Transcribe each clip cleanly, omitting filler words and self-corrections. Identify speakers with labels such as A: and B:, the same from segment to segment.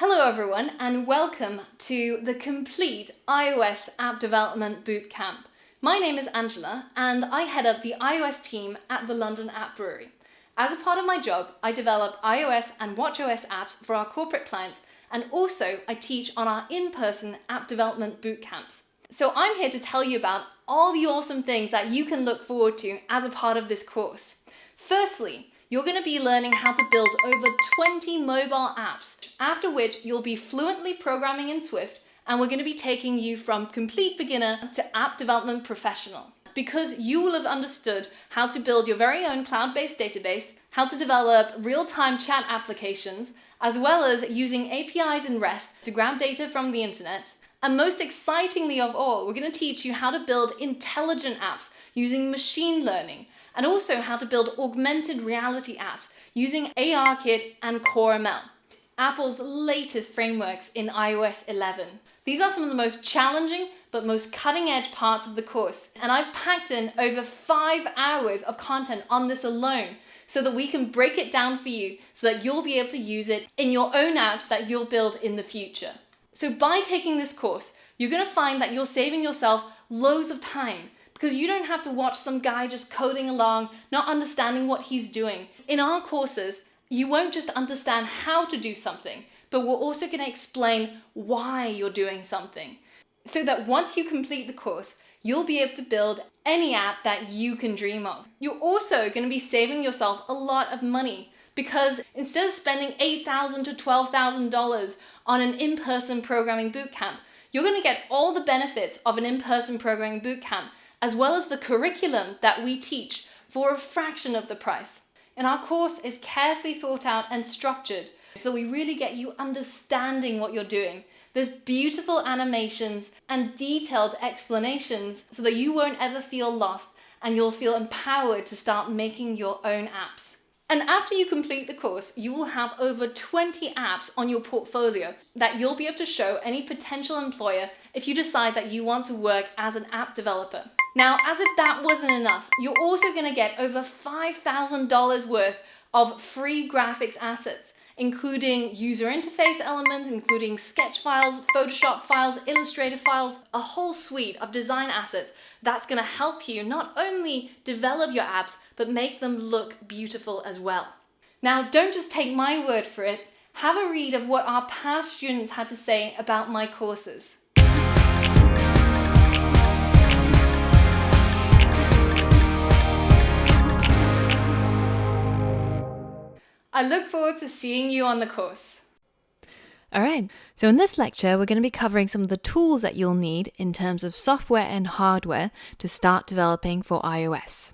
A: Hello everyone and welcome to the complete iOS app development bootcamp. My name is Angela and I head up the iOS team at the London App Brewery. As a part of my job, I develop iOS and watchOS apps for our corporate clients, and also I teach on our in-person app development bootcamps. So I'm here to tell you about all the awesome things that you can look forward to as a part of this course. Firstly, you're going to be learning how to build over 20 mobile apps, after which you'll be fluently programming in Swift, and we're going to be taking you from complete beginner to app development professional. Because you will have understood how to build your very own cloud-based database, how to develop real-time chat applications, as well as using APIs and REST to grab data from the internet. And most excitingly of all, we're going to teach you how to build intelligent apps using machine learning, and also how to build augmented reality apps using ARKit and Core ML, Apple's latest frameworks in iOS 11. These are some of the most challenging but most cutting-edge parts of the course, and I've packed in over 5 hours of content on this alone so that we can break it down for you so that you'll be able to use it in your own apps that you'll build in the future. So by taking this course, you're going to find that you're saving yourself loads of time, because you don't have to watch some guy just coding along, not understanding what he's doing. In our courses, you won't just understand how to do something, but we're also going to explain why you're doing something, so that once you complete the course, you'll be able to build any app that you can dream of. You're also going to be saving yourself a lot of money, because instead of spending $8,000 to $12,000 on an in-person programming bootcamp, you're going to get all the benefits of an in-person programming bootcamp, as well as the curriculum that we teach, for a fraction of the price. And our course is carefully thought out and structured, so we really get you understanding what you're doing. There's beautiful animations and detailed explanations so that you won't ever feel lost and you'll feel empowered to start making your own apps. And after you complete the course, you will have over 20 apps on your portfolio that you'll be able to show any potential employer if you decide that you want to work as an app developer. Now, as if that wasn't enough, you're also going to get over $5,000 worth of free graphics assets, including user interface elements, including sketch files, Photoshop files, Illustrator files, a whole suite of design assets that's going to help you not only develop your apps, but make them look beautiful as well. Now, don't just take my word for it. Have a read of what our past students had to say about my courses. I look forward to seeing you on the course.
B: Alright, so in this lecture we're going to be covering some of the tools that you'll need in terms of software and hardware to start developing for iOS.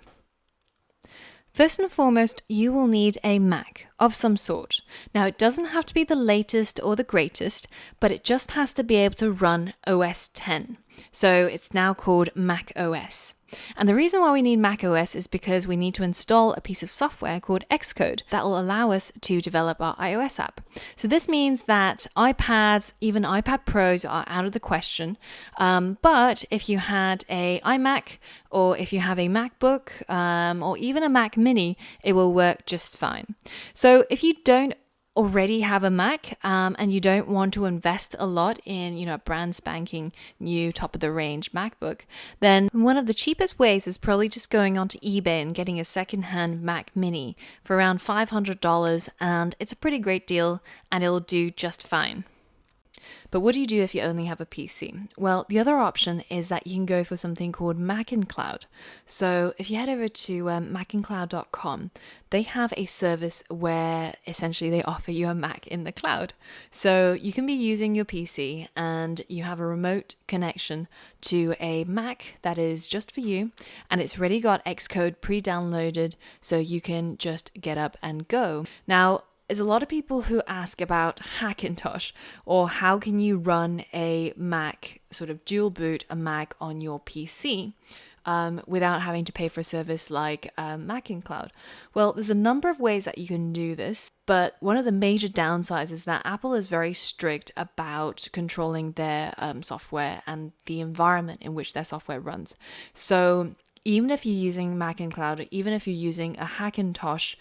B: First and foremost, you will need a Mac of some sort. Now, it doesn't have to be the latest or the greatest, but it just has to be able to run OS X. So it's now called Mac OS. And the reason why we need Mac OS is because we need to install a piece of software called Xcode that will allow us to develop our iOS app. So this means that iPads, even iPad Pros, are out of the question. But if you had a iMac, or if you have a MacBook, or even a Mac Mini, it will work just fine. So if you don't already have a Mac and you don't want to invest a lot in a brand spanking new top of the range MacBook, then one of the cheapest ways is probably just going onto eBay and getting a secondhand Mac Mini for around $500, and it's a pretty great deal and it'll do just fine. But what do you do if you only have a PC? Well, the other option is that you can go for something called Mac in Cloud. So if you head over to macincloud.com, they have a service where essentially they offer you a Mac in the cloud. So you can be using your PC and you have a remote connection to a Mac that is just for you, and it's already got Xcode pre-downloaded, so you can just get up and go. Now, there's a lot of people who ask about Hackintosh, or how can you run a Mac, sort of dual boot a Mac on your PC without having to pay for a service like Mac in Cloud. Well, there's a number of ways that you can do this, but one of the major downsides is that Apple is very strict about controlling their software and the environment in which their software runs. So even if you're using Mac in Cloud, or even if you're using a Hackintosh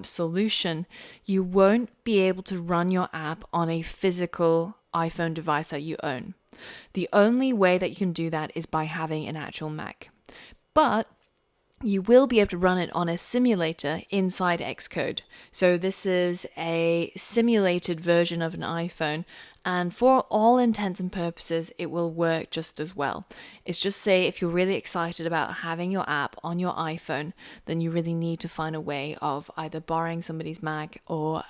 B: solution, you won't be able to run your app on a physical iPhone device that you own. The only way that you can do that is by having an actual Mac. But you will be able to run it on a simulator inside Xcode. So this is a simulated version of an iPhone, and for all intents and purposes, it will work just as well. It's just, say, if you're really excited about having your app on your iPhone, then you really need to find a way of either borrowing somebody's Mac or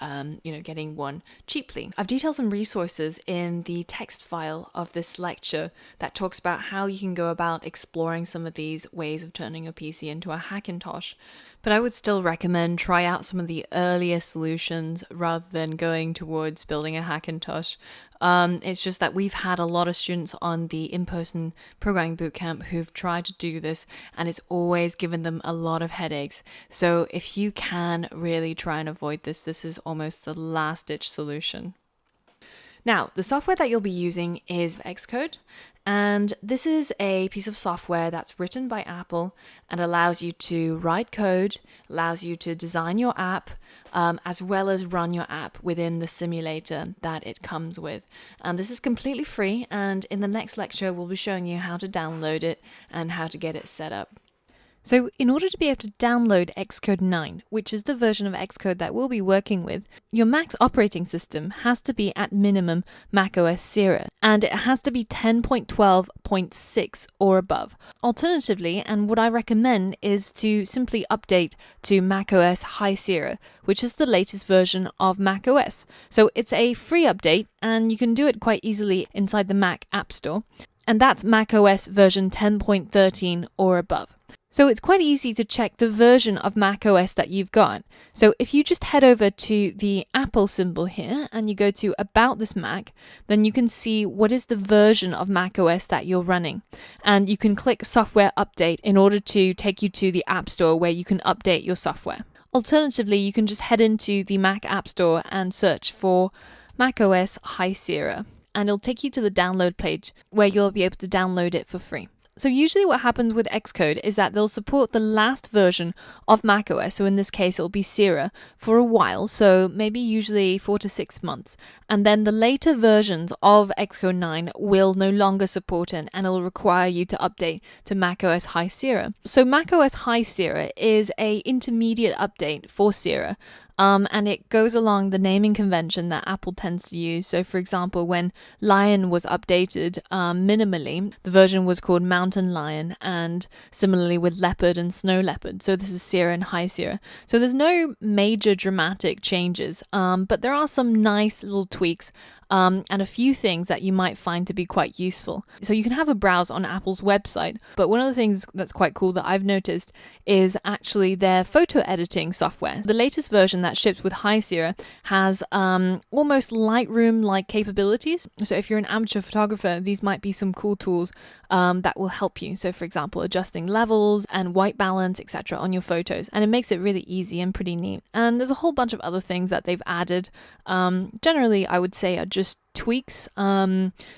B: getting one cheaply. I've detailed some resources in the text file of this lecture that talks about how you can go about exploring some of these ways of turning your PC into a Hackintosh. But I would still recommend try out some of the earlier solutions rather than going towards building a Hackintosh. It's just that we've had a lot of students on the in-person programming bootcamp who've tried to do this, and it's always given them a lot of headaches. So if you can really try and avoid this, this is almost the last-ditch solution. Now, the software that you'll be using is Xcode, and this is a piece of software that's written by Apple and allows you to write code, allows you to design your app, as well as run your app within the simulator that it comes with. And this is completely free, and in the next lecture, we'll be showing you how to download it and how to get it set up. So in order to be able to download Xcode 9, which is the version of Xcode that we'll be working with, your Mac's operating system has to be at minimum macOS Sierra, and it has to be 10.12.6 or above. Alternatively, and what I recommend is to simply update to macOS High Sierra, which is the latest version of macOS. So it's a free update, and you can do it quite easily inside the Mac App Store, and that's macOS version 10.13 or above. So it's quite easy to check the version of macOS that you've got. So if you just head over to the Apple symbol here and you go to About This Mac, then you can see what is the version of macOS that you're running. And you can click Software Update in order to take you to the App Store where you can update your software. Alternatively, you can just head into the Mac App Store and search for macOS High Sierra, and it'll take you to the download page where you'll be able to download it for free. So usually what happens with Xcode is that they'll support the last version of macOS, so in this case it'll be Sierra, for a while, so maybe usually 4 to 6 months. And then the later versions of Xcode 9 will no longer support it, and it'll require you to update to macOS High Sierra. So macOS High Sierra is an intermediate update for Sierra. And it goes along the naming convention that Apple tends to use. So for example, when Lion was updated minimally, the version was called Mountain Lion, and similarly with Leopard and Snow Leopard. So this is Sierra and High Sierra. So there's no major dramatic changes, but there are some nice little tweaks and a few things that you might find to be quite useful. So you can have a browse on Apple's website, but one of the things that's quite cool that I've noticed is actually their photo editing software. The latest version that ships with High Sierra has almost Lightroom-like capabilities. So if you're an amateur photographer, these might be some cool tools that will help you. So for example, adjusting levels and white balance, etc. on your photos. And it makes it really easy and pretty neat. And there's a whole bunch of other things that they've added. Generally, I would say are just tweaks,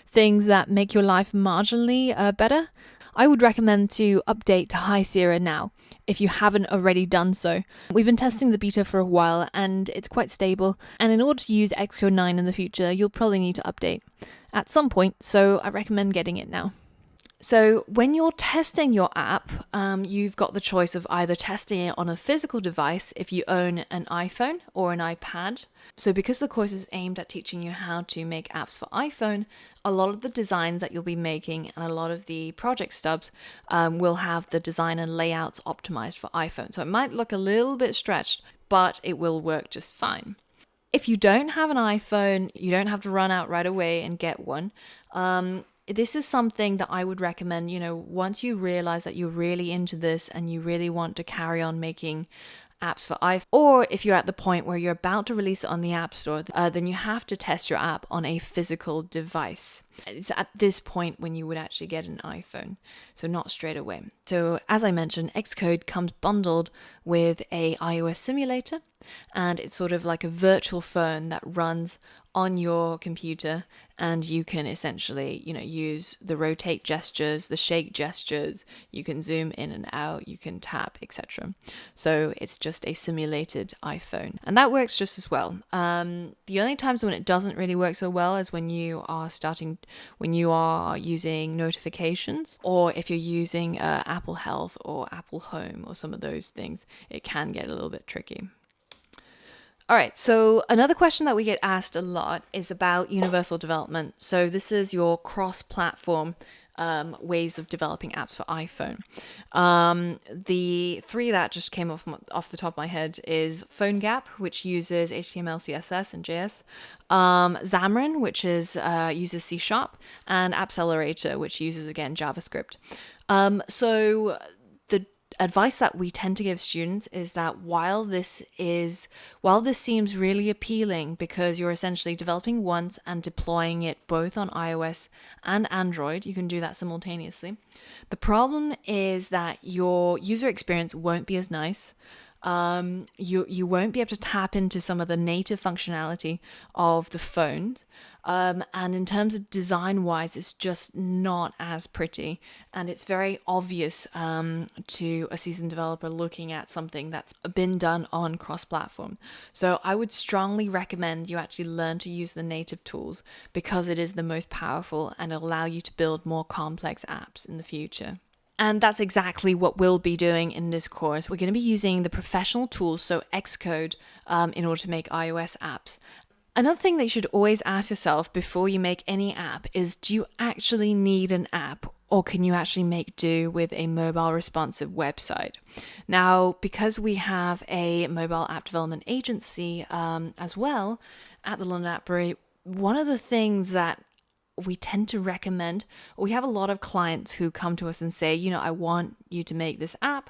B: things that make your life marginally better. I would recommend to update to High Sierra now if you haven't already done so. We've been testing the beta for a while and it's quite stable, and in order to use Xcode 9 in the future, you'll probably need to update at some point, so I recommend getting it now. So when you're testing your app, you've got the choice of either testing it on a physical device if you own an iPhone or an iPad. So because the course is aimed at teaching you how to make apps for iPhone, a lot of the designs that you'll be making and a lot of the project stubs will have the design and layouts optimized for iPhone. So it might look a little bit stretched, but it will work just fine. If you don't have an iPhone, you don't have to run out right away and get one. This is something that I would recommend, once you realize that you're really into this and you really want to carry on making apps for iPhone, or if you're at the point where you're about to release it on the App Store, then you have to test your app on a physical device. It's at this point when you would actually get an iPhone, so not straight away. So as I mentioned, Xcode comes bundled with a iOS simulator, and it's sort of like a virtual phone that runs on your computer, and you can essentially, use the rotate gestures, the shake gestures, you can zoom in and out, you can tap, etc. So it's just a simulated iPhone, and that works just as well. The only times when it doesn't really work so well is when you are using notifications, or if you're using Apple Health or Apple Home or some of those things, it can get a little bit tricky. All right, so another question that we get asked a lot is about universal development. So this is your cross-platform ways of developing apps for iPhone. The three that just came off the top of my head is PhoneGap, which uses HTML, CSS, and JS. Xamarin, which uses C#, and Appcelerator, which uses, again, JavaScript. So the advice that we tend to give students is that while this seems really appealing because you're essentially developing once and deploying it both on iOS and Android, you can do that simultaneously. The problem is that your user experience won't be as nice. You won't be able to tap into some of the native functionality of the phones. And in terms of design wise, it's just not as pretty, and it's very obvious to a seasoned developer looking at something that's been done on cross-platform. So I would strongly recommend you actually learn to use the native tools because it is the most powerful and allow you to build more complex apps in the future. And that's exactly what we'll be doing in this course. We're going to be using the professional tools, so Xcode, in order to make iOS apps. Another thing that you should always ask yourself before you make any app is, do you actually need an app, or can you actually make do with a mobile responsive website? Now, because we have a mobile app development agency as well at the London App Brewery, one of the things that we tend to recommend, we have a lot of clients who come to us and say, I want you to make this app.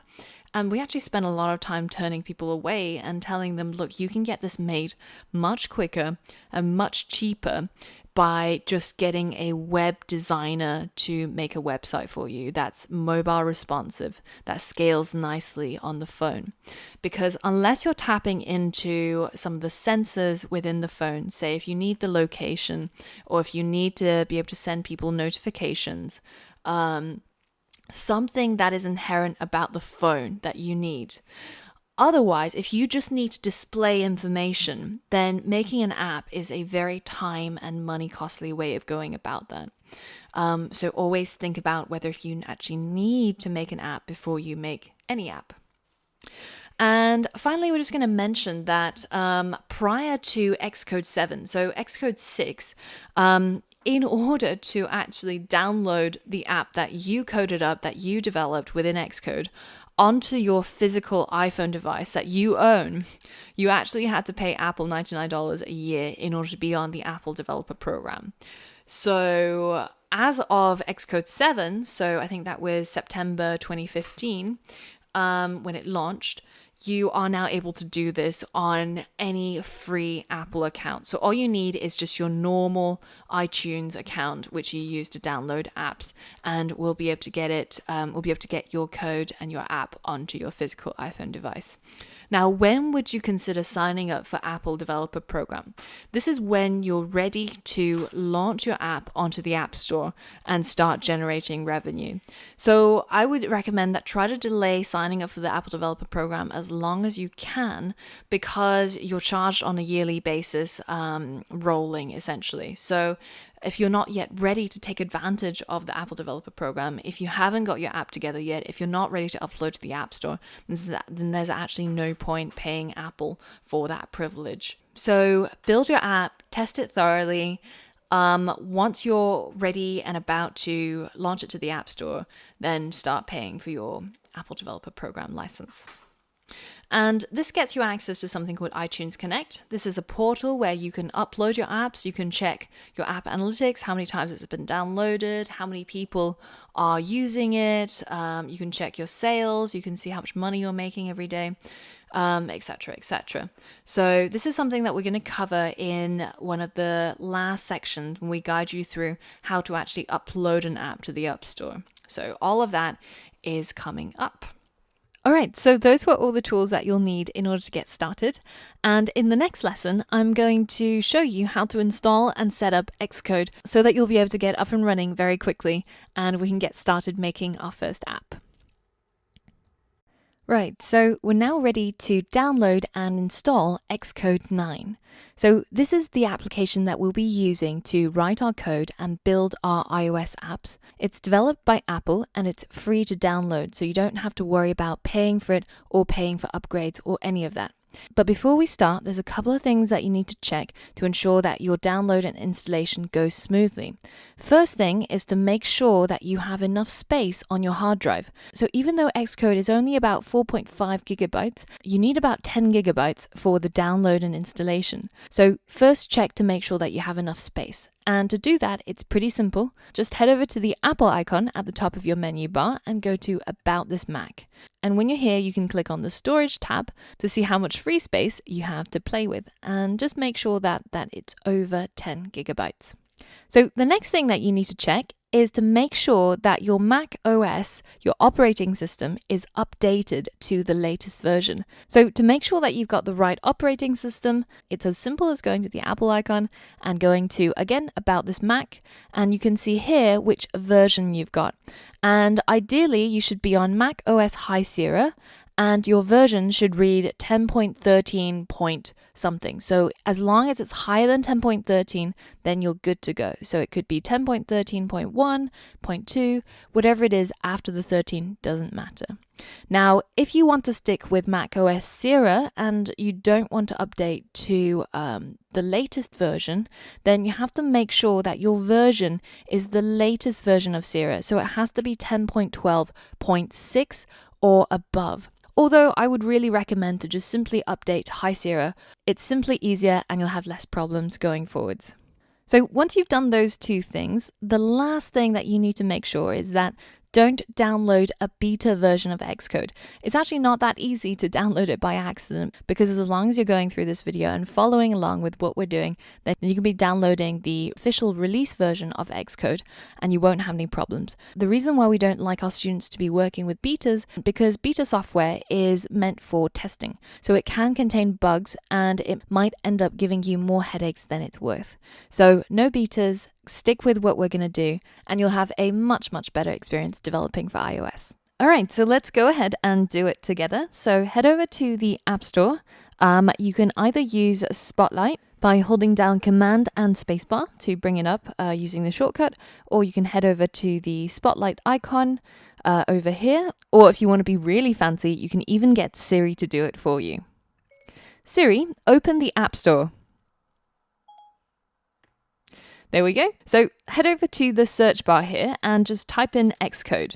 B: And we actually spend a lot of time turning people away and telling them, look, you can get this made much quicker and much cheaper by just getting a web designer to make a website for you that's mobile responsive, that scales nicely on the phone. Because unless you're tapping into some of the sensors within the phone, say if you need the location or if you need to be able to send people notifications, something that is inherent about the phone that you need. Otherwise, if you just need to display information, then making an app is a very time and money costly way of going about that. So always think about whether if you actually need to make an app before you make any app. And finally, we're just going to mention that prior to Xcode 7, so Xcode 6, in order to actually download the app that you coded up, that you developed within Xcode, onto your physical iPhone device that you own, you actually had to pay Apple $99 a year in order to be on the Apple Developer Program. So as of Xcode 7, so I think that was September 2015, when it launched, you are now able to do this on any free Apple account. So all you need is just your normal iTunes account, which you use to download apps, and we'll be able to get your code and your app onto your physical iPhone device. Now, when would you consider signing up for Apple Developer Program? This is when you're ready to launch your app onto the App Store and start generating revenue. So I would recommend that try to delay signing up for the Apple Developer Program as long as you can, because you're charged on a yearly basis, rolling essentially. So if you're not yet ready to take advantage of the Apple Developer Program, if you haven't got your app together yet, if you're not ready to upload to the App Store, then there's actually no point paying Apple for that privilege. So build your app, test it thoroughly. Once you're ready and about to launch it to the App Store, then start paying for your Apple Developer Program license. And this gets you access to something called iTunes Connect. This is a portal where you can upload your apps, you can check your app analytics, how many times it's been downloaded, how many people are using it, you can check your sales, you can see how much money you're making every day, etc., etc. So this is something that we're going to cover in one of the last sections when we guide you through how to actually upload an app to the App Store. So all of that is coming up. All right, so those were all the tools that you'll need in order to get started. And in the next lesson, I'm going to show you how to install and set up Xcode so that you'll be able to get up and running very quickly and we can get started making our first app. Right, so we're now ready to download and install Xcode 9. So this is the application that we'll be using to write our code and build our iOS apps. It's developed by Apple and it's free to download, so you don't have to worry about paying for it or paying for upgrades or any of that. But before we start, there's a couple of things that you need to check to ensure that your download and installation goes smoothly. First thing is to make sure that you have enough space on your hard drive. So even though Xcode is only about 4.5 gigabytes, you need about 10 gigabytes for the download and installation. So first check to make sure that you have enough space. And to do that, it's pretty simple. Just head over to the Apple icon at the top of your menu bar and go to About This Mac. And when you're here, you can click on the Storage tab to see how much free space you have to play with. And just make sure that it's over 10 gigabytes. So the next thing that you need to check is to make sure that your Mac OS, your operating system, is updated to the latest version. So to make sure that you've got the right operating system, it's as simple as going to the Apple icon and going to, again, About This Mac, and you can see here which version you've got. And ideally, you should be on Mac OS High Sierra, and your version should read 10.13 point something. So as long as it's higher than 10.13, then you're good to go. So it could be 10.13.1, 0.2, whatever it is after the 13 doesn't matter. Now, if you want to stick with Mac OS Sierra and you don't want to update to the latest version, then you have to make sure that your version is the latest version of Sierra. So it has to be 10.12.6 or above. Although I would really recommend to just simply update to High Sierra. It's simply easier and you'll have less problems going forwards. So once you've done those two things, the last thing that you need to make sure is that don't download a beta version of Xcode. It's actually not that easy to download it by accident, because as long as you're going through this video and following along with what we're doing, then you can be downloading the official release version of Xcode and you won't have any problems. The reason why we don't like our students to be working with betas, because beta software is meant for testing. So it can contain bugs and it might end up giving you more headaches than it's worth. So no betas. Stick with what we're going to do and you'll have a much better experience developing for iOS. All right, so let's go ahead and do it together. So head over to the App Store. You can either use Spotlight by holding down Command and Spacebar to bring it up using the shortcut, or you can head over to the Spotlight icon over here, or if you want to be really fancy, you can even get Siri to do it for you. Siri, open the App Store. There we go. So head over to the search bar here and just type in Xcode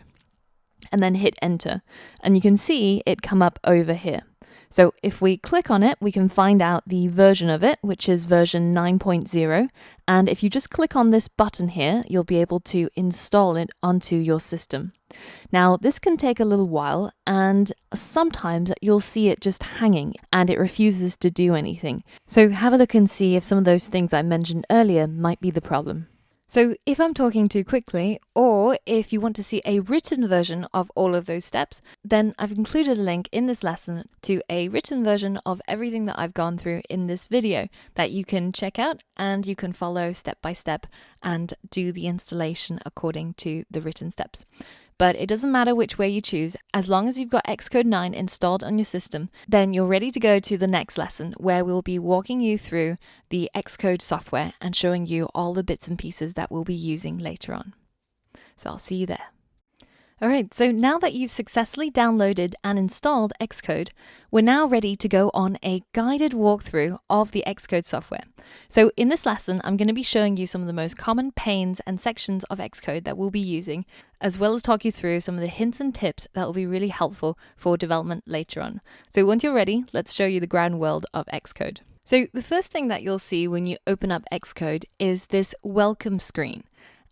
B: and then hit enter. And you can see it come up over here. So if we click on it, we can find out the version of it, which is version 9.0. And if you just click on this button here, you'll be able to install it onto your system. Now, this can take a little while, and sometimes you'll see it just hanging and it refuses to do anything. So have a look and see if some of those things I mentioned earlier might be the problem. So if I'm talking too quickly, or if you want to see a written version of all of those steps, then I've included a link in this lesson to a written version of everything that I've gone through in this video that you can check out and you can follow step by step and do the installation according to the written steps. But it doesn't matter which way you choose, as long as you've got Xcode 9 installed on your system, then you're ready to go to the next lesson where we'll be walking you through the Xcode software and showing you all the bits and pieces that we'll be using later on. So I'll see you there. All right, so now that you've successfully downloaded and installed Xcode, we're now ready to go on a guided walkthrough of the Xcode software. So in this lesson, I'm going to be showing you some of the most common panes and sections of Xcode that we'll be using, as well as talk you through some of the hints and tips that will be really helpful for development later on. So once you're ready, let's show you the ground world of Xcode. So the first thing that you'll see when you open up Xcode is this welcome screen.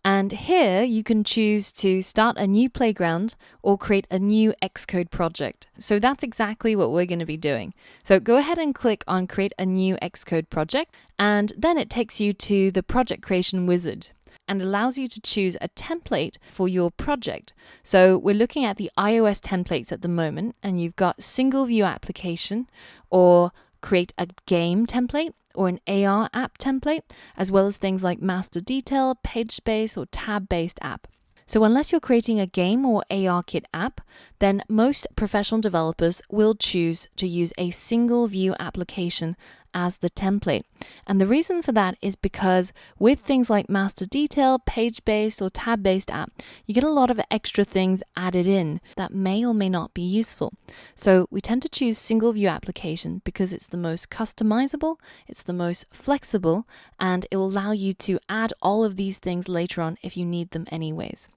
B: And here you can choose to start a new playground or create a new Xcode project. So that's exactly what we're going to be doing. So go ahead and click on create a new Xcode project, and then it takes you to the project creation wizard. and allows you to choose a template for your project. So we're looking at the iOS templates at the moment, and you've got single view application, or create a game template, or an AR app template, as well as things like master detail, page space, or tab-based app. So unless you're creating a game or ARKit app, then most professional developers will choose to use a single view application as the template. And the reason for that is because with things like master detail, page-based, or tab-based app, you get a lot of extra things added in that may or may not be useful. So we tend to choose single view application because it's the most customizable, it's the most flexible, and it will allow you to add all of these things later on if you need them anyways.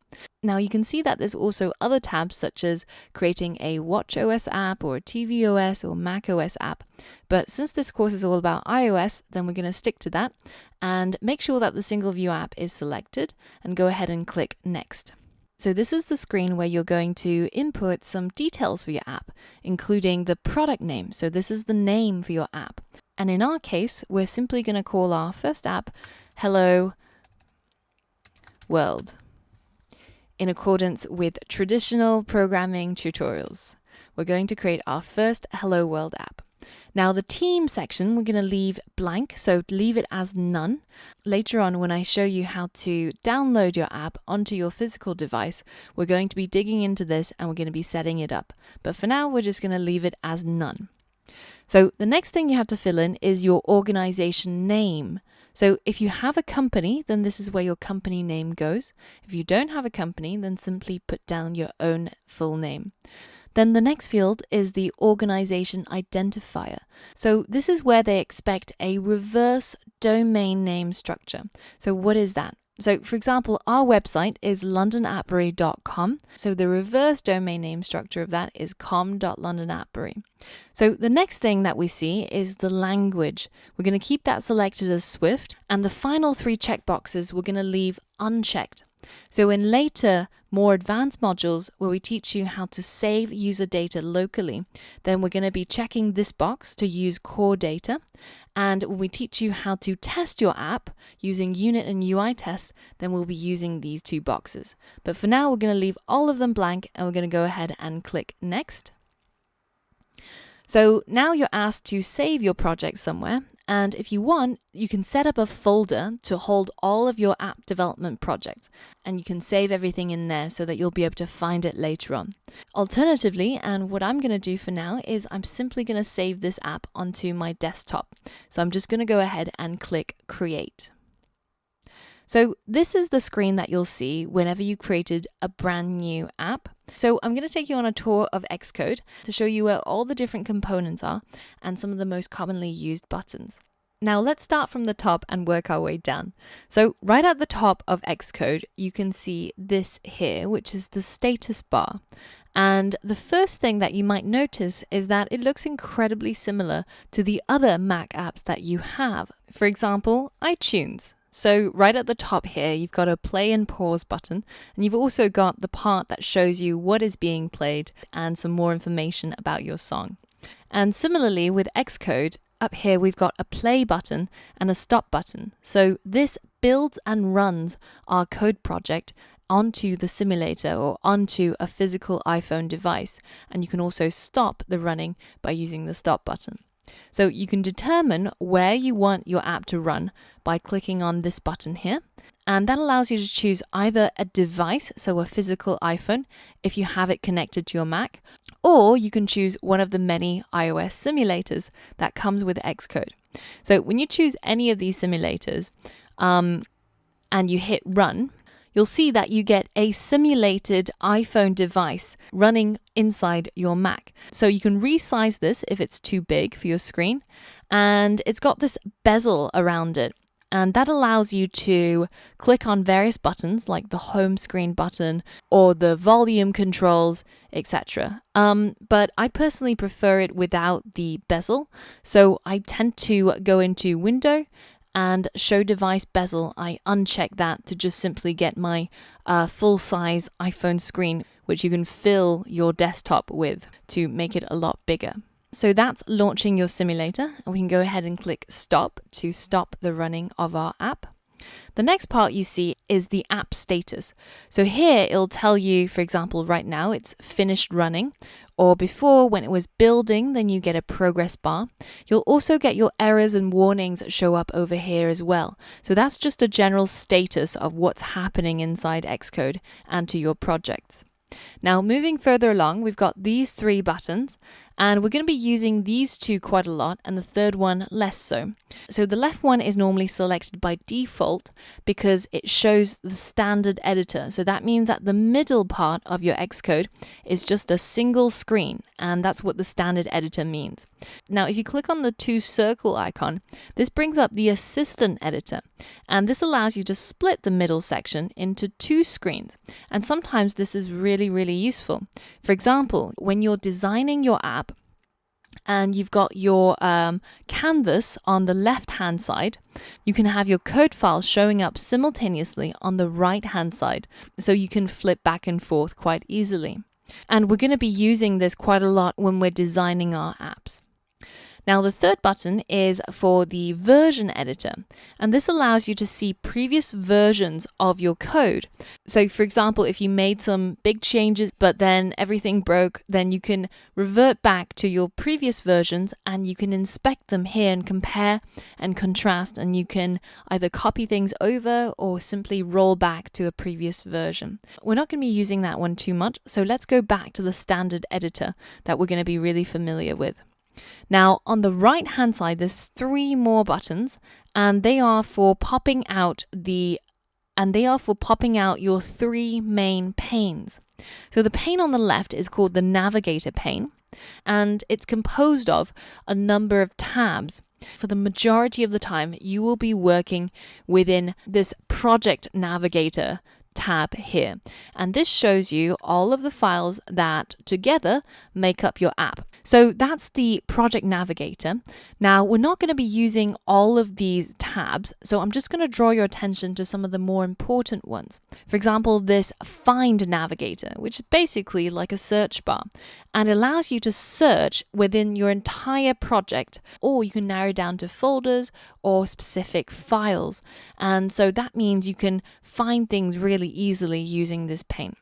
B: Now you can see that there's also other tabs such as creating a watchOS app or a tvOS or macOS app. But since this course is all about iOS, then we're going to stick to that and make sure that the single view app is selected and go ahead and click next. So this is the screen where you're going to input some details for your app, including the product name. So this is the name for your app. And in our case, we're simply going to call our first app Hello World, in accordance with traditional programming tutorials. We're going to create our first Hello World app. Now the team section, we're going to leave blank, so leave it as none. Later on, when I show you how to download your app onto your physical device, we're going to be digging into this and we're going to be setting it up. But for now, we're just going to leave it as none. So the next thing you have to fill in is your organization name. So if you have a company, then this is where your company name goes. If you don't have a company, then simply put down your own full name. Then the next field is the organization identifier. So this is where they expect a reverse domain name structure. So what is that? So for example, our website is londonappbury.com. So the reverse domain name structure of that is com.londonappbury. So the next thing that we see is the language. We're going to keep that selected as Swift, and the final 3 checkboxes we're going to leave unchecked. So in later, more advanced modules where we teach you how to save user data locally, then we're going to be checking this box to use core data. And when we teach you how to test your app using unit and UI tests, then we'll be using these 2 boxes. But for now, we're going to leave all of them blank, and we're going to go ahead and click next. So now you're asked to save your project somewhere, and if you want, you can set up a folder to hold all of your app development projects, and you can save everything in there so that you'll be able to find it later on. Alternatively, and what I'm going to do for now is I'm simply going to save this app onto my desktop. So I'm just going to go ahead and click Create. So this is the screen that you'll see whenever you created a brand new app. So I'm going to take you on a tour of Xcode to show you where all the different components are and some of the most commonly used buttons. Now let's start from the top and work our way down. So right at the top of Xcode, you can see this here, which is the status bar. And the first thing that you might notice is that it looks incredibly similar to the other Mac apps that you have. For example, iTunes. So right at the top here, you've got a play and pause button, and you've also got the part that shows you what is being played and some more information about your song. And similarly with Xcode, up here we've got a play button and a stop button. So this builds and runs our code project onto the simulator or onto a physical iPhone device. And you can also stop the running by using the stop button. So you can determine where you want your app to run by clicking on this button here. And that allows you to choose either a device, so a physical iPhone, if you have it connected to your Mac, or you can choose one of the many iOS simulators that comes with Xcode. So when you choose any of these simulators and you hit run, you'll see that you get a simulated iPhone device running inside your Mac. So you can resize this if it's too big for your screen. And it's got this bezel around it. And that allows you to click on various buttons like the home screen button or the volume controls, etc. But I personally prefer it without the bezel. So I tend to go into Window and Show Device Bezel. I uncheck that to just simply get my full-size iPhone screen, which you can fill your desktop with to make it a lot bigger. So that's launching your simulator, and we can go ahead and click Stop to stop the running of our app. The next part you see is the app status. So here it'll tell you, for example, right now it's finished running, or before when it was building, then you get a progress bar. You'll also get your errors and warnings show up over here as well. So that's just a general status of what's happening inside Xcode and to your projects. Now, moving further along, we've got these 3 buttons, and we're going to be using these 2 quite a lot, and the third one less so. So the left one is normally selected by default because it shows the standard editor. So that means that the middle part of your Xcode is just a single screen, and that's what the standard editor means. Now, if you click on the 2 circle icon, this brings up the assistant editor, and this allows you to split the middle section into 2 screens. And sometimes this is really, really useful. For example, when you're designing your app, and you've got your canvas on the left-hand side, you can have your code file showing up simultaneously on the right-hand side, so you can flip back and forth quite easily. And we're going to be using this quite a lot when we're designing our apps. Now, the third button is for the version editor, and this allows you to see previous versions of your code. So, for example, if you made some big changes, but then everything broke, then you can revert back to your previous versions and you can inspect them here and compare and contrast, and you can either copy things over or simply roll back to a previous version. We're not going to be using that one too much, so let's go back to the standard editor that we're going to be really familiar with. Now, on the right hand side, there's 3 more buttons, and they are for popping out your 3 main panes. So the pane on the left is called the navigator pane, and it's composed of a number of tabs. For the majority of the time, you will be working within this project navigator tab here, and this shows you all of the files that together make up your app. So that's the project navigator. Now, we're not going to be using all of these tabs, so I'm just going to draw your attention to some of the more important ones. For example, this find navigator, which is basically like a search bar, and allows you to search within your entire project, or you can narrow down to folders or specific files. And so that means you can find things really easily using this pane.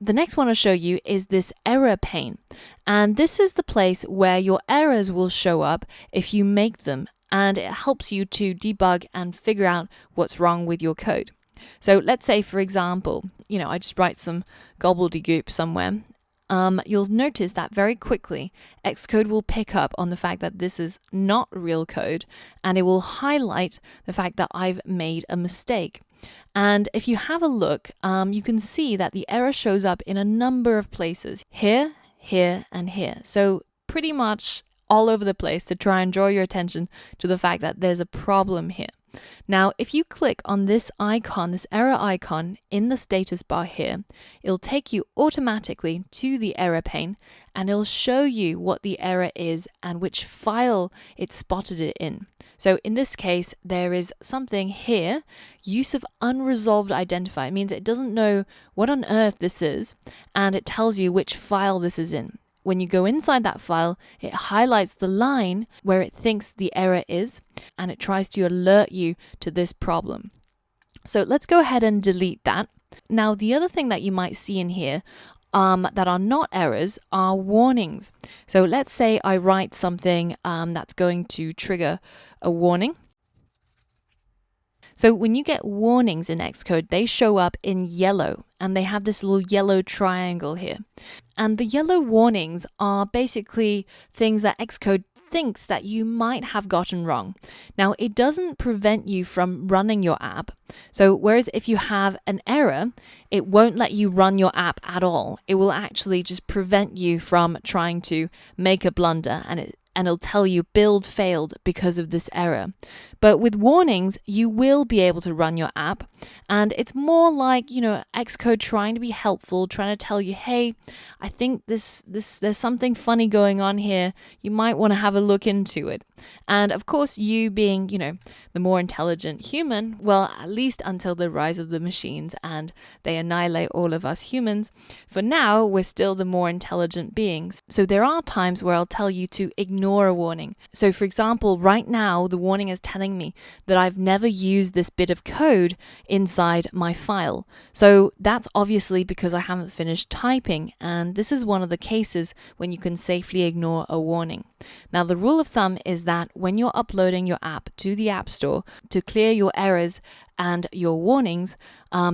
B: The next one I'll show you is this error pane, and this is the place where your errors will show up if you make them, and it helps you to debug and figure out what's wrong with your code. So let's say, for example, I just write some gobbledygook somewhere. You'll notice that very quickly Xcode will pick up on the fact that this is not real code, and it will highlight the fact that I've made a mistake. And if you have a look, you can see that the error shows up in a number of places, here, here, and here. So pretty much all over the place to try and draw your attention to the fact that there's a problem here. Now, if you click on this icon, this error icon in the status bar here, it'll take you automatically to the error pane, and it'll show you what the error is and which file it spotted it in. So in this case, there is something here, use of unresolved identifier. It means it doesn't know what on earth this is, and it tells you which file this is in. When you go inside that file, it highlights the line where it thinks the error is, and it tries to alert you to this problem. So let's go ahead and delete that. Now, the other thing that you might see in here that are not errors are warnings. So let's say I write something that's going to trigger a warning. So when you get warnings in Xcode, they show up in yellow, and they have this little yellow triangle here. And the yellow warnings are basically things that Xcode thinks that you might have gotten wrong. Now, it doesn't prevent you from running your app. So whereas if you have an error, it won't let you run your app at all. It will actually just prevent you from trying to make a blunder, and it'll tell you build failed because of this error. But with warnings, you will be able to run your app, and it's more like, Xcode trying to be helpful, trying to tell you, hey, I think there's something funny going on here. You might want to have a look into it. And of course, you being, the more intelligent human, well, at least until the rise of the machines and they annihilate all of us humans, for now, we're still the more intelligent beings. So there are times where I'll tell you to ignore a warning. So for example, right now, the warning is telling telling me that I've never used this bit of code inside my file. So that's obviously because I haven't finished typing, and this is one of the cases when you can safely ignore a warning. Now, the rule of thumb is that when you're uploading your app to the App Store, to clear your errors and your warnings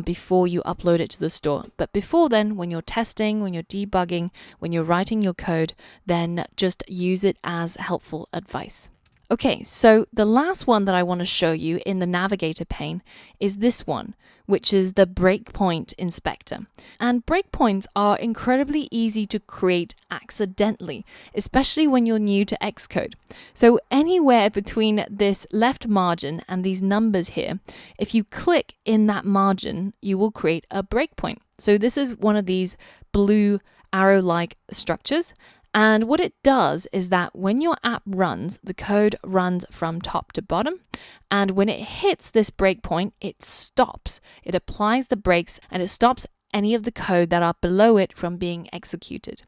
B: before you upload it to the store. But before then, when you're testing, when you're debugging, when you're writing your code, then just use it as helpful advice. Okay, so the last one that I want to show you in the navigator pane is this one, which is the breakpoint inspector. And breakpoints are incredibly easy to create accidentally, especially when you're new to Xcode. So anywhere between this left margin and these numbers here, if you click in that margin, you will create a breakpoint. So this is one of these blue arrow-like structures. And what it does is that when your app runs, the code runs from top to bottom. And when it hits this breakpoint, it stops. It applies the brakes and it stops any of the code that are below it from being executed.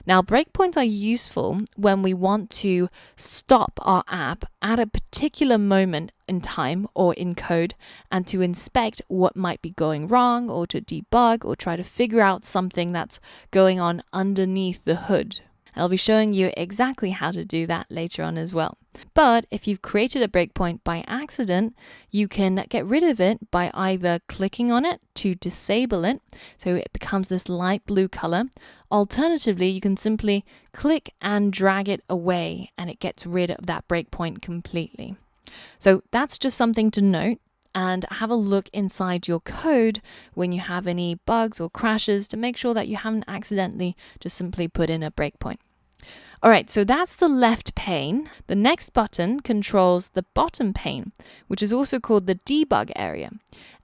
B: Now, breakpoints are useful when we want to stop our app at a particular moment in time or in code and to inspect what might be going wrong or to debug or try to figure out something that's going on underneath the hood. I'll be showing you exactly how to do that later on as well. But if you've created a breakpoint by accident, you can get rid of it by either clicking on it to disable it, so it becomes this light blue color. Alternatively, you can simply click and drag it away and it gets rid of that breakpoint completely. So that's just something to note. And have a look inside your code when you have any bugs or crashes to make sure that you haven't accidentally just simply put in a breakpoint. All right, so that's the left pane. The next button controls the bottom pane, which is also called the debug area.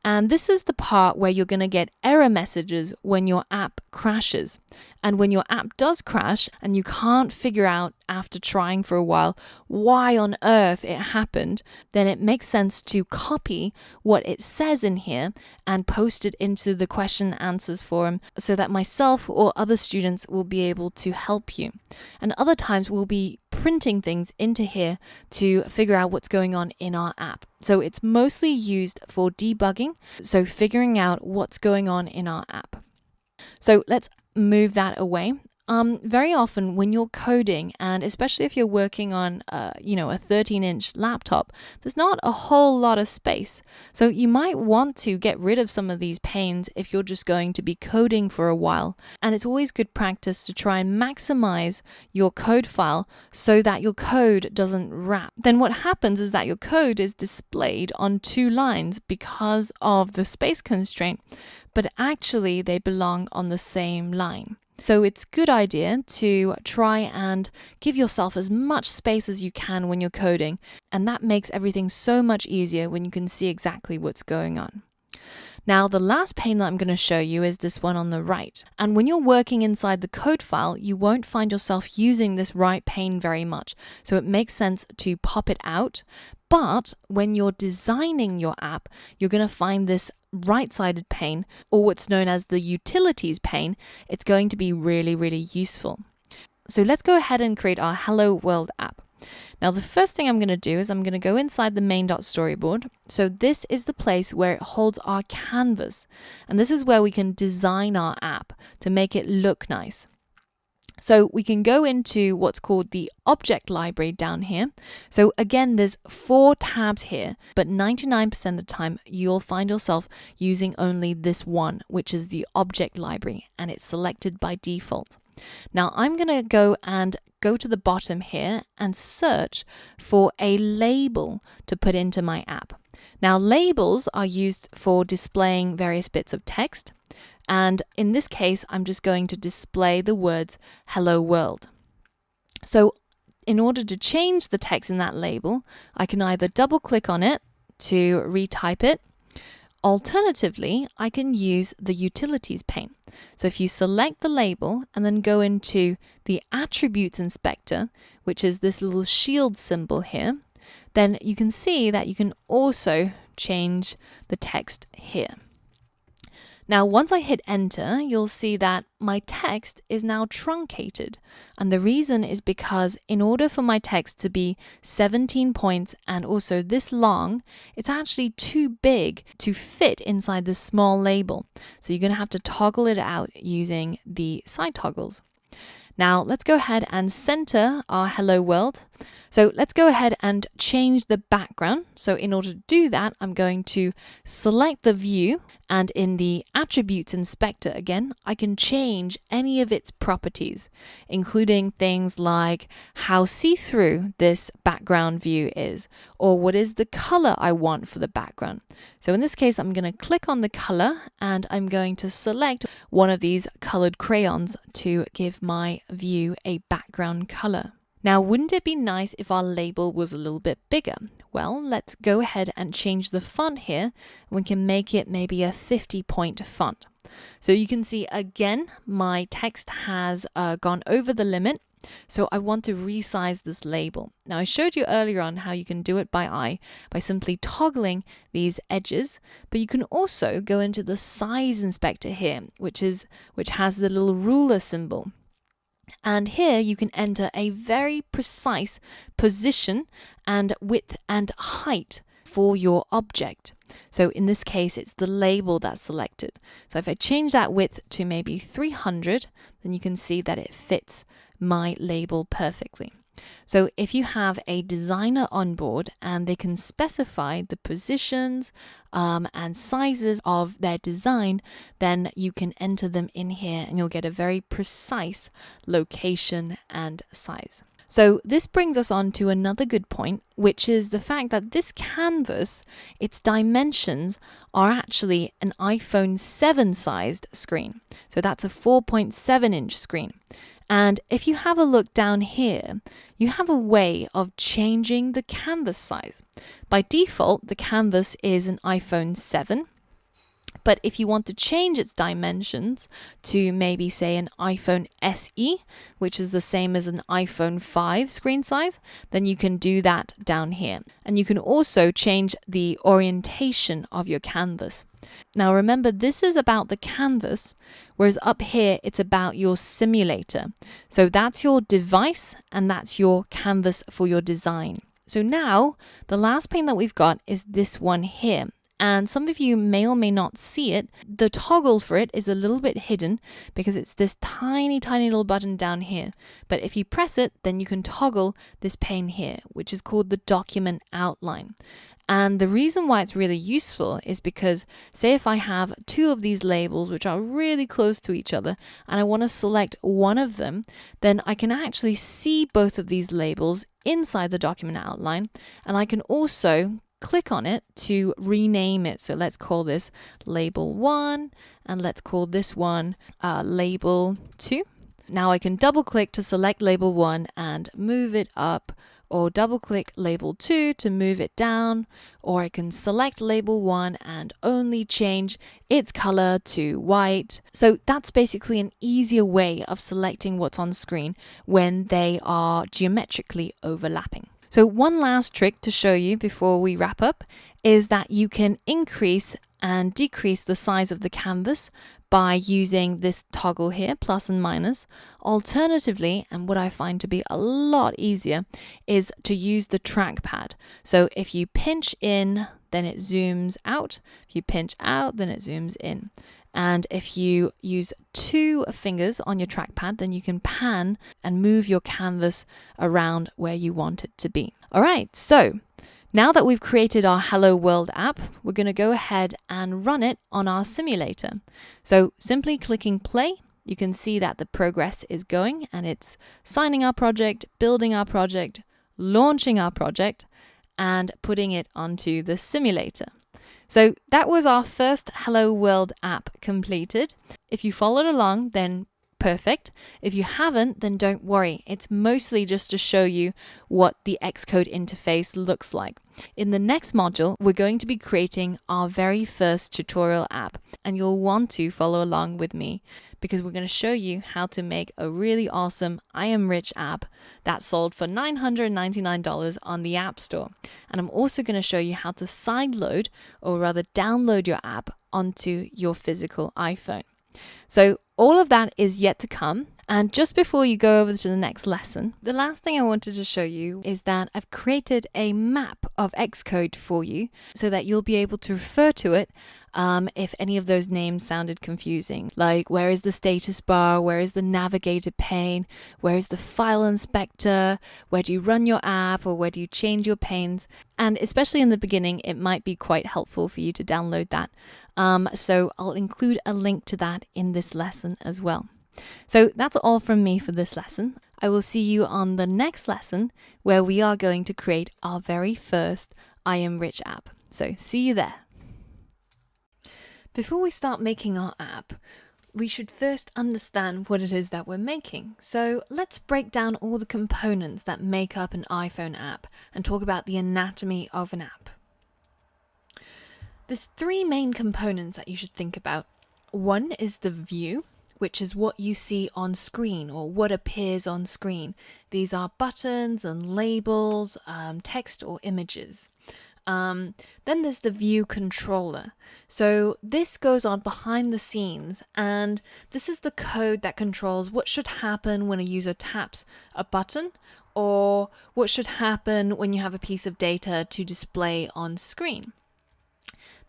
B: And this is the part where you're going to get error messages when your app crashes. And when your app does crash and you can't figure out after trying for a while why on earth it happened, then it makes sense to copy what it says in here and post it into the question and answers forum so that myself or other students will be able to help you. And other times we'll be printing things into here to figure out what's going on in our app. So it's mostly used for debugging, so figuring out what's going on in our app. So let's move that away. Very often when you're coding, and especially if you're working on a 13-inch laptop, there's not a whole lot of space. So you might want to get rid of some of these panes if you're just going to be coding for a while. And it's always good practice to try and maximize your code file so that your code doesn't wrap. Then what happens is that your code is displayed on two lines because of the space constraint, but actually they belong on the same line. So it's a good idea to try and give yourself as much space as you can when you're coding, and that makes everything so much easier when you can see exactly what's going on. Now, the last pane that I'm going to show you is this one on the right. And when you're working inside the code file, you won't find yourself using this right pane very much. So it makes sense to pop it out. But when you're designing your app, you're going to find this right-sided pane, or what's known as the utilities pane. It's going to be really, really useful. So let's go ahead and create our Hello World app. Now, the first thing I'm going to do is I'm going to go inside the main.storyboard. So this is the place where it holds our canvas. And this is where we can design our app to make it look nice. So we can go into what's called the object library down here. So again, there's 4 tabs here, but 99% of the time you'll find yourself using only this one, which is the object library, and it's selected by default. Now I'm going to go to the bottom here and search for a label to put into my app. Now, labels are used for displaying various bits of text. And in this case, I'm just going to display the words Hello World. So in order to change the text in that label, I can either double click on it to retype it. Alternatively, I can use the utilities pane. So if you select the label and then go into the attributes inspector, which is this little shield symbol here, then you can see that you can also change the text here. Now, once I hit enter, you'll see that my text is now truncated. And the reason is because in order for my text to be 17 points and also this long, it's actually too big to fit inside this small label. So you're going to have to toggle it out using the side toggles. Now let's go ahead and center our hello world. So let's go ahead and change the background. So in order to do that, I'm going to select the view, and in the attributes inspector again, I can change any of its properties, including things like how see-through this background view is, or what is the color I want for the background. So in this case, I'm going to click on the color and I'm going to select one of these colored crayons to give my view a background color. Now, wouldn't it be nice if our label was a little bit bigger? Well, let's go ahead and change the font here. We can make it maybe a 50-point font. So you can see again, my text has gone over the limit. So I want to resize this label. Now, I showed you earlier on how you can do it by eye by simply toggling these edges, but you can also go into the size inspector here, which has the little ruler symbol. And here you can enter a very precise position and width and height for your object. So in this case, it's the label that's selected. So if I change that width to maybe 300, then you can see that it fits my label perfectly. So if you have a designer on board and they can specify the positions and sizes of their design, then you can enter them in here and you'll get a very precise location and size. So this brings us on to another good point, which is the fact that this canvas, its dimensions are actually an iPhone 7 sized screen. So that's a 4.7 inch screen. And if you have a look down here, you have a way of changing the canvas size. By default, the canvas is an iPhone 7. But if you want to change its dimensions to maybe say an iPhone SE, which is the same as an iPhone 5 screen size, then you can do that down here. And you can also change the orientation of your canvas. Now remember, this is about the canvas, whereas up here it's about your simulator. So that's your device and that's your canvas for your design. So now the last pane that we've got is this one here. And some of you may or may not see it. The toggle for it is a little bit hidden because it's this tiny little button down here. But if you press it, then you can toggle this pane here, which is called the document outline. And the reason why it's really useful is because, say if I have two of these labels which are really close to each other and I want to select one of them, then I can actually see both of these labels inside the document outline, and I can also click on it to rename it. So let's call this label 1 and let's call this one label 2. Now I can double click to select label 1 and move it up, or double click label 2 to move it down, or I can select label 1 and only change its color to white. So that's basically an easier way of selecting what's on screen when they are geometrically overlapping. So one last trick to show you before we wrap up is that you can increase and decrease the size of the canvas by using this toggle here, plus and minus. Alternatively, and what I find to be a lot easier, is to use the trackpad. So if you pinch in, then it zooms out. If you pinch out, then it zooms in. And if you use 2 fingers on your trackpad, then you can pan and move your canvas around where you want it to be. All right, so now that we've created our Hello World app, we're going to go ahead and run it on our simulator. So simply clicking play, you can see that the progress is going and it's signing our project, building our project, launching our project, and putting it onto the simulator. So that was our first Hello World app completed. If you followed along, then perfect. If you haven't, then don't worry. It's mostly just to show you what the Xcode interface looks like. In the next module, we're going to be creating our very first tutorial app, and you'll want to follow along with me because we're going to show you how to make a really awesome I Am Rich app that sold for $999 on the App Store. And I'm also going to show you how to sideload, or rather download your app onto your physical iPhone. So all of that is yet to come. And just before you go over to the next lesson, the last thing I wanted to show you is that I've created a map of Xcode for you so that you'll be able to refer to it if any of those names sounded confusing. Like, where is the status bar? Where is the navigator pane? Where is the file inspector? Where do you run your app, or where do you change your panes? And especially in the beginning, it might be quite helpful for you to download that. So I'll include a link to that in this lesson as well. So that's all from me for this lesson. I will see you on the next lesson, where we are going to create our very first I Am Rich app. So see you there. Before we start making our app, we should first understand what it is that we're making. So let's break down all the components that make up an iPhone app and talk about the anatomy of an app. There's three main components that you should think about. One is the view, which is what you see on screen or what appears on screen. These are buttons and labels, text or images. Then there's the view controller. So this goes on behind the scenes, and this is the code that controls what should happen when a user taps a button, or what should happen when you have a piece of data to display on screen.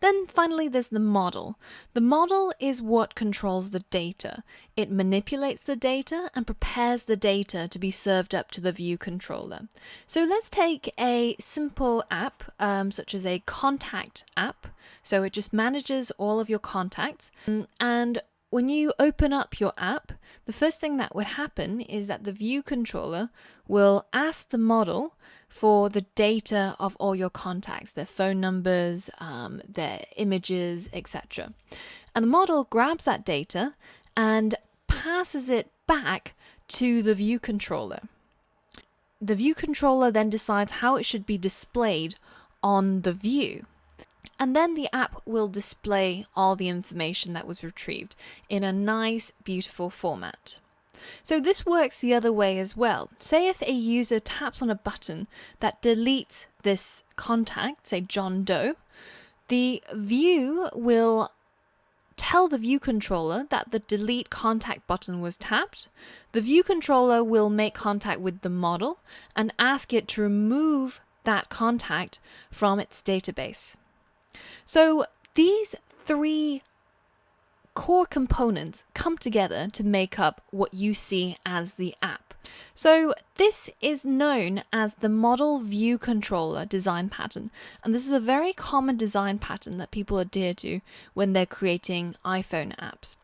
B: Then finally, there's the model. The model is what controls the data. It manipulates the data and prepares the data to be served up to the view controller. So let's take a simple app, such as a contact app. So it just manages all of your contacts. And when you open up your app, the first thing that would happen is that the view controller will ask the model for the data of all your contacts, their phone numbers, their images, etc. And the model grabs that data and passes it back to the view controller. The view controller then decides how it should be displayed on the view. And then the app will display all the information that was retrieved in a nice, beautiful format. So this works the other way as well. Say if a user taps on a button that deletes this contact, say John Doe, the view will tell the view controller that the delete contact button was tapped. The view controller will make contact with the model and ask it to remove that contact from its database. So these three core components come together to make up what you see as the app. So this is known as the model view controller design pattern, and this is a very common design pattern that people adhere to when they're creating iPhone apps.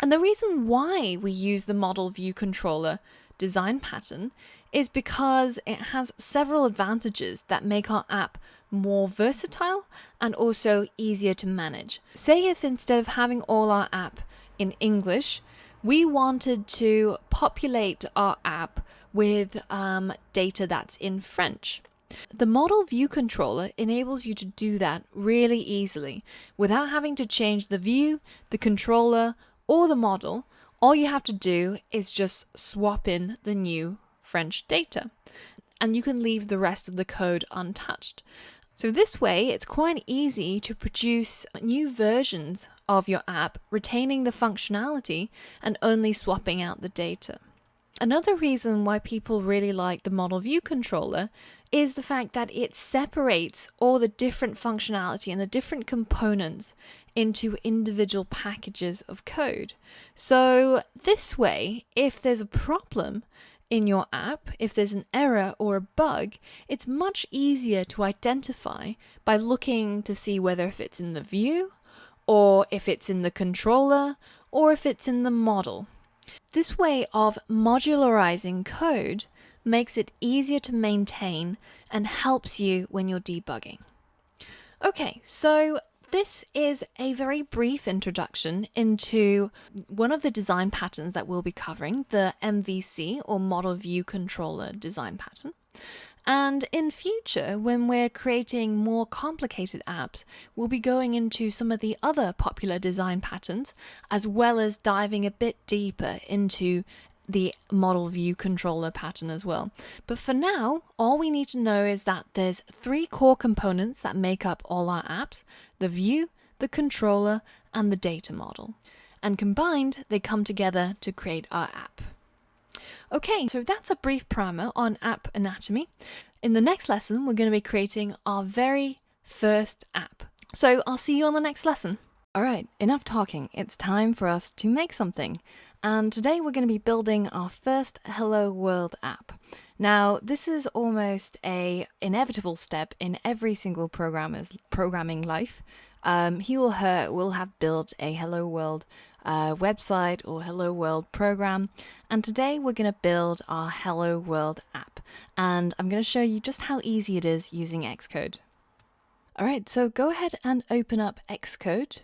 B: And the reason why we use the model view controller design pattern is because it has several advantages that make our app more versatile and also easier to manage. Say if instead of having all our app in English, we wanted to populate our app with data that's in French. The model view controller enables you to do that really easily without having to change the view, the controller, or the model. All you have to do is just swap in the new French data, and you can leave the rest of the code untouched. So this way, it's quite easy to produce new versions of your app, retaining the functionality and only swapping out the data. Another reason why people really like the model view controller is the fact that it separates all the different functionality and the different components into individual packages of code. So this way, if there's a problem in your app, if there's an error or a bug, it's much easier to identify by looking to see whether if it's in the view, or if it's in the controller, or if it's in the model. This way of modularizing code makes it easier to maintain and helps you when you're debugging. Okay, so this is a very brief introduction into one of the design patterns that we'll be covering, the MVC or Model View Controller design pattern. And in future, when we're creating more complicated apps, we'll be going into some of the other popular design patterns, as well as diving a bit deeper into the model view controller pattern as well. But for now, all we need to know is that there's three core components that make up all our apps: the view, the controller, and the data model. And combined, they come together to create our app. Okay, so that's a brief primer on app anatomy. In the next lesson, we're going to be creating our very first app. So I'll see you on the next lesson. All right, enough talking. It's time for us to make something. And today we're going to be building our first Hello World app. Now, this is almost an inevitable step in every single programmer's programming life. He or her will have built a Hello World website or Hello World program. And today we're going to build our Hello World app. And I'm going to show you just how easy it is using Xcode. All right, so go ahead and open up Xcode.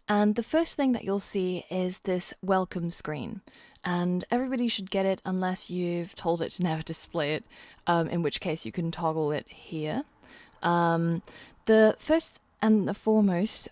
B: And the first thing that you'll see is this welcome screen. And everybody should get it unless you've told it to never display it, in which case you can toggle it here. First and foremost,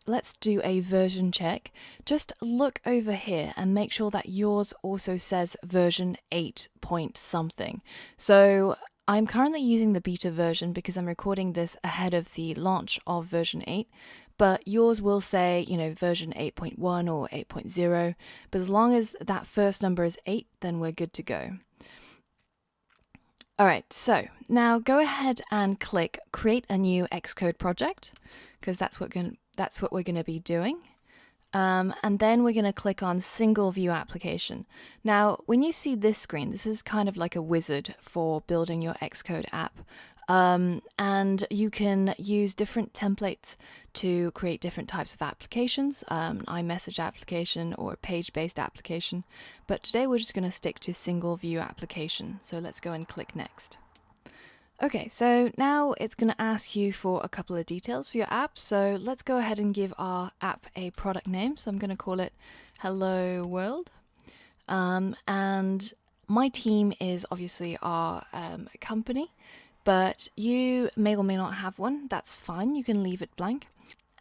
B: let's do a version check. Just look over here and make sure that yours also says version 8 point something. So I'm currently using the beta version because I'm recording this ahead of the launch of version 8. But yours will say, version 8.1 or 8.0. But as long as that first number is 8, then we're good to go. All right, so now go ahead and click Create a New Xcode Project, because that's what we're going to be doing. And then we're going to click on Single View Application. Now, when you see this screen, this is kind of like a wizard for building your Xcode app. And you can use different templates to create different types of applications, iMessage application or a page-based application. But today we're just going to stick to single view application. So let's go and click next. Okay, so now it's going to ask you for a couple of details for your app. So let's go ahead and give our app a product name. So I'm going to call it Hello World. And my team is obviously our company. But you may or may not have one. That's fine. You can leave it blank.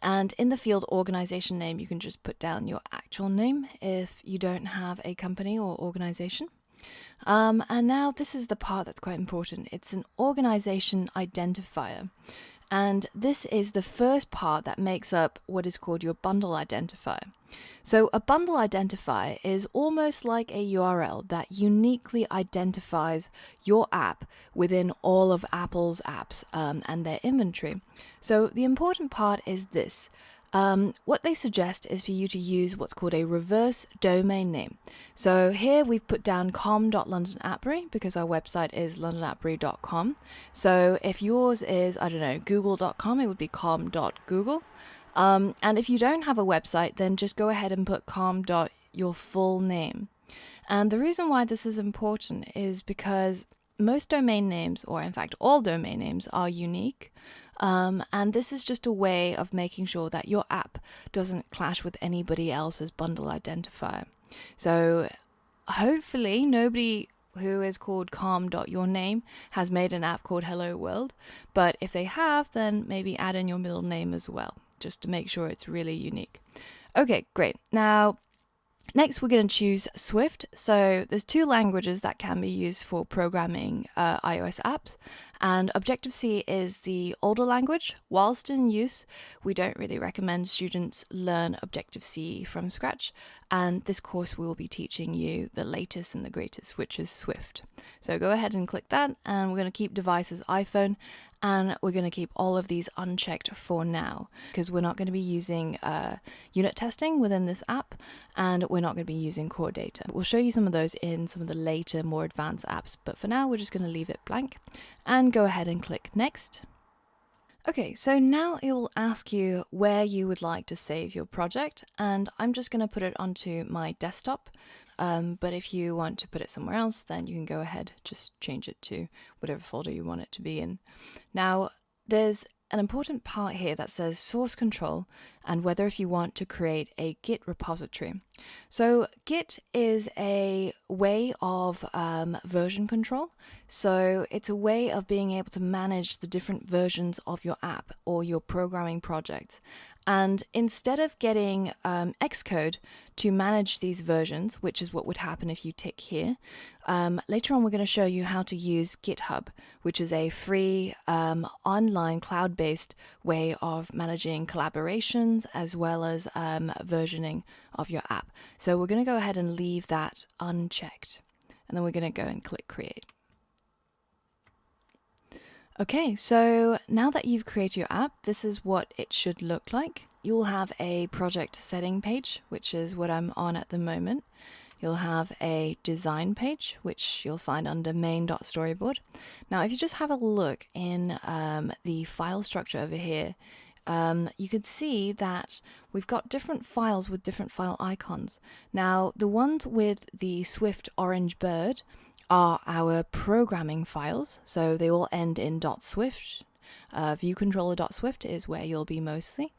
B: And in the field organization name, you can just put down your actual name if you don't have a company or organization. And now this is the part that's quite important. It's an organization identifier. And this is the first part that makes up what is called your bundle identifier. So a bundle identifier is almost like a URL that uniquely identifies your app within all of Apple's apps and their inventory. So the important part is this. What they suggest is for you to use what's called a reverse domain name. So here we've put down com.londonappbury because our website is londonappbury.com. So if yours is, google.com, it would be com.google. And if you don't have a website, then just go ahead and put your full name. And the reason why this is important is because most domain names, or in fact all domain names, are unique. And this is just a way of making sure that your app doesn't clash with anybody else's bundle identifier. So hopefully nobody who is called com.yourname has made an app called Hello World. But if they have, then maybe add in your middle name as well, just to make sure it's really unique. Okay, great. Now, next we're going to choose Swift. So there's two languages that can be used for programming iOS apps. And Objective-C is the older language. Whilst in use, we don't really recommend students learn Objective-C from scratch. And this course will be teaching you the latest and the greatest, which is Swift. So go ahead and click that. And we're going to keep device as iPhone. And we're going to keep all of these unchecked for now, because we're not going to be using unit testing within this app, and we're not going to be using core data. We'll show you some of those in some of the later, more advanced apps, but for now, we're just going to leave it blank and go ahead and click Next. Okay, so now it will ask you where you would like to save your project, and I'm just going to put it onto my desktop. But if you want to put it somewhere else, then you can go ahead, just change it to whatever folder you want it to be in. Now, there's an important part here that says source control and whether if you want to create a Git repository. So Git is a way of version control. So it's a way of being able to manage the different versions of your app or your programming project. And instead of getting Xcode to manage these versions, which is what would happen if you tick here, later on we're going to show you how to use GitHub, which is a free online cloud-based way of managing collaborations as well as versioning of your app. So we're going to go ahead and leave that unchecked. And then we're going to go and click Create. Okay, so now that you've created your app, this is what it should look like. You'll have a project setting page, which is what I'm on at the moment. You'll have a design page, which you'll find under main.storyboard. Now, if you just have a look in the file structure over here, you can see that we've got different files with different file icons. Now, the ones with the Swift orange bird are our programming files, so they all end in .swift. Viewcontroller.swift is where you'll be mostly.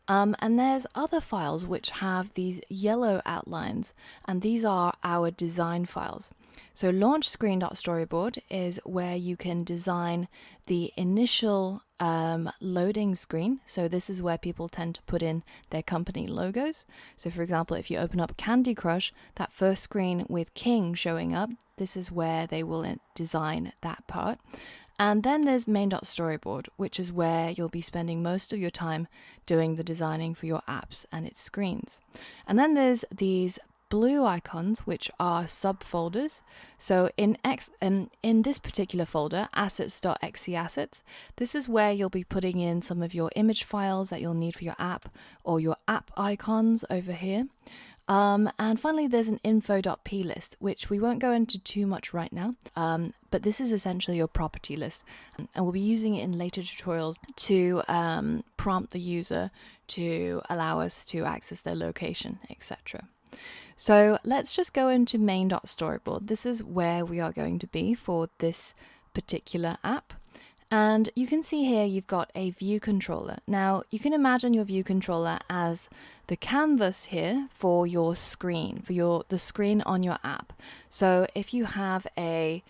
B: And there's other files which have these yellow outlines, and these are our design files. So launch screen.storyboard is where you can design the initial loading screen. So this is where people tend to put in their company logos. So for example, if you open up Candy Crush, that first screen with King showing up, this is where they will design that part. And then there's main.storyboard, which is where you'll be spending most of your time doing the designing for your apps and its screens. And then there's these blue icons, which are subfolders. So in this particular folder, assets.exe assets, this is where you'll be putting in some of your image files that you'll need for your app, or your app icons over here. And finally, there's an info.plist, which we won't go into too much right now, but this is essentially your property list, and we'll be using it in later tutorials to prompt the user to allow us to access their location, etc. So let's just go into main.storyboard. This is where we are going to be for this particular app. And you can see here you've got a view controller. Now you can imagine your view controller as the canvas here for your screen, for the screen on your app. So if you have a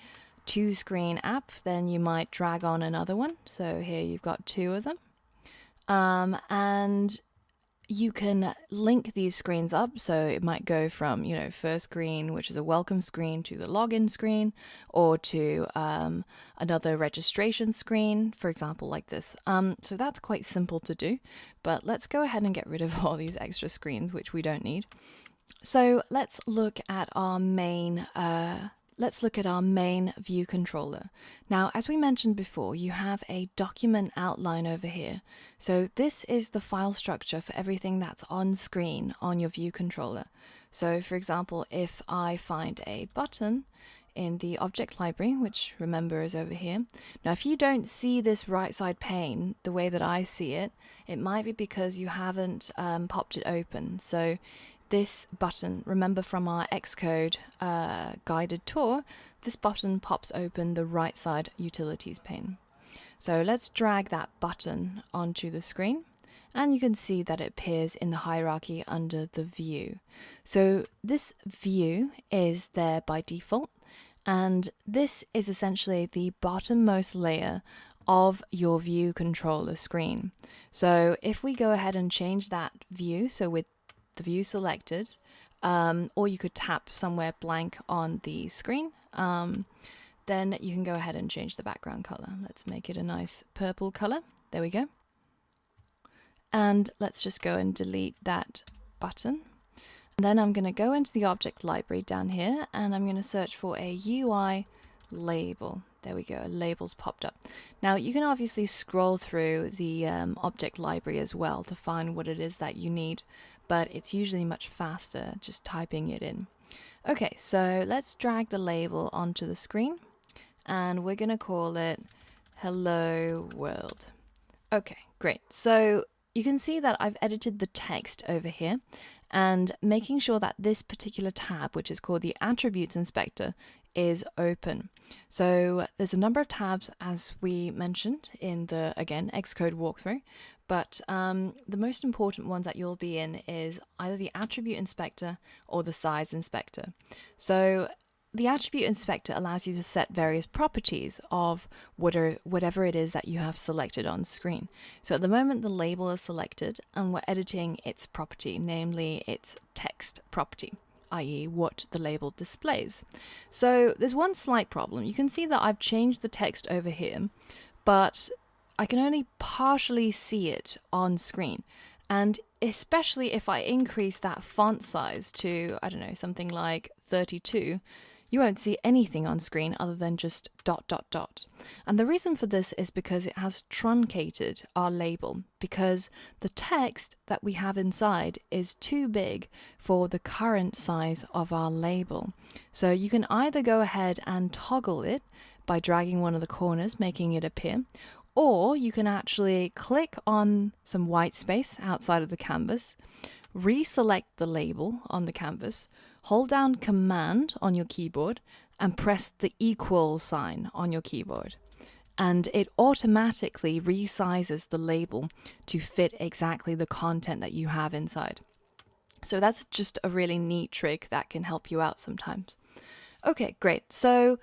B: 2-screen app, then you might drag on another one. So here you've got 2 of them. And you can link these screens up, so it might go from, first screen, which is a welcome screen, to the login screen, or to another registration screen, for example, like this. So that's quite simple to do, but let's go ahead and get rid of all these extra screens, which we don't need. So let's look at our main view controller. Now, as we mentioned before, you have a document outline over here. So this is the file structure for everything that's on screen on your view controller. So for example, if I find a button in the object library, which remember is over here. Now, if you don't see this right side pane the way that I see it, it might be because you haven't popped it open. So this button, remember from our Xcode guided tour, this button pops open the right side utilities pane. So let's drag that button onto the screen, and you can see that it appears in the hierarchy under the view. So this view is there by default, and this is essentially the bottommost layer of your view controller screen. So if we go ahead and change that view, so with the view selected, or you could tap somewhere blank on the screen, then you can go ahead and change the background color. Let's make it a nice purple color. There we go. And let's just go and delete that button. And then I'm going to go into the object library down here, and I'm going to search for a UI label. There we go, a label's popped up. Now you can obviously scroll through the object library as well to find what it is that you need, but it's usually much faster just typing it in. Okay, so let's drag the label onto the screen, and we're going to call it Hello World. Okay, great. So you can see that I've edited the text over here, and making sure that this particular tab, which is called the Attributes Inspector, is open. So there's a number of tabs, as we mentioned in the, again, Xcode walkthrough, but the most important ones that you'll be in is either the Attribute Inspector or the Size Inspector. So the attribute inspector allows you to set various properties of whatever it is that you have selected on screen. So at the moment the label is selected and we're editing its property, namely its text property, i.e. what the label displays. So there's one slight problem. You can see that I've changed the text over here, but I can only partially see it on screen. And especially if I increase that font size to, I don't know, something like 32, you won't see anything on screen other than just ... And the reason for this is because it has truncated our label, because the text that we have inside is too big for the current size of our label. So you can either go ahead and toggle it by dragging one of the corners, making it appear, or you can actually click on some white space outside of the canvas, reselect the label on the canvas, hold down Command on your keyboard and press the equal sign on your keyboard. And it automatically resizes the label to fit exactly the content that you have inside. So that's just a really neat trick that can help you out sometimes. Okay, great. So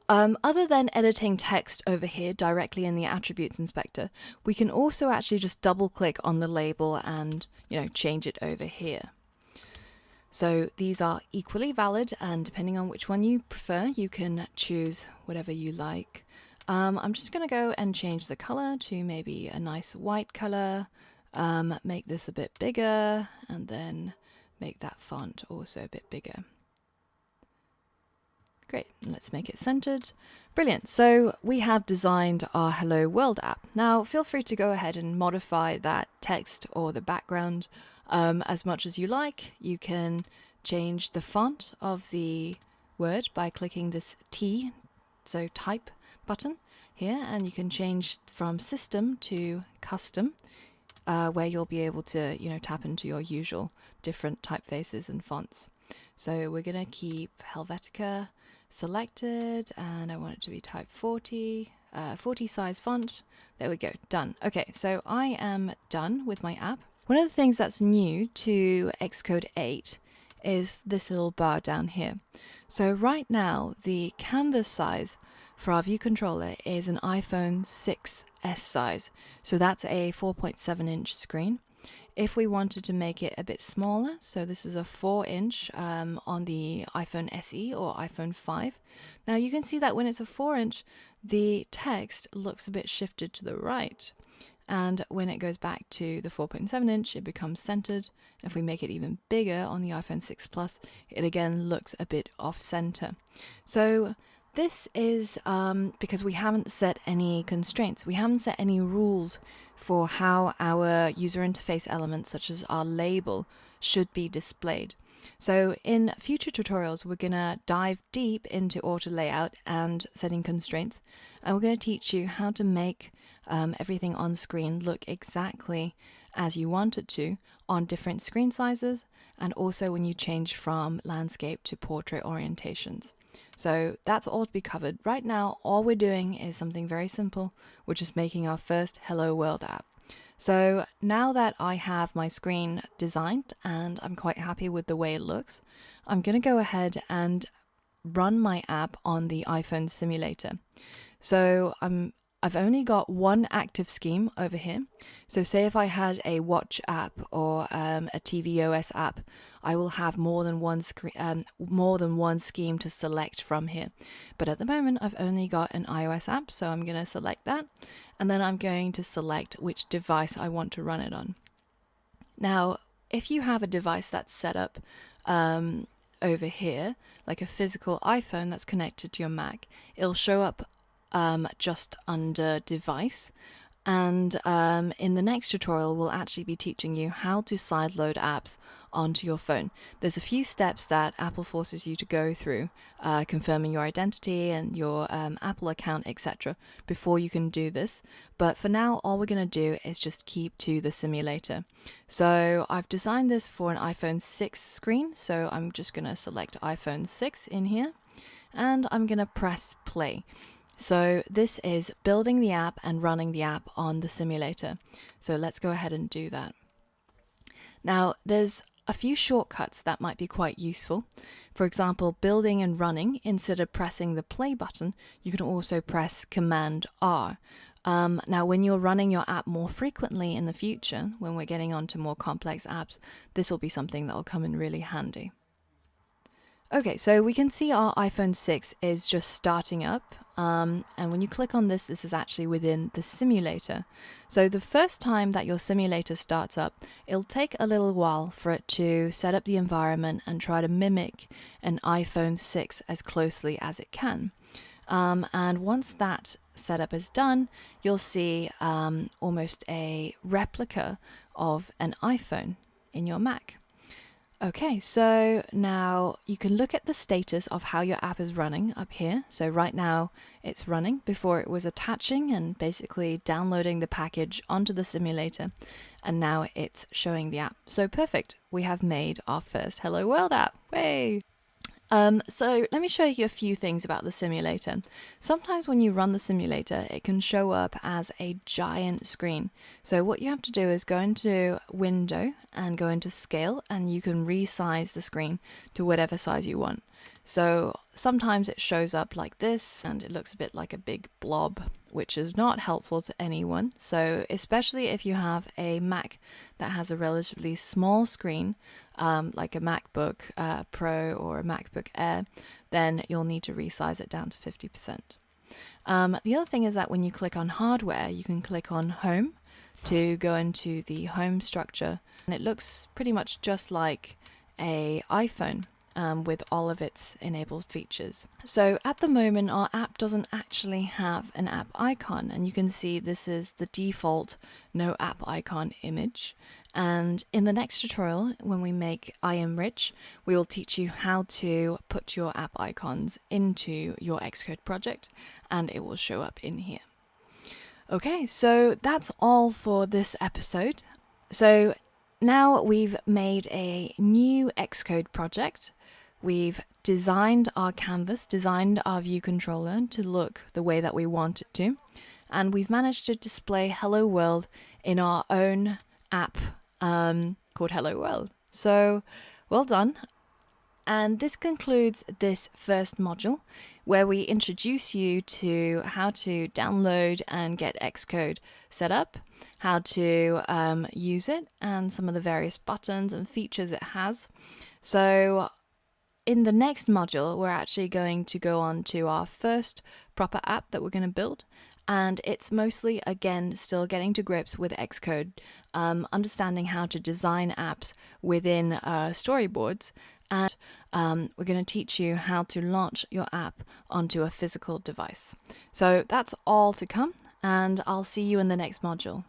B: other than editing text over here directly in the attributes inspector, we can also actually just double click on the label and, change it over here. So these are equally valid, and depending on which one you prefer, you can choose whatever you like. I'm just going to go and change the color to maybe a nice white color, make this a bit bigger, and then make that font also a bit bigger. Great, let's make it centered. Brilliant, so we have designed our Hello World app. Now feel free to go ahead and modify that text or the background as much as you like. You can change the font of the word by clicking this T, so type button here, and you can change from system to custom, where you'll be able to tap into your usual different typefaces and fonts. So we're going to keep Helvetica selected, and I want it to be type 40, 40 size font. There we go, done. Okay, so I am done with my app. One of the things that's new to Xcode 8 is this little bar down here. So right now, the canvas size for our view controller is an iPhone 6s size. So that's a 4.7-inch screen. If we wanted to make it a bit smaller, so this is a 4-inch on the iPhone SE or iPhone 5. Now you can see that when it's a 4-inch, the text looks a bit shifted to the right. And when it goes back to the 4.7-inch, it becomes centered. If we make it even bigger on the iPhone 6 Plus, it again looks a bit off-center. So this is because we haven't set any constraints. We haven't set any rules for how our user interface elements, such as our label, should be displayed. So in future tutorials, we're going to dive deep into auto layout and setting constraints. And we're going to teach you how to make everything on screen look exactly as you want it to on different screen sizes, and also when you change from landscape to portrait orientations. So that's all to be covered. Right now, all we're doing is something very simple. We're just making our first Hello World app. So now that I have my screen designed and I'm quite happy with the way it looks, I'm going to go ahead and run my app on the iPhone simulator. So I've only got one active scheme over here. So say if I had a watch app or a tvOS app, I will have more than one scheme to select from here. But at the moment, I've only got an iOS app, so I'm going to select that, and then I'm going to select which device I want to run it on. Now, if you have a device that's set up over here, like a physical iPhone that's connected to your Mac, it'll show up just under device, and in the next tutorial we'll actually be teaching you how to sideload apps onto your phone. There's a few steps that Apple forces you to go through, confirming your identity and your Apple account, etc., before you can do this. But for now, all we're going to do is just keep to the simulator. So I've designed this for an iPhone 6 screen, so I'm just going to select iPhone 6 in here, and I'm going to press play. So this is building the app and running the app on the simulator. So let's go ahead and do that. Now, there's a few shortcuts that might be quite useful. For example, building and running, instead of pressing the play button, you can also press Command R. Now, when you're running your app more frequently in the future, when we're getting onto more complex apps, this will be something that will come in really handy. Okay, so we can see our iPhone 6 is just starting up. And when you click on this, this is actually within the simulator. So the first time that your simulator starts up, it'll take a little while for it to set up the environment and try to mimic an iPhone 6 as closely as it can. And once that setup is done, you'll see almost a replica of an iPhone in your Mac. Okay, so now you can look at the status of how your app is running up here. So right now it's running. Before it was attaching and basically downloading the package onto the simulator, and now it's showing the app. So perfect, we have made our first Hello World app. Way! So let me show you a few things about the simulator. Sometimes when you run the simulator, it can show up as a giant screen. So what you have to do is go into Window and go into Scale, and you can resize the screen to whatever size you want. So sometimes it shows up like this, and it looks a bit like a big blob, which is not helpful to anyone. So especially if you have a Mac that has a relatively small screen, like a MacBook Pro or a MacBook Air, then you'll need to resize it down to 50%. The other thing is that when you click on hardware, you can click on Home to go into the home structure, and it looks pretty much just like an iPhone. With all of its enabled features. So at the moment, our app doesn't actually have an app icon, and you can see this is the default no app icon image. And in the next tutorial, when we make I Am Rich, we will teach you how to put your app icons into your Xcode project, and it will show up in here. Okay, so that's all for this episode. So now we've made a new Xcode project. We've designed our canvas, designed our view controller to look the way that we want it to, and we've managed to display Hello World in our own app called Hello World. So well done. And this concludes this first module, where we introduce you to how to download and get Xcode set up, how to use it, and some of the various buttons and features it has. So in the next module, we're actually going to go on to our first proper app that we're going to build. And it's mostly, again, still getting to grips with Xcode, understanding how to design apps within storyboards. And we're going to teach you how to launch your app onto a physical device. So that's all to come, and I'll see you in the next module.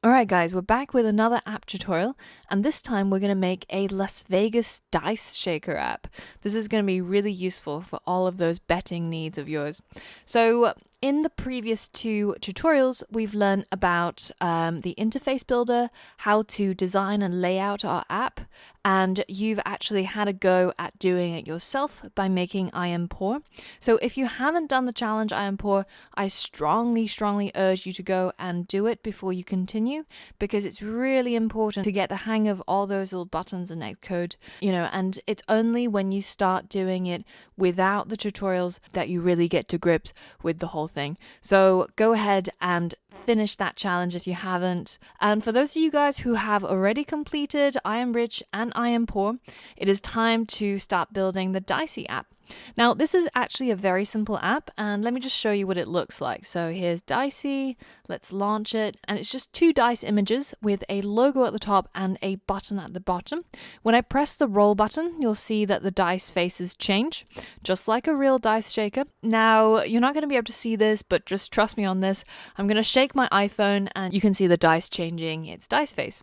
B: Alright guys, we're back with another app tutorial, and this time we're going to make a Las Vegas dice shaker app. This is going to be really useful for all of those betting needs of yours. So in the previous two tutorials, we've learned about the interface builder, how to design and lay out our app, and you've actually had a go at doing it yourself by making I Am Poor. So if you haven't done the challenge I Am Poor, I strongly urge you to go and do it before you continue, because it's really important to get the hang of all those little buttons in Xcode, and it's only when you start doing it without the tutorials that you really get to grips with the whole thing. So go ahead and finish that challenge if you haven't. And for those of you guys who have already completed I Am Rich and I Am Poor, it is time to start building the Dicey app. Now, this is actually a very simple app, and let me just show you what it looks like. So here's Dicey, let's launch it, and it's just two dice images with a logo at the top and a button at the bottom. When I press the roll button, you'll see that the dice faces change, just like a real dice shaker. Now, you're not going to be able to see this, but just trust me on this. I'm going to shake my iPhone, and you can see the dice changing its dice face.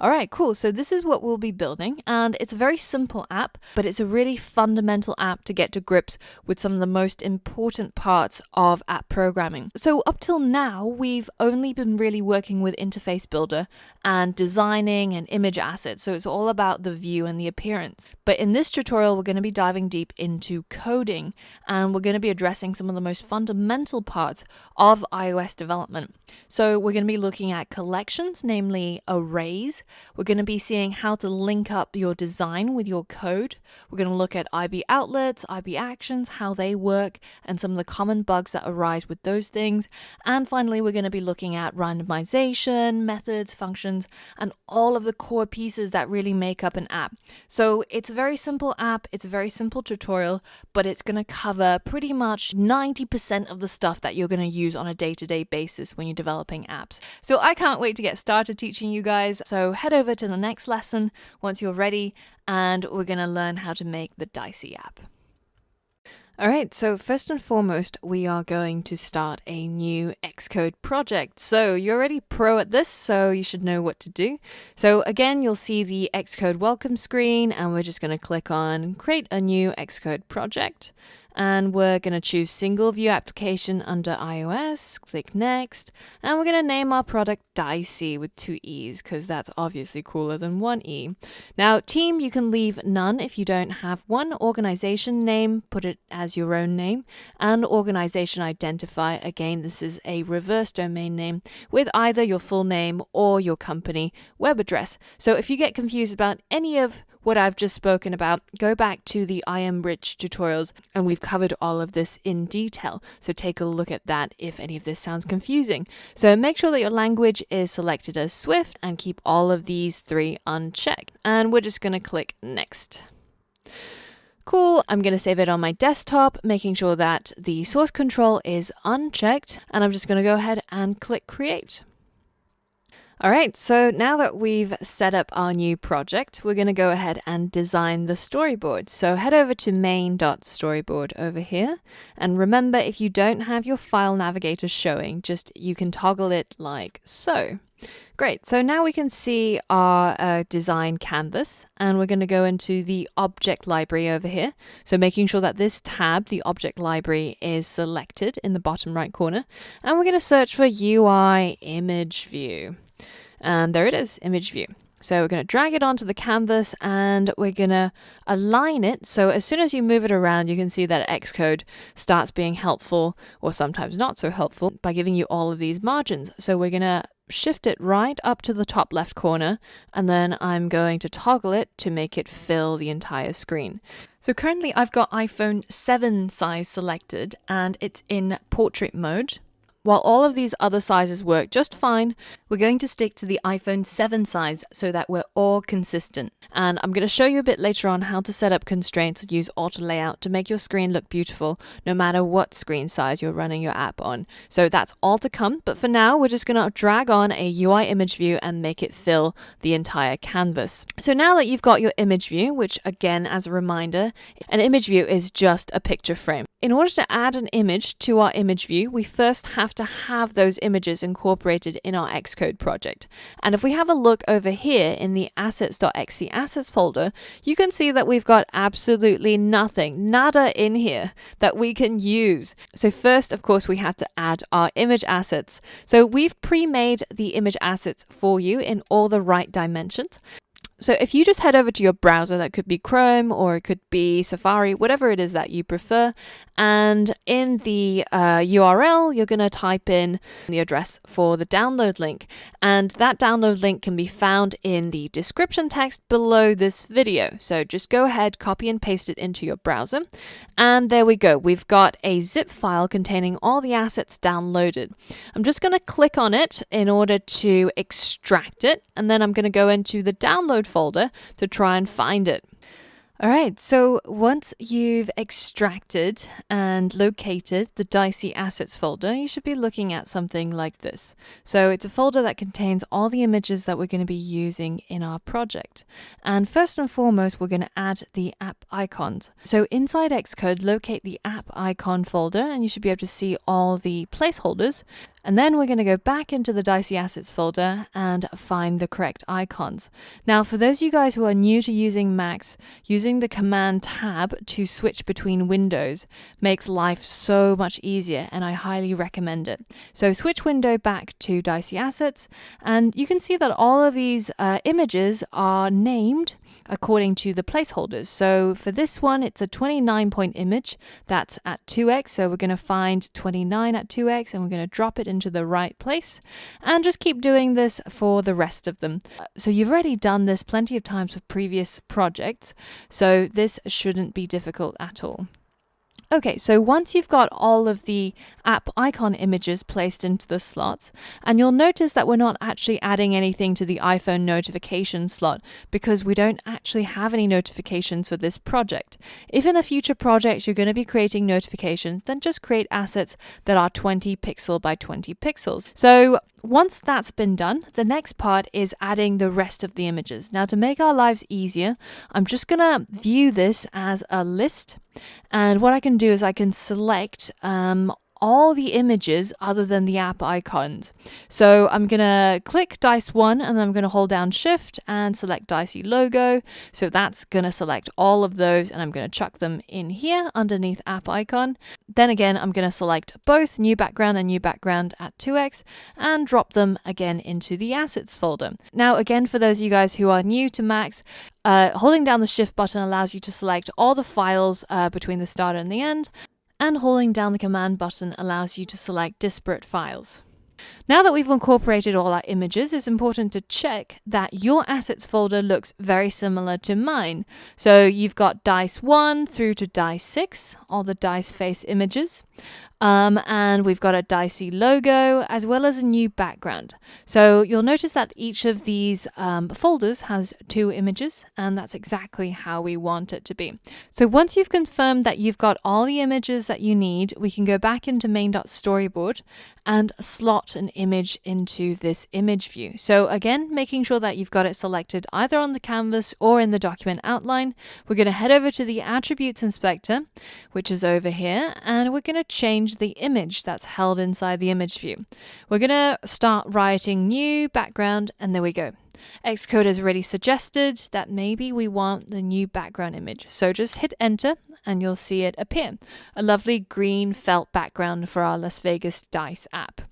B: Alright, cool. So this is what we'll be building, and it's a very simple app, but it's a really fundamental app to get to grips with some of the most important parts of app programming. So up till now, we've we've only been really working with Interface Builder and designing and image assets, so it's all about the view and the appearance. But in this tutorial, we're going to be diving deep into coding, and we're going to be addressing some of the most fundamental parts of iOS development. So we're going to be looking at collections, namely arrays. We're going to be seeing how to link up your design with your code. We're going to look at IBOutlets, IBActions, how they work, and some of the common bugs that arise with those things. And finally, we're going to be looking at randomization, methods, functions, and all of the core pieces that really make up an app. So it's a very simple app, it's a very simple tutorial, but it's going to cover pretty much 90% of the stuff that you're going to use on a day-to-day basis when you're developing apps. So I can't wait to get started teaching you guys. So head over to the next lesson once you're ready, and we're going to learn how to make the Dicey app. All right, so first and foremost, we are going to start a new Xcode project. So you're already pro at this, so you should know what to do. So again, you'll see the Xcode welcome screen, and we're just going to click on create a new Xcode project. And we're going to choose single view application under iOS, click next, and we're going to name our product Dicey with 2 E's because that's obviously cooler than 1 E. Now, team, you can leave none if you don't have one. Organization name, put it as your own name, and organization identifier. Again, this is a reverse domain name with either your full name or your company web address. So if you get confused about any of what I've just spoken about, go back to the I Am Rich tutorials, and we've covered all of this in detail. So take a look at that if any of this sounds confusing. So make sure that your language is selected as Swift and keep all of these 3 unchecked. And we're just going to click next. Cool, I'm going to save it on my desktop, making sure that the source control is unchecked, and I'm just going to go ahead and click create. All right, so now that we've set up our new project, we're going to go ahead and design the storyboard. So head over to main.storyboard over here. And remember, if you don't have your file navigator showing, you can toggle it like so. Great, so now we can see our design canvas, and we're going to go into the object library over here. So making sure that this tab, the object library, is selected in the bottom right corner. And we're going to search for UI image view. And there it is, image view. So we're going to drag it onto the canvas, and we're going to align it. So as soon as you move it around, you can see that Xcode starts being helpful, or sometimes not so helpful, by giving you all of these margins. So we're going to shift it right up to the top left corner, and then I'm going to toggle it to make it fill the entire screen. So currently I've got iPhone 7 size selected, and it's in portrait mode. While all of these other sizes work just fine, we're going to stick to the iPhone 7 size so that we're all consistent. And I'm going to show you a bit later on how to set up constraints and use auto layout to make your screen look beautiful no matter what screen size you're running your app on. So that's all to come, but for now we're just going to drag on a UI image view and make it fill the entire canvas. So now that you've got your image view, which again, as a reminder, an image view is just a picture frame. In order to add an image to our image view, we first have to have those images incorporated in our Xcode project. And if we have a look over here in the assets.exe assets folder, you can see that we've got absolutely nothing, nada in here that we can use. So first, of course, we have to add our image assets. So we've pre-made the image assets for you in all the right dimensions. So if you just head over to your browser, that could be Chrome or it could be Safari, whatever it is that you prefer, and in the URL, you're going to type in the address for the download link. And that download link can be found in the description text below this video. So just go ahead, copy and paste it into your browser. And there we go. We've got a zip file containing all the assets downloaded. I'm just going to click on it in order to extract it. And then I'm going to go into the download folder to try and find it. All right, so once you've extracted and located the Dicey Assets folder, you should be looking at something like this. So it's a folder that contains all the images that we're going to be using in our project. And first and foremost, we're going to add the app icons. So inside Xcode, locate the app icon folder, and you should be able to see all the placeholders. And then we're going to go back into the Dicey Assets folder and find the correct icons. Now, for those of you guys who are new to using Macs, using the Command tab to switch between windows makes life so much easier, and I highly recommend it. So switch window back to Dicey Assets, and you can see that all of these images are named according to the placeholders. So for this one, it's a 29-point image that's at 2x. So we're going to find 29 at 2x and we're going to drop it into the right place, and just keep doing this for the rest of them. So you've already done this plenty of times with previous projects, so this shouldn't be difficult at all. Okay, so once you've got all of the app icon images placed into the slots, and you'll notice that we're not actually adding anything to the iPhone notification slot because we don't actually have any notifications for this project. If in a future project you're going to be creating notifications, then just create assets that are 20 pixel by 20 pixels. So once that's been done, the next part is adding the rest of the images. Now, to make our lives easier, I'm just going to view this as a list. And what I can do is I can select all the images other than the app icons. So I'm going to click Dice 1 and I'm going to hold down Shift and select Dicey logo. So that's going to select all of those, and I'm going to chuck them in here underneath app icon. Then again, I'm going to select both new background and new background at 2x and drop them again into the assets folder. Now, again, for those of you guys who are new to Macs, holding down the Shift button allows you to select all the files between the start and the end, and holding down the Command button allows you to select disparate files. Now that we've incorporated all our images, it's important to check that your assets folder looks very similar to mine. So you've got Dice 1 through to Dice 6, all the Dice face images. And we've got a Dicey logo as well as a new background. So you'll notice that each of these folders has 2 images, and that's exactly how we want it to be. So once you've confirmed that you've got all the images that you need, we can go back into main.storyboard and slot an image into this image view. So again, making sure that you've got it selected either on the canvas or in the document outline. We're going to head over to the attributes inspector, which is over here, and we're going to change the image that's held inside the image view. We're going to start writing new background, and there we go. Xcode has already suggested that maybe we want the new background image. So just hit enter and you'll see it appear. A lovely green felt background for our Las Vegas Dice app.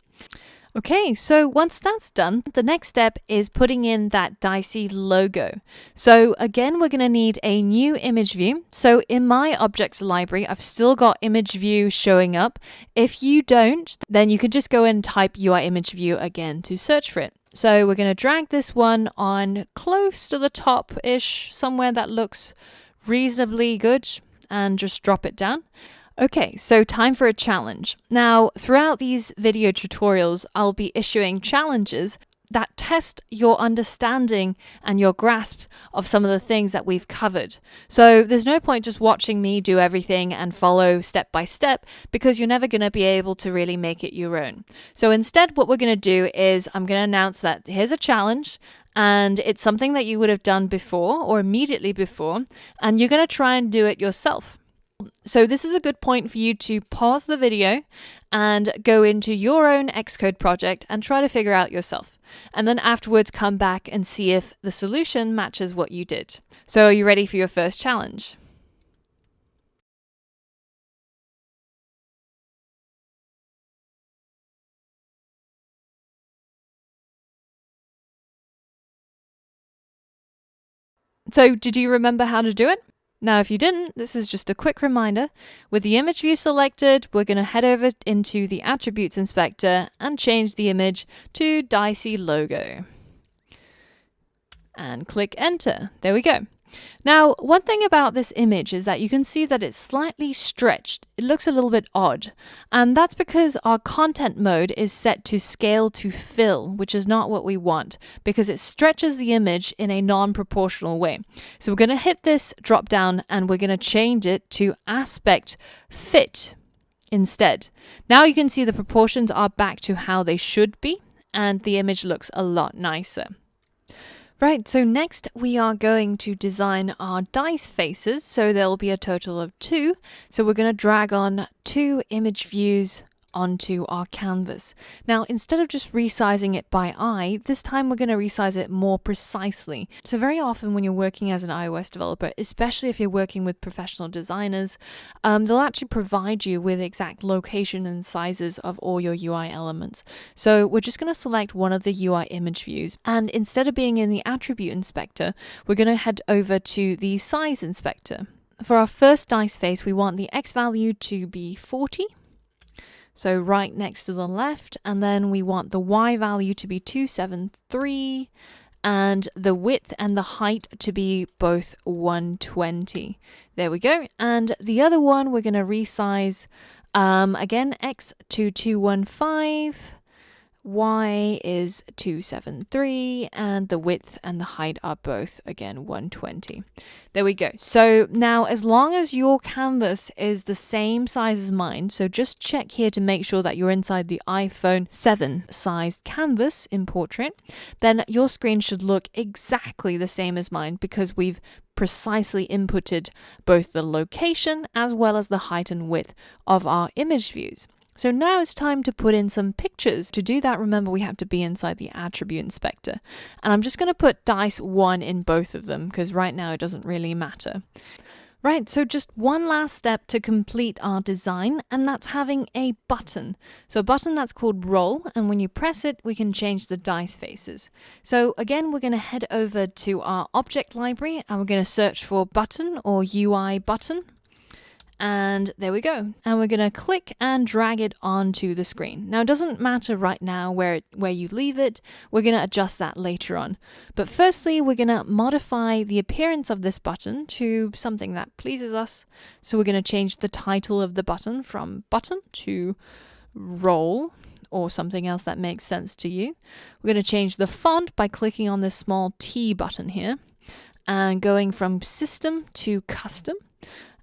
B: Okay, so once that's done, the next step is putting in that Dicey logo. So again, we're going to need a new image view. So in my objects library, I've still got image view showing up. If you don't, then you can just go and type UI image view again to search for it. So we're going to drag this one on close to the top-ish, somewhere that looks reasonably good, and just drop it down. Okay, so time for a challenge. Now, throughout these video tutorials, I'll be issuing challenges that test your understanding and your grasp of some of the things that we've covered. So there's no point just watching me do everything and follow step by step, because you're never going to be able to really make it your own. So instead, what we're going to do is I'm going to announce that here's a challenge, and it's something that you would have done before or immediately before, and you're going to try and do it yourself. So this is a good point for you to pause the video and go into your own Xcode project and try to figure out yourself. And then afterwards come back and see if the solution matches what you did. So are you ready for your first challenge? So did you remember how to do it? Now, if you didn't, this is just a quick reminder. With the image view selected, we're going to head over into the attributes inspector and change the image to Dicey logo. And click enter. There we go. Now, one thing about this image is that you can see that it's slightly stretched. It looks a little bit odd. And that's because our content mode is set to scale to fill, which is not what we want, because it stretches the image in a non-proportional way. So we're going to hit this drop down and we're going to change it to aspect fit instead. Now you can see the proportions are back to how they should be, and the image looks a lot nicer. Right, so next we are going to design our dice faces. So there'll be a total of 2. So we're going to drag on 2 image views onto our canvas. Now, instead of just resizing it by eye, this time we're going to resize it more precisely. So very often when you're working as an iOS developer, especially if you're working with professional designers, they'll actually provide you with exact location and sizes of all your UI elements. So we're just going to select one of the UI image views, and instead of being in the attribute inspector, we're going to head over to the size inspector. For our first dice face, we want the X value to be 40. So right next to the left, and then we want the Y value to be 273, and the width and the height to be both 120. There we go. And the other one, we're going to resize, again, X to 215, Y is 273, and the width and the height are both, again, 120. There we go. So now, as long as your canvas is the same size as mine, so just check here to make sure that you're inside the iPhone 7 sized canvas in portrait, then your screen should look exactly the same as mine, because we've precisely inputted both the location as well as the height and width of our image views. So now it's time to put in some pictures. To do that, remember we have to be inside the attribute inspector. And I'm just going to put dice 1 in both of them, because right now it doesn't really matter. Right, so just one last step to complete our design, and that's having a button. So a button that's called roll, and when you press it, we can change the dice faces. So again, we're going to head over to our object library, and we're going to search for button or UI button. And there we go. And we're going to click and drag it onto the screen. Now, it doesn't matter right now where you leave it. We're going to adjust that later on. But firstly, we're going to modify the appearance of this button to something that pleases us. So we're going to change the title of the button from button to roll, or something else that makes sense to you. We're going to change the font by clicking on this small T button here and going from system to custom.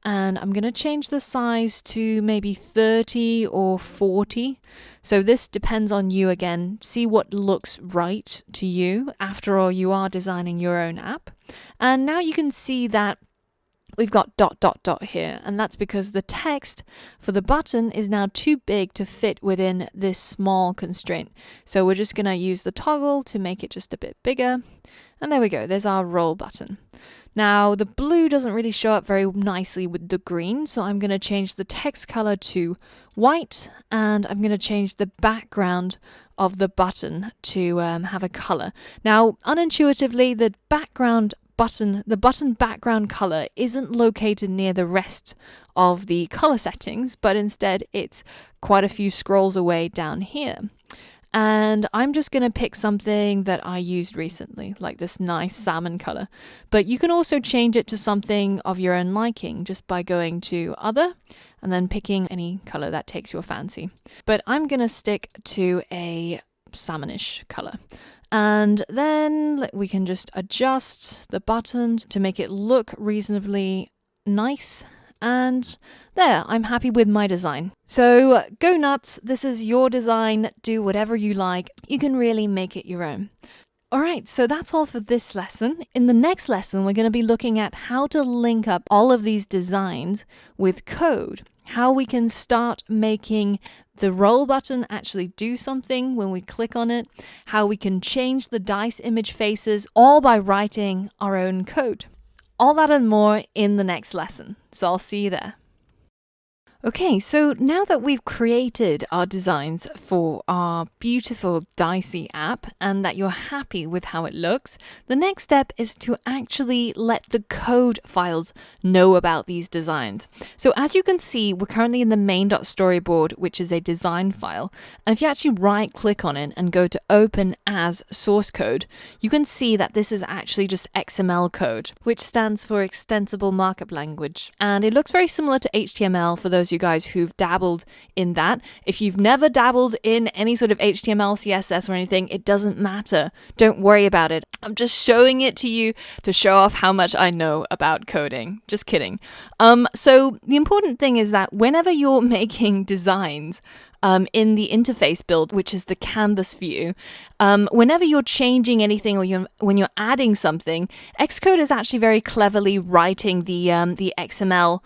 B: And I'm going to change the size to maybe 30 or 40. So this depends on you again. See what looks right to you. After all, you are designing your own app. And now you can see that we've got ... here. And that's because the text for the button is now too big to fit within this small constraint. So we're just going to use the toggle to make it just a bit bigger. And there we go. There's our roll button. Now, the blue doesn't really show up very nicely with the green, so I'm going to change the text color to white, and I'm going to change the background of the button to have a color. Now, unintuitively, the button background color isn't located near the rest of the color settings, but instead it's quite a few scrolls away down here. And I'm just going to pick something that I used recently, like this nice salmon color. But you can also change it to something of your own liking just by going to Other and then picking any color that takes your fancy. But I'm going to stick to a salmonish color. And then we can just adjust the button to make it look reasonably nice. And there, I'm happy with my design. So go nuts. This is your design. Do whatever you like. You can really make it your own. All right, so that's all for this lesson. In the next lesson, we're going to be looking at how to link up all of these designs with code. How we can start making the roll button actually do something when we click on it. How we can change the dice image faces, all by writing our own code. All that and more in the next lesson. So I'll see you there. Okay, so now that we've created our designs for our beautiful Dicey app and that you're happy with how it looks, the next step is to actually let the code files know about these designs. So as you can see, we're currently in the main.storyboard, which is a design file. And if you actually right click on it and go to open as source code, you can see that this is actually just XML code, which stands for extensible markup language. And it looks very similar to HTML for those you guys who've dabbled in that. If you've never dabbled in any sort of HTML, CSS or anything, it doesn't matter. Don't worry about it. I'm just showing it to you to show off how much I know about coding. Just kidding. So the important thing is that whenever you're making designs, in the interface build, which is the canvas view, whenever you're changing anything or when you're adding something, Xcode is actually very cleverly writing the XML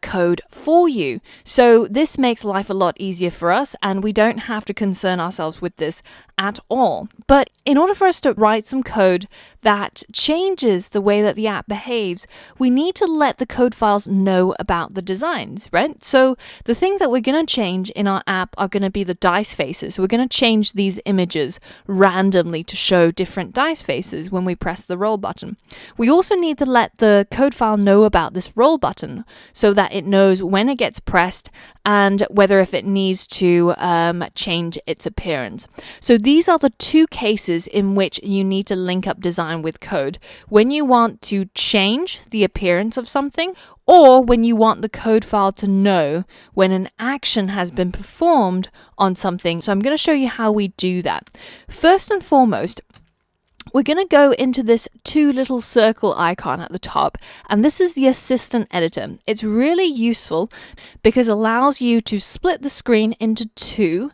B: code for you. So this makes life a lot easier for us, and we don't have to concern ourselves with this at all. But in order for us to write some code that changes the way that the app behaves, we need to let the code files know about the designs, right? So the things that we're going to change in our app are going to be the dice faces. We're going to change these images randomly to show different dice faces when we press the roll button. We also need to let the code file know about this roll button so that it knows when it gets pressed and whether if it needs to change its appearance. So these are the two cases in which you need to link up design with code: when you want to change the appearance of something, or when you want the code file to know when an action has been performed on something. So I'm going to show you how we do that. First and foremost, we're going to go into this two little circle icon at the top, and this is the assistant editor. It's really useful because it allows you to split the screen into two,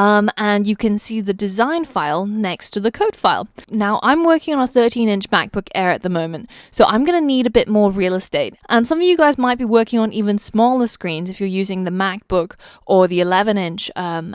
B: and you can see the design file next to the code file. Now, I'm working on a 13-inch MacBook Air at the moment, so I'm going to need a bit more real estate. And some of you guys might be working on even smaller screens if you're using the MacBook or the 11-inch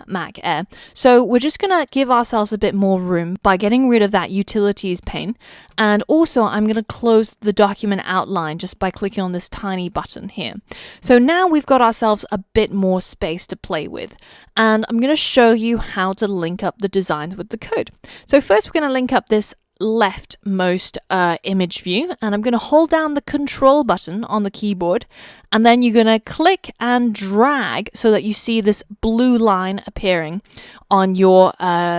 B: Mac Air. So we're just going to give ourselves a bit more room by getting rid of that utilities pane. And also, I'm going to close the document outline just by clicking on this tiny button here. So now we've got ourselves a bit more space to play with. And I'm going to show you how to link up the designs with the code. So first, we're going to link up this leftmost image view, and I'm going to hold down the control button on the keyboard, and then you're going to click and drag so that you see this blue line appearing on your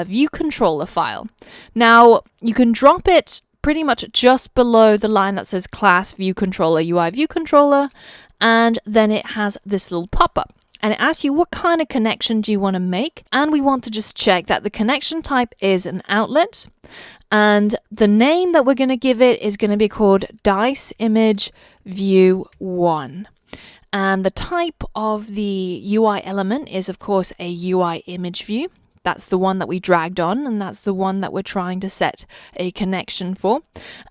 B: view controller file. Now, you can drop it pretty much just below the line that says class view controller, UI view controller, and then it has this little pop-up. And it asks you what kind of connection do you want to make, and we want to just check that the connection type is an outlet, and the name that we're going to give it is going to be called Dice Image View 1. And the type of the UI element is, of course, a UI image view. That's the one that we dragged on, and that's the one that we're trying to set a connection for.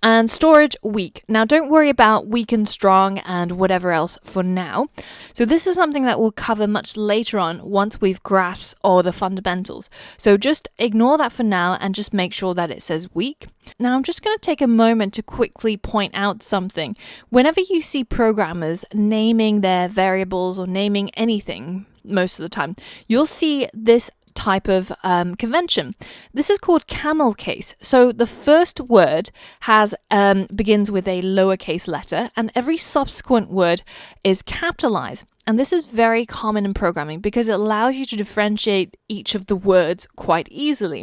B: And storage weak. Now, don't worry about weak and strong and whatever else for now. So this is something that we'll cover much later on once we've grasped all the fundamentals. So just ignore that for now and just make sure that it says weak. Now, I'm just going to take a moment to quickly point out something. Whenever you see programmers naming their variables or naming anything, most of the time, you'll see this type of convention. This is called camel case. So the first word has begins with a lowercase letter, and every subsequent word is capitalized. And this is very common in programming because it allows you to differentiate each of the words quite easily.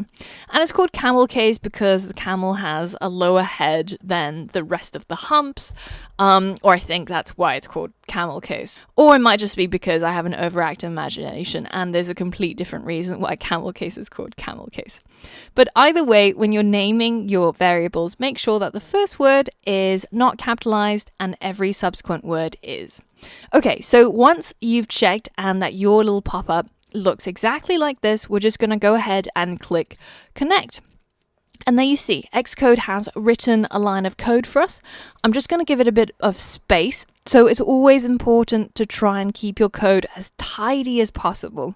B: And it's called camel case because the camel has a lower head than the rest of the humps. Or I think that's why it's called camel case. Or it might just be because I have an overactive imagination and there's a complete different reason why camel case is called camel case. But either way, when you're naming your variables, make sure that the first word is not capitalized and every subsequent word is. Okay, so once you've checked and that your little pop-up looks exactly like this, we're just going to go ahead and click connect. And there you see, Xcode has written a line of code for us. I'm just going to give it a bit of space. So it's always important to try and keep your code as tidy as possible.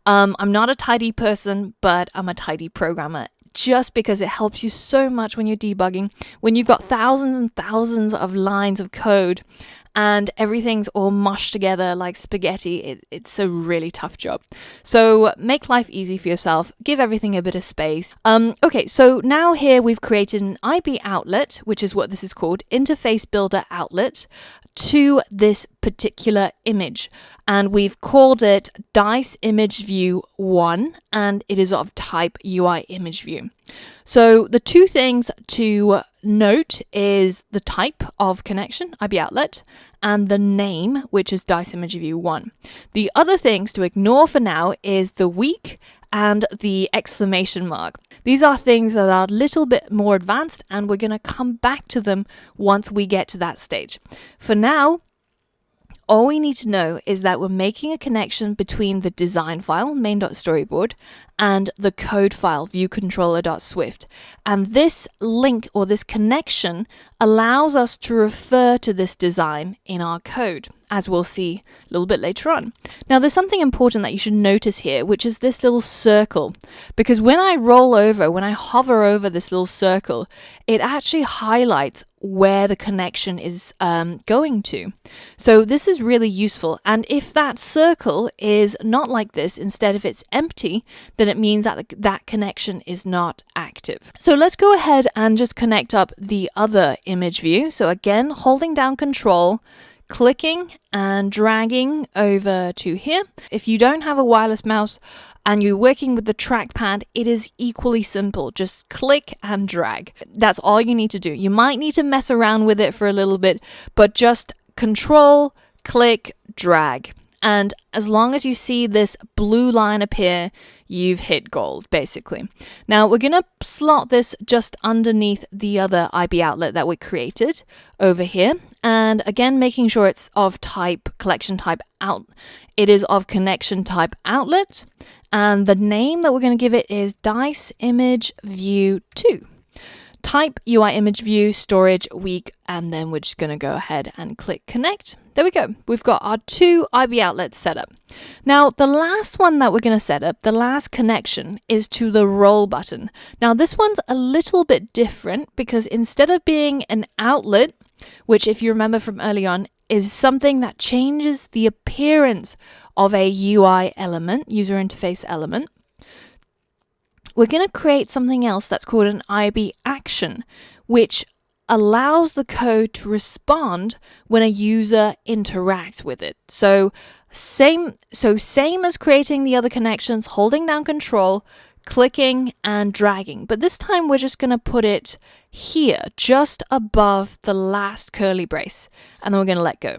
B: I'm not a tidy person, but I'm a tidy programmer. Just because it helps you so much when you're debugging, when you've got thousands and thousands of lines of code and everything's all mushed together like spaghetti, it's a really tough job. So make life easy for yourself, give everything a bit of space. Okay, so now here we've created an IBOutlet, which is what this is called, Interface Builder Outlet, to this particular image, and we've called it Dice Image View 1, and it is of type UI Image View. So the two things to note is the type of connection, IBOutlet, and the name, which is Dice Image View 1. The other things to ignore for now is the weak and the exclamation mark. These are things that are a little bit more advanced, and we're going to come back to them once we get to that stage. For now, all we need to know is that we're making a connection between the design file, main.storyboard, and the code file, viewcontroller.swift. And this link or this connection allows us to refer to this design in our code, as we'll see a little bit later on. Now, there's something important that you should notice here, which is this little circle. Because when I hover over this little circle, it actually highlights where the connection is going to. So this is really useful. And if that circle is not like this, instead if it's empty, then it means that that connection is not active. So let's go ahead and just connect up the other image view. So again, holding down Control, clicking and dragging over to here. If you don't have a wireless mouse and you're working with the trackpad, it is equally simple. Just click and drag. That's all you need to do. You might need to mess around with it for a little bit, but just Control, click, drag. And as long as you see this blue line appear, you've hit gold, basically. Now we're going to slot this just underneath the other IB outlet that we created over here. And again, making sure it's of type, collection type out. It is of connection type outlet. And the name that we're going to give it is Dice Image View 2. Type UI image view, storage weak, and then we're just going to go ahead and click connect. There we go. We've got our two IB outlets set up. Now, the last one that we're going to set up, the last connection, is to the roll button. Now, this one's a little bit different because instead of being an outlet, which if you remember from early on, is something that changes the appearance of a UI element, user interface element, we're going to create something else that's called an IB action, which allows the code to respond when a user interacts with it. So same as creating the other connections, holding down Control, clicking and dragging. But this time we're just going to put it here, just above the last curly brace, and then we're going to let go.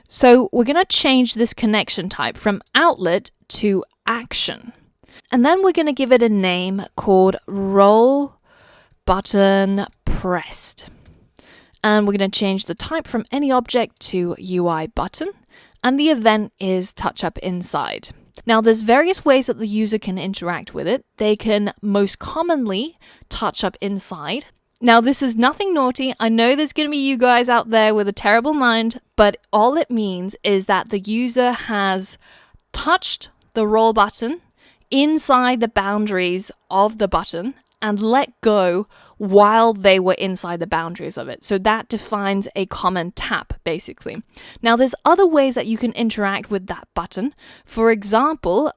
B: So we're going to change this connection type from outlet to action. And then we're going to give it a name called roll button pressed. And we're going to change the type from any object to UI button. And the event is touch up inside. Now, there's various ways that the user can interact with it. They can most commonly touch up inside. Now, this is nothing naughty. I know there's going to be you guys out there with a terrible mind, but all it means is that the user has touched the roll button inside the boundaries of the button and let go while they were inside the boundaries of it. So that defines a common tap, basically. Now, there's other ways that you can interact with that button. For example,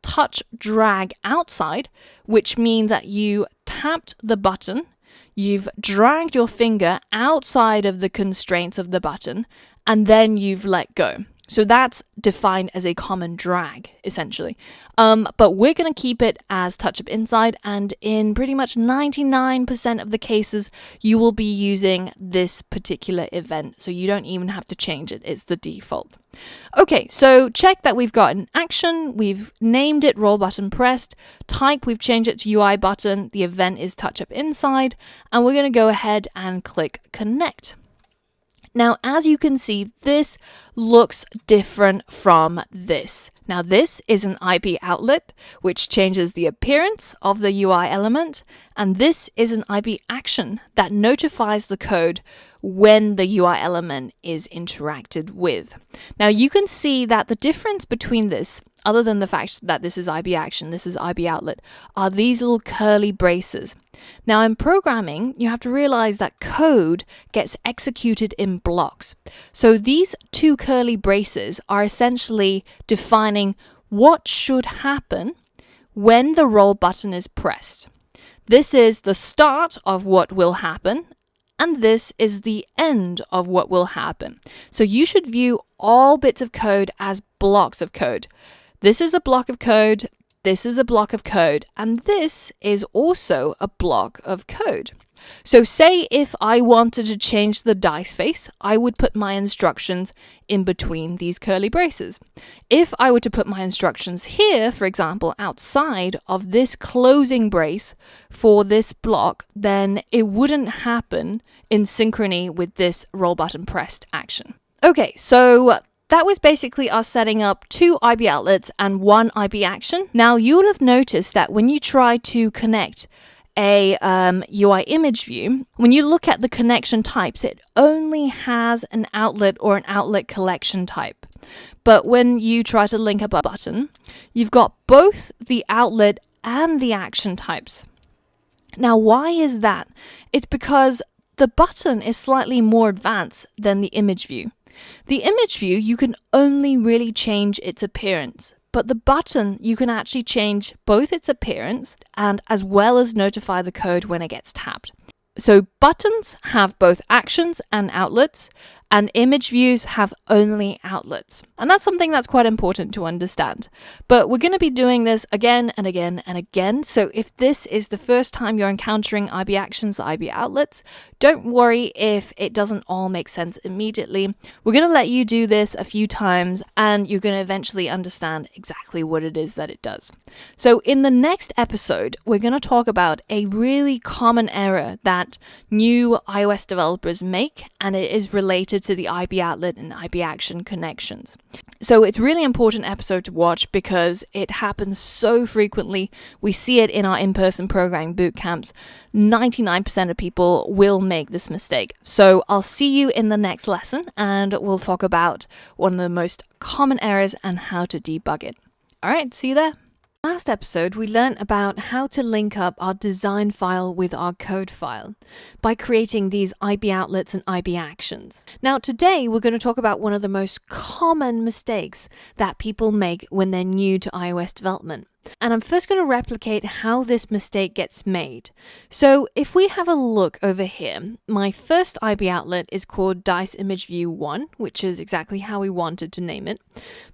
B: touch drag outside, which means that you tapped the button, you've dragged your finger outside of the constraints of the button, and then you've let go. So that's defined as a common drag, essentially. But we're going to keep it as touch up inside, and in pretty much 99% of the cases, you will be using this particular event. So you don't even have to change it. It's the default. Okay, so check that we've got an action. We've named it roll button pressed. Type, we've changed it to UI button. The event is touch up inside. And we're going to go ahead and click connect. Now, as you can see, this looks different from this. Now, this is an IB outlet, which changes the appearance of the UI element, and this is an IB action that notifies the code when the UI element is interacted with. Now, you can see that the difference between this, other than the fact that this is IB action, this is IB outlet, are these little curly braces. Now, in programming, you have to realize that code gets executed in blocks. So these two curly braces are essentially defining what should happen when the roll button is pressed. This is the start of what will happen, and this is the end of what will happen. So you should view all bits of code as blocks of code. This is a block of code. This is a block of code, and this is also a block of code. So say if I wanted to change the dice face, I would put my instructions in between these curly braces. If I were to put my instructions here, for example, outside of this closing brace for this block, then it wouldn't happen in synchrony with this roll button pressed action. Okay, so that was basically us setting up 2 IBOutlets and 1 IBaction. Now you'll have noticed that when you try to connect a UI image view, when you look at the connection types, it only has an outlet or an outlet collection type. But when you try to link up a button, you've got both the outlet and the action types. Now, why is that? It's because the button is slightly more advanced than the image view. The image view, you can only really change its appearance, but the button, you can actually change both its appearance and as well as notify the code when it gets tapped. So buttons have both actions and outlets, and image views have only outlets. And that's something that's quite important to understand. But we're going to be doing this again and again and again. So if this is the first time you're encountering IBactions, IBoutlets, don't worry if it doesn't all make sense immediately. We're going to let you do this a few times and you're going to eventually understand exactly what it is that it does. So in the next episode, we're going to talk about a really common error that new iOS developers make, and it is related to the IBoutlet and IBaction connections. So it's really important episode to watch because it happens so frequently. We see it in our in-person programming boot camps. 99% of people will make this mistake. So I'll see you in the next lesson and we'll talk about one of the most common errors and how to debug it. All right, see you there. Last episode, we learned about how to link up our design file with our code file by creating these IBoutlets and IBactions. Now, today, we're going to talk about one of the most common mistakes that people make when they're new to iOS development. And I'm first going to replicate how this mistake gets made. So if we have a look over here, my first IBoutlet is called Dicey Image View 1, which is exactly how we wanted to name it.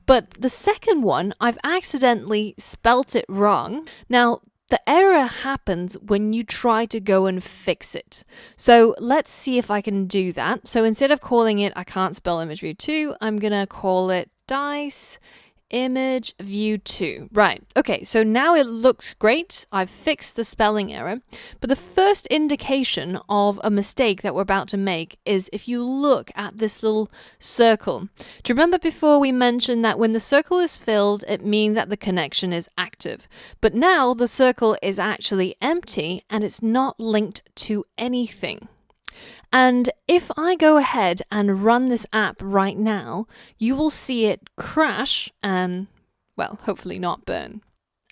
B: But the second one, I've accidentally spelt it wrong. Now, the error happens when you try to go and fix it. So let's see if I can do that. So instead of calling it I can't spell image view 2, I'm going to call it Dicey Image View 2. Right. Okay, so now it looks great. I've fixed the spelling error. But the first indication of a mistake that we're about to make is if you look at this little circle. Do you remember before we mentioned that when the circle is filled, it means that the connection is active. But now the circle is actually empty and it's not linked to anything. And if I go ahead and run this app right now, you will see it crash and, well, hopefully not burn.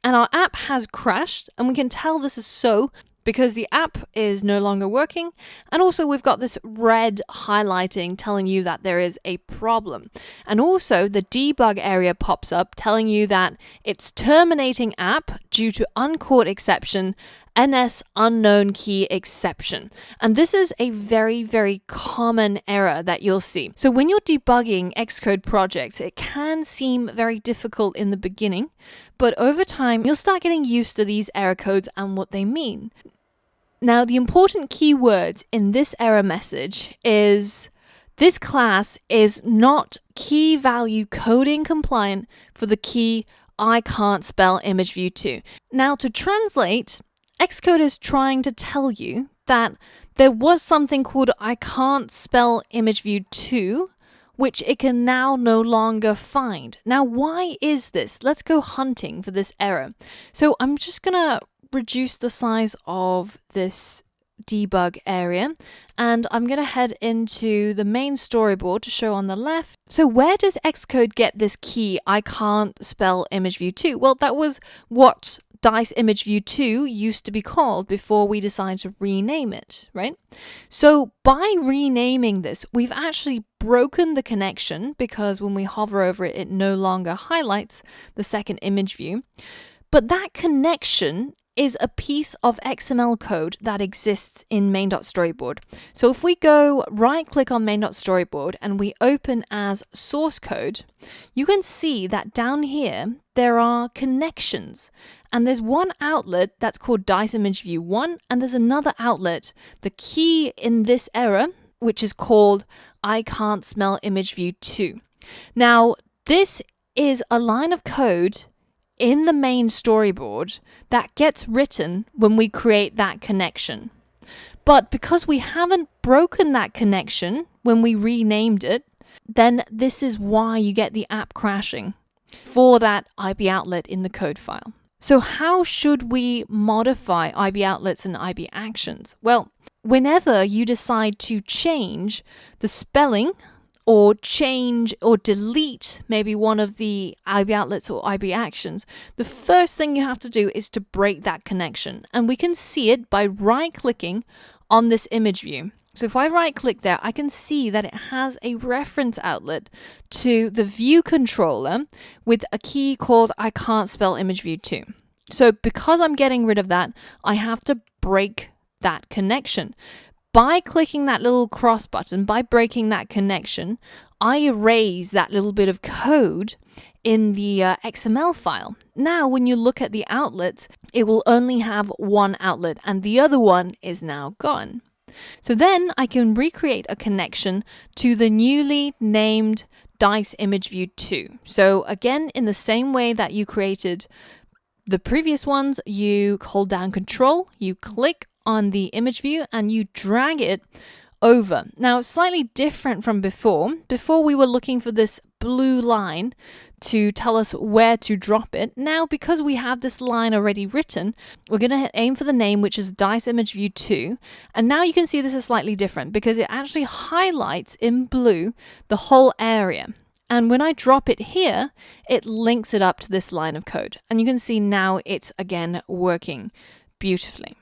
B: And our app has crashed, and we can tell this is so because the app is no longer working. And also we've got this red highlighting telling you that there is a problem. And also the debug area pops up telling you that it's terminating app due to uncaught exception, NS unknown key exception. And this is a very, very common error that you'll see. So when you're debugging Xcode projects, it can seem very difficult in the beginning, but over time, you'll start getting used to these error codes and what they mean. Now, the important keywords in this error message is this class is not key value coding compliant for the key I can't spell image view 2. Now, to translate, Xcode is trying to tell you that there was something called I can't spell image view 2, which it can now no longer find. Now, why is this? Let's go hunting for this error. So I'm just going to reduce the size of this debug area and I'm going to head into the main storyboard to show on the left. So where does Xcode get this key I can't spell image view 2? Well, that was what Dicey Image View 2 used to be called before we decided to rename it, right? So by renaming this, we've actually broken the connection because when we hover over it, it no longer highlights the second image view. But that connection is a piece of XML code that exists in main.storyboard. So if we go right click on main.storyboard and we open as source code, you can see that down here there are connections. And there's one outlet that's called Dicey Image View 1, and there's another outlet, the key in this error, which is called I can't spell image view 2. Now, this is a line of code in the main storyboard that gets written when we create that connection. But because we haven't broken that connection when we renamed it, then this is why you get the app crashing for that IBOutlet in the code file. So how should we modify IBOutlets and IBActions? Well, whenever you decide to change the spelling or change or delete maybe one of the IBOutlets or IBActions, the first thing you have to do is to break that connection. And we can see it by right-clicking on this image view. So if I right-click there, I can see that it has a reference outlet to the view controller with a key called I can't spell image view 2. So because I'm getting rid of that, I have to break that connection. By clicking that little cross button, by breaking that connection, I erase that little bit of code in the XML file. Now, when you look at the outlets, it will only have one outlet and the other one is now gone. So then I can recreate a connection to the newly named Dice image view 2. So again, in the same way that you created the previous ones, you hold down Control, you click on the image view and you drag it over. Now, slightly different from before. Before we were looking for this blue line to tell us where to drop it. Now, because we have this line already written, we're going to aim for the name, which is Dice image view 2. And now you can see this is slightly different because it actually highlights in blue the whole area. And when I drop it here, it links it up to this line of code. And you can see now it's again working beautifully.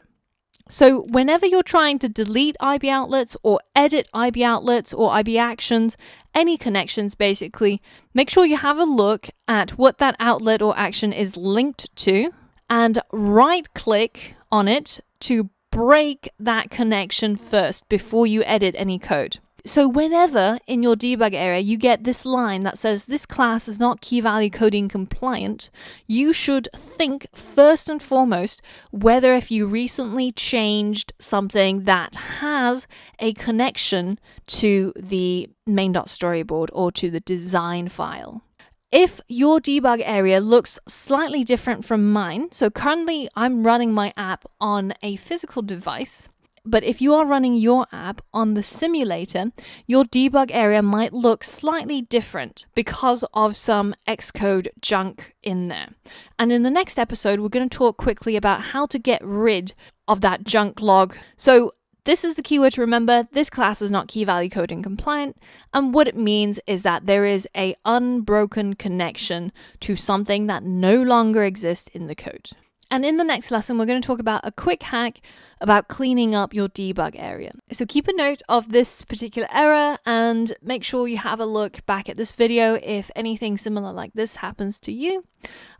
B: So whenever you're trying to delete IBOutlets or edit IBOutlets or IBActions, any connections basically, make sure you have a look at what that outlet or action is linked to and right-click on it to break that connection first before you edit any code. So whenever in your debug area you get this line that says this class is not key value coding compliant, you should think first and foremost whether if you recently changed something that has a connection to the main.storyboard or to the design file. If your debug area looks slightly different from mine, so currently I'm running my app on a physical device, but if you are running your app on the simulator, your debug area might look slightly different because of some Xcode junk in there. And in the next episode, we're going to talk quickly about how to get rid of that junk log. So this is the keyword to remember. This class is not key value coding compliant. And what it means is that there is an unbroken connection to something that no longer exists in the code. And in the next lesson, we're going to talk about a quick hack about cleaning up your debug area. So keep a note of this particular error and make sure you have a look back at this video if anything similar like this happens to you.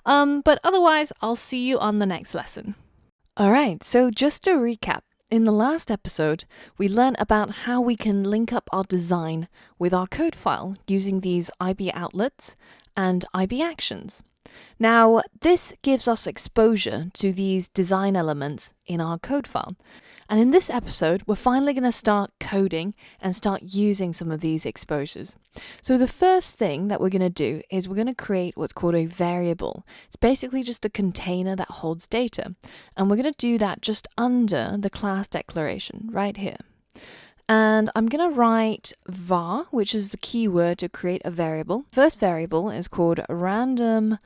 B: But otherwise, I'll see you on the next lesson. All right, so just to recap, in the last episode, we learned about how we can link up our design with our code file using these IBOutlets and IBActions. Now, this gives us exposure to these design elements in our code file. And in this episode, we're finally going to start coding and start using some of these exposures. So the first thing that we're going to do is we're going to create what's called a variable. It's basically just a container that holds data. And we're going to do that just under the class declaration right here. And I'm going to write var, which is the keyword to create a variable. First variable is called random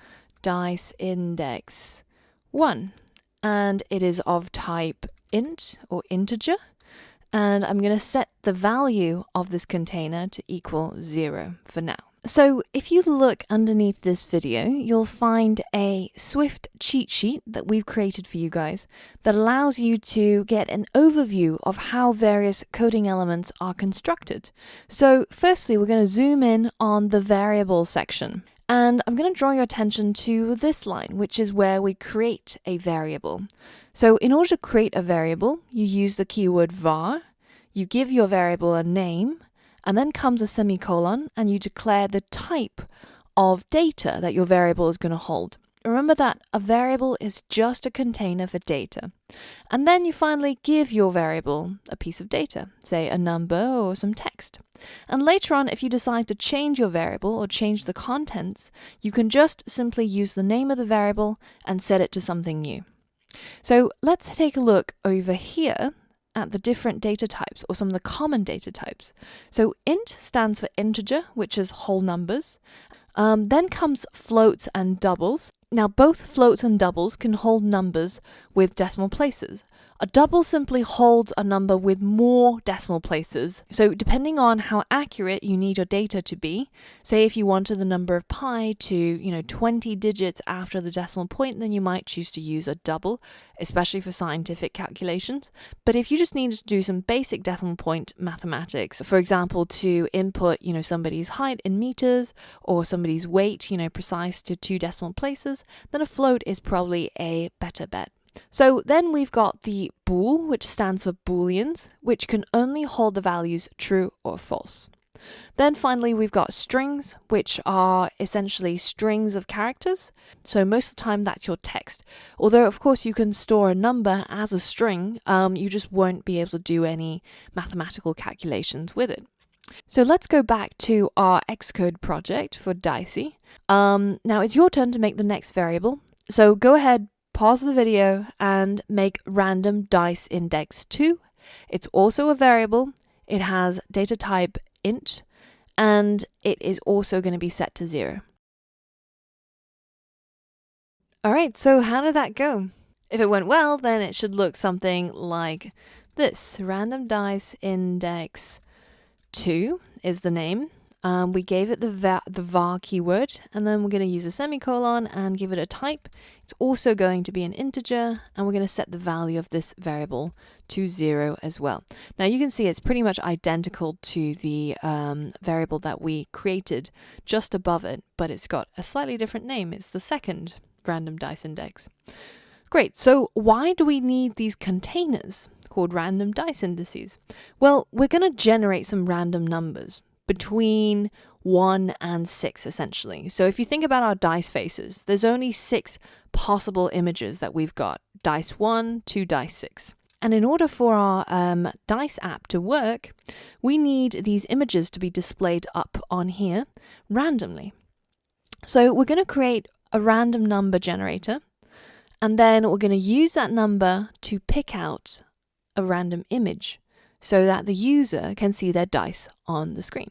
B: dice index 1, and it is of type int or integer. And I'm going to set the value of this container to equal 0 for now. So if you look underneath this video, you'll find a Swift cheat sheet that we've created for you guys that allows you to get an overview of how various coding elements are constructed. So firstly, we're going to zoom in on the variable section. And I'm going to draw your attention to this line, which is where we create a variable. So in order to create a variable, you use the keyword var, you give your variable a name, and then comes a semicolon, and you declare the type of data that your variable is going to hold. Remember that a variable is just a container for data. And then you finally give your variable a piece of data, say a number or some text. And later on, if you decide to change your variable or change the contents, you can just simply use the name of the variable and set it to something new. So let's take a look over here at the different data types, or some of the common data types. So int stands for integer, which is whole numbers. Then comes floats and doubles. Now both floats and doubles can hold numbers with decimal places. A double simply holds a number with more decimal places. So depending on how accurate you need your data to be, say if you wanted the number of pi to, 20 digits after the decimal point, then you might choose to use a double, especially for scientific calculations. But if you just needed to do some basic decimal point mathematics, for example, to input, somebody's height in meters or somebody's weight, precise to 2 decimal places, then a float is probably a better bet. So then we've got the bool, which stands for booleans, which can only hold the values true or false. Then finally we've got strings, which are essentially strings of characters. So most of the time that's your text. Although of course you can store a number as a string, you just won't be able to do any mathematical calculations with it. So let's go back to our Xcode project for Dicey. Now it's your turn to make the next variable. So go ahead, pause the video and make random dice index 2. It's also a variable. It has data type int, and it is also going to be set to 0. All right, so how did that go? If it went well, then it should look something like this. Random dice index 2 is the name. We gave it the var keyword, and then we're going to use a semicolon and give it a type. It's also going to be an integer, and we're going to set the value of this variable to 0 as well. Now you can see it's pretty much identical to the variable that we created just above it, but it's got a slightly different name. It's the second random dice index. Great, so why do we need these containers called random dice indices? Well, we're going to generate some random numbers between 1 and 6 essentially. So if you think about our dice faces, there's only 6 possible images that we've got. Dice 1 to dice 6. And in order for our Dice app to work, we need these images to be displayed up on here randomly. So we're going to create a random number generator, and then we're going to use that number to pick out a random image so that the user can see their dice on the screen.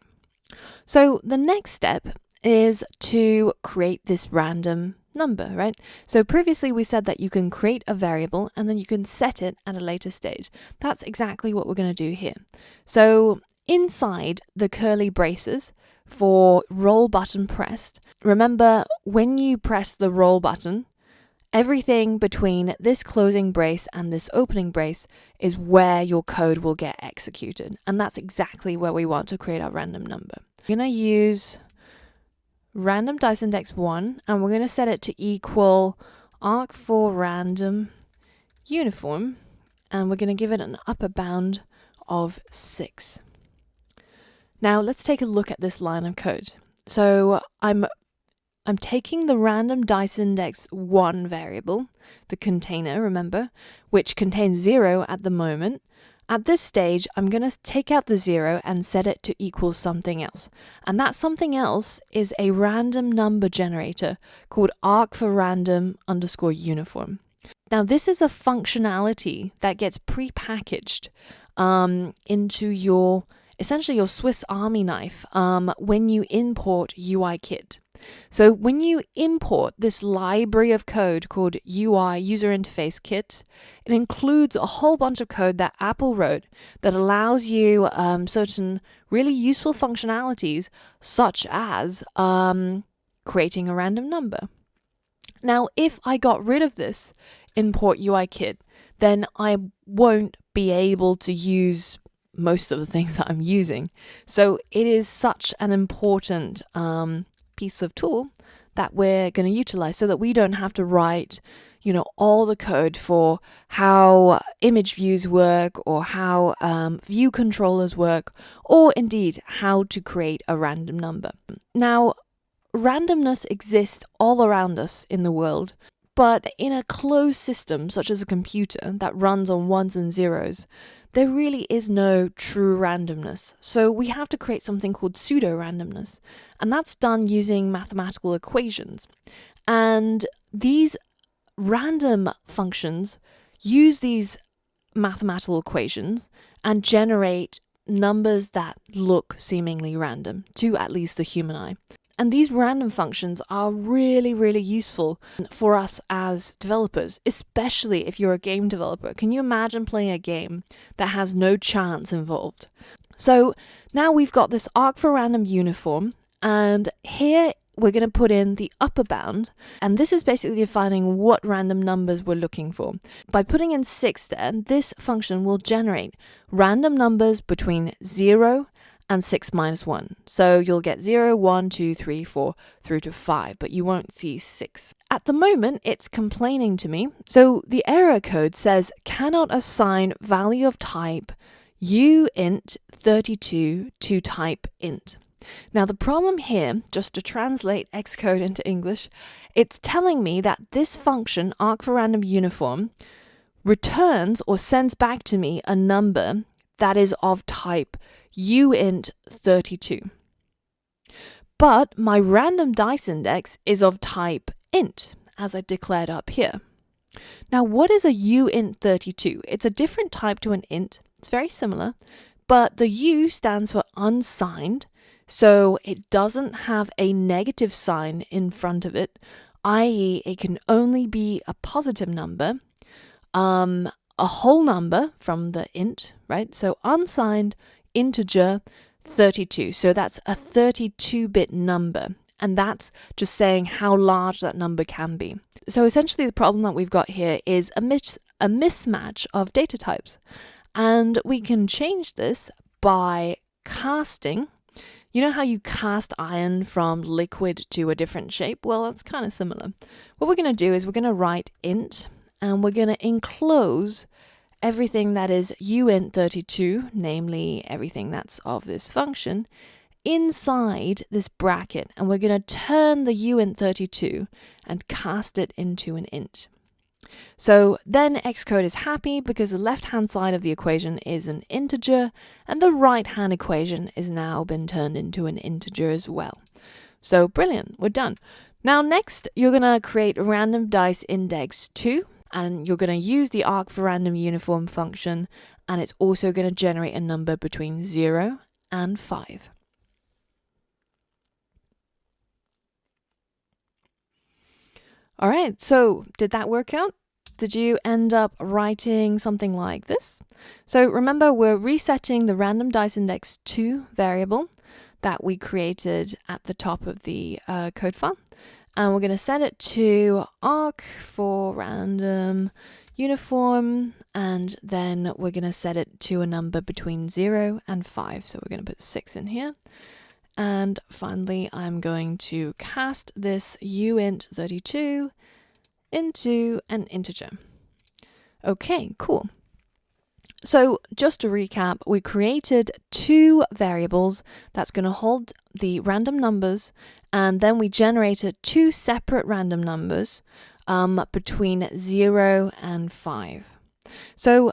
B: So the next step is to create this random number, right? So previously we said that you can create a variable and then you can set it at a later stage. That's exactly what we're going to do here. So inside the curly braces for roll button pressed, remember when you press the roll button, everything between this closing brace and this opening brace is where your code will get executed. And that's exactly where we want to create our random number. We're going to use random dice index 1, and we're going to set it to equal arc for random uniform, and we're going to give it an upper bound of 6. Now let's take a look at this line of code. So I'm taking the random dice index 1 variable, the container, remember, which contains 0 at the moment. At this stage, I'm going to take out the 0 and set it to equal something else. And that something else is a random number generator called arc for random underscore uniform. Now, this is a functionality that gets pre-packaged into essentially your Swiss Army knife when you import UIKit. So when you import this library of code called UI, User Interface Kit, it includes a whole bunch of code that Apple wrote that allows you certain really useful functionalities, such as creating a random number. Now, if I got rid of this import UI kit, then I won't be able to use most of the things that I'm using. So it is such an important piece of tool that we're going to utilize so that we don't have to write, all the code for how image views work or how view controllers work, or indeed how to create a random number. Now, randomness exists all around us in the world, but in a closed system such as a computer that runs on ones and zeros, there really is no true randomness. So we have to create something called pseudo-randomness, and that's done using mathematical equations. And these random functions use these mathematical equations and generate numbers that look seemingly random to at least the human eye. And these random functions are really, really useful for us as developers, especially if you're a game developer. Can you imagine playing a game that has no chance involved? So now we've got this arc for random uniform, and here we're going to put in the upper bound, and this is basically defining what random numbers we're looking for. By putting in 6 there, this function will generate random numbers between 0 and 6 minus 1. So you'll get 0, 1, 2, 3, 4 through to 5, but you won't see 6. At the moment, it's complaining to me. So the error code says cannot assign value of type uint32 to type int. Now the problem here, just to translate Xcode into English, it's telling me that this function, arc for random uniform, returns or sends back to me a number that is of type uint32. But my random dice index is of type int, as I declared up here. Now what is a uint32? It's a different type to an int. It's very similar, but the U stands for unsigned, so it doesn't have a negative sign in front of it, i.e. it can only be a positive number, a whole number from the int, right? So unsigned integer 32. So that's a 32-bit number, and that's just saying how large that number can be. So essentially the problem that we've got here is a mismatch of data types. And we can change this by casting. You know how you cast iron from liquid to a different shape? Well, that's kind of similar. What we're going to do is we're going to write int, and we're going to enclose everything that is uint32, namely everything that's of this function, inside this bracket. And we're going to turn the uint32 and cast it into an int. So then Xcode is happy because the left-hand side of the equation is an integer, and the right-hand equation is now been turned into an integer as well. So brilliant, we're done. Now next, you're going to create random dice index 2, and you're going to use the arc for random uniform function, and it's also going to generate a number between 0 and 5. All right, so did that work out? Did you end up writing something like this? So remember, we're resetting the random dice index 2 variable that we created at the top of the code file. And we're going to set it to arc for random uniform, and then we're going to set it to a number between 0 and 5. So we're going to put 6 in here. And finally, I'm going to cast this uint32 into an integer. Okay, cool. So just to recap, we created 2 variables that's going to hold the random numbers, and then we generated 2 separate random numbers between 0 and 5. So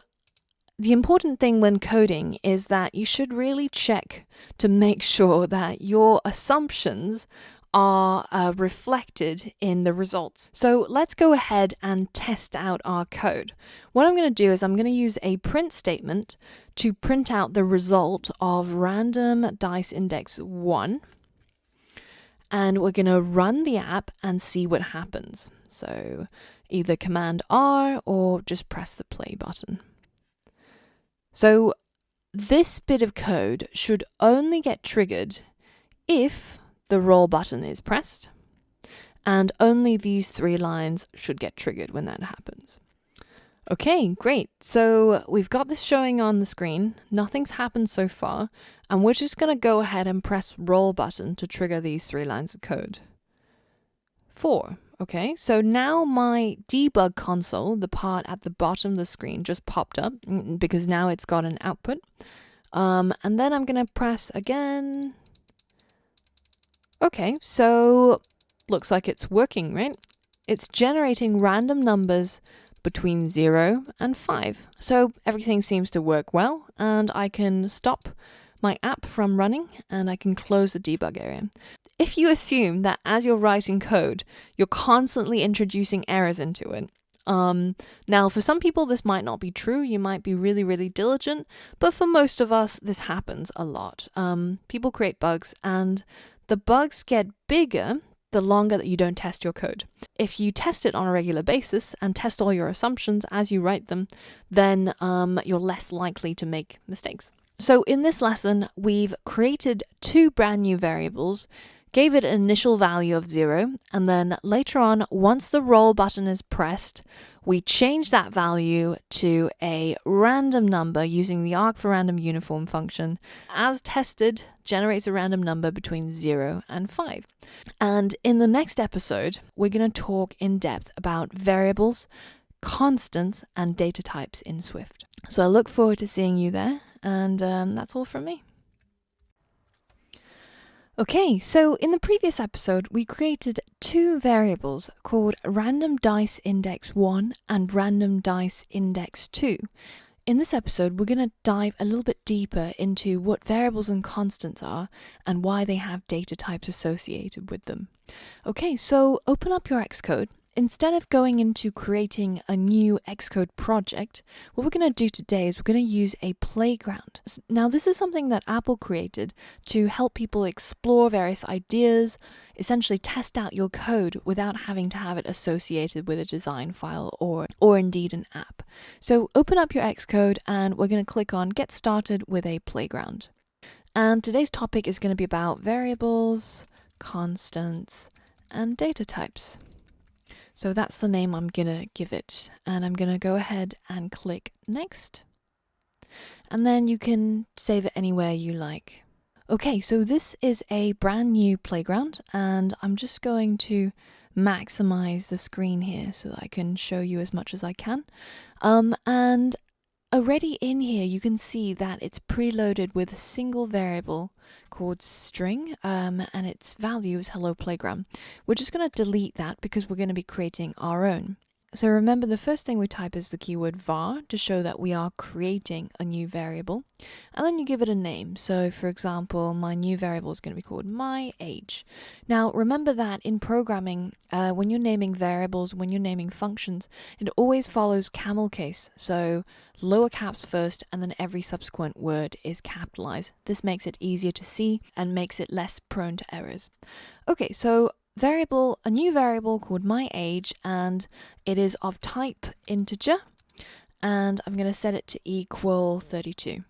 B: the important thing when coding is that you should really check to make sure that your assumptions are reflected in the results. So let's go ahead and test out our code. What I'm going to do is I'm going to use a print statement to print out the result of random dice index 1. And we're going to run the app and see what happens. So either Command R or just press the play button. So this bit of code should only get triggered if the roll button is pressed, and only these 3 lines should get triggered when that happens. Okay, great. So we've got this showing on the screen. Nothing's happened so far, and we're just going to go ahead and press roll button to trigger these 3 lines of code. 4. Okay, so now my debug console, the part at the bottom of the screen, just popped up because now it's got an output. And then I'm going to press again. Okay, so looks like it's working, right? It's generating random numbers between 0 and 5. So everything seems to work well, and I can stop my app from running and I can close the debug area. If you assume that as you're writing code, you're constantly introducing errors into it, Now, for some people, this might not be true. You might be really, really diligent, but for most of us, this happens a lot. People create bugs, and the bugs get bigger the longer that you don't test your code. If you test it on a regular basis and test all your assumptions as you write them, then you're less likely to make mistakes. So in this lesson, we've created 2 brand new variables, gave it an initial value of 0, and then later on, once the roll button is pressed, we change that value to a random number using the arg_for_random_uniform function. As tested, generates a random number between 0 and 5. And in the next episode, we're going to talk in depth about variables, constants, and data types in Swift. So I look forward to seeing you there, and that's all from me. Okay, so in the previous episode, we created 2 variables called random dice index 1 and random dice index 2. In this episode, we're going to dive a little bit deeper into what variables and constants are and why they have data types associated with them. Okay, so open up your Xcode. Instead of going into creating a new Xcode project, what we're going to do today is we're going to use a playground. Now, this is something that Apple created to help people explore various ideas, essentially test out your code without having to have it associated with a design file or indeed an app. So open up your Xcode and we're going to click on Get Started with a Playground. And today's topic is going to be about variables, constants, and data types. So that's the name I'm going to give it. And I'm going to go ahead and click Next. And then you can save it anywhere you like. Okay, so this is a brand new playground, and I'm just going to maximize the screen here so that I can show you as much as I can. And already in here, you can see that it's preloaded with a single variable called string, and its value is hello playground. We're just going to delete that because we're going to be creating our own. So remember, the first thing we type is the keyword var to show that we are creating a new variable, and then you give it a name. So for example, my new variable is going to be called my age. Now remember that in programming, when you're naming variables, when you're naming functions, it always follows camel case. So lower caps first, and then every subsequent word is capitalized. This makes it easier to see and makes it less prone to errors. Okay, so a new variable called my age, and it is of type integer, and I'm going to set it to equal 32.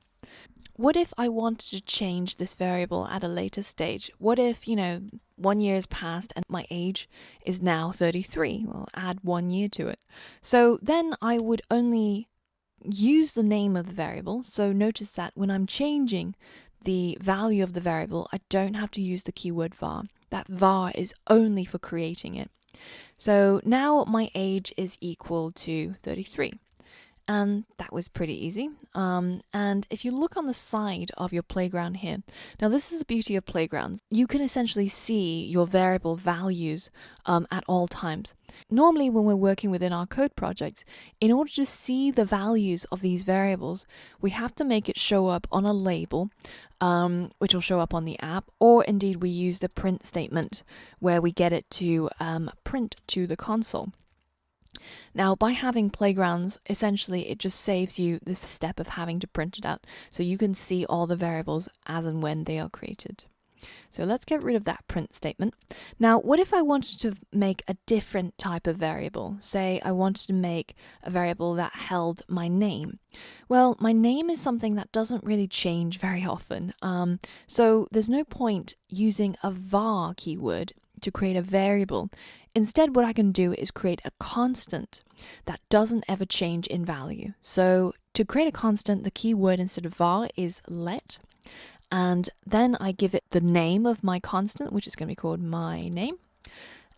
B: What if I wanted to change this variable at a later stage? What if, 1 year has passed and my age is now 33? Well, add 1 year to it. So then I would only use the name of the variable. So notice that when I'm changing the value of the variable, I don't have to use the keyword var. That var is only for creating it. So now my age is equal to 33. And that was pretty easy. And if you look on the side of your playground here, now this is the beauty of playgrounds. You can essentially see your variable values at all times. Normally when we're working within our code projects, in order to see the values of these variables, we have to make it show up on a label, which will show up on the app, or indeed we use the print statement where we get it to print to the console. Now, by having playgrounds, essentially it just saves you this step of having to print it out, so you can see all the variables as and when they are created. So let's get rid of that print statement. Now, what if I wanted to make a different type of variable? Say I wanted to make a variable that held my name. Well, my name is something that doesn't really change very often, so there's no point using a var keyword to create a variable. Instead, what I can do is create a constant that doesn't ever change in value. So to create a constant, the keyword instead of var is let, and then I give it the name of my constant, which is going to be called my name,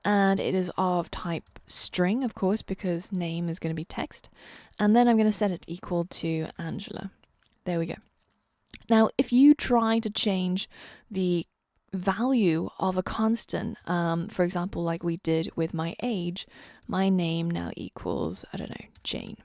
B: and it is of type string, of course, because name is going to be text, and then I'm going to set it equal to Angela. There we go. Now, if you try to change the value of a constant, for example, like we did with my age, my name now equals, I don't know, Jane.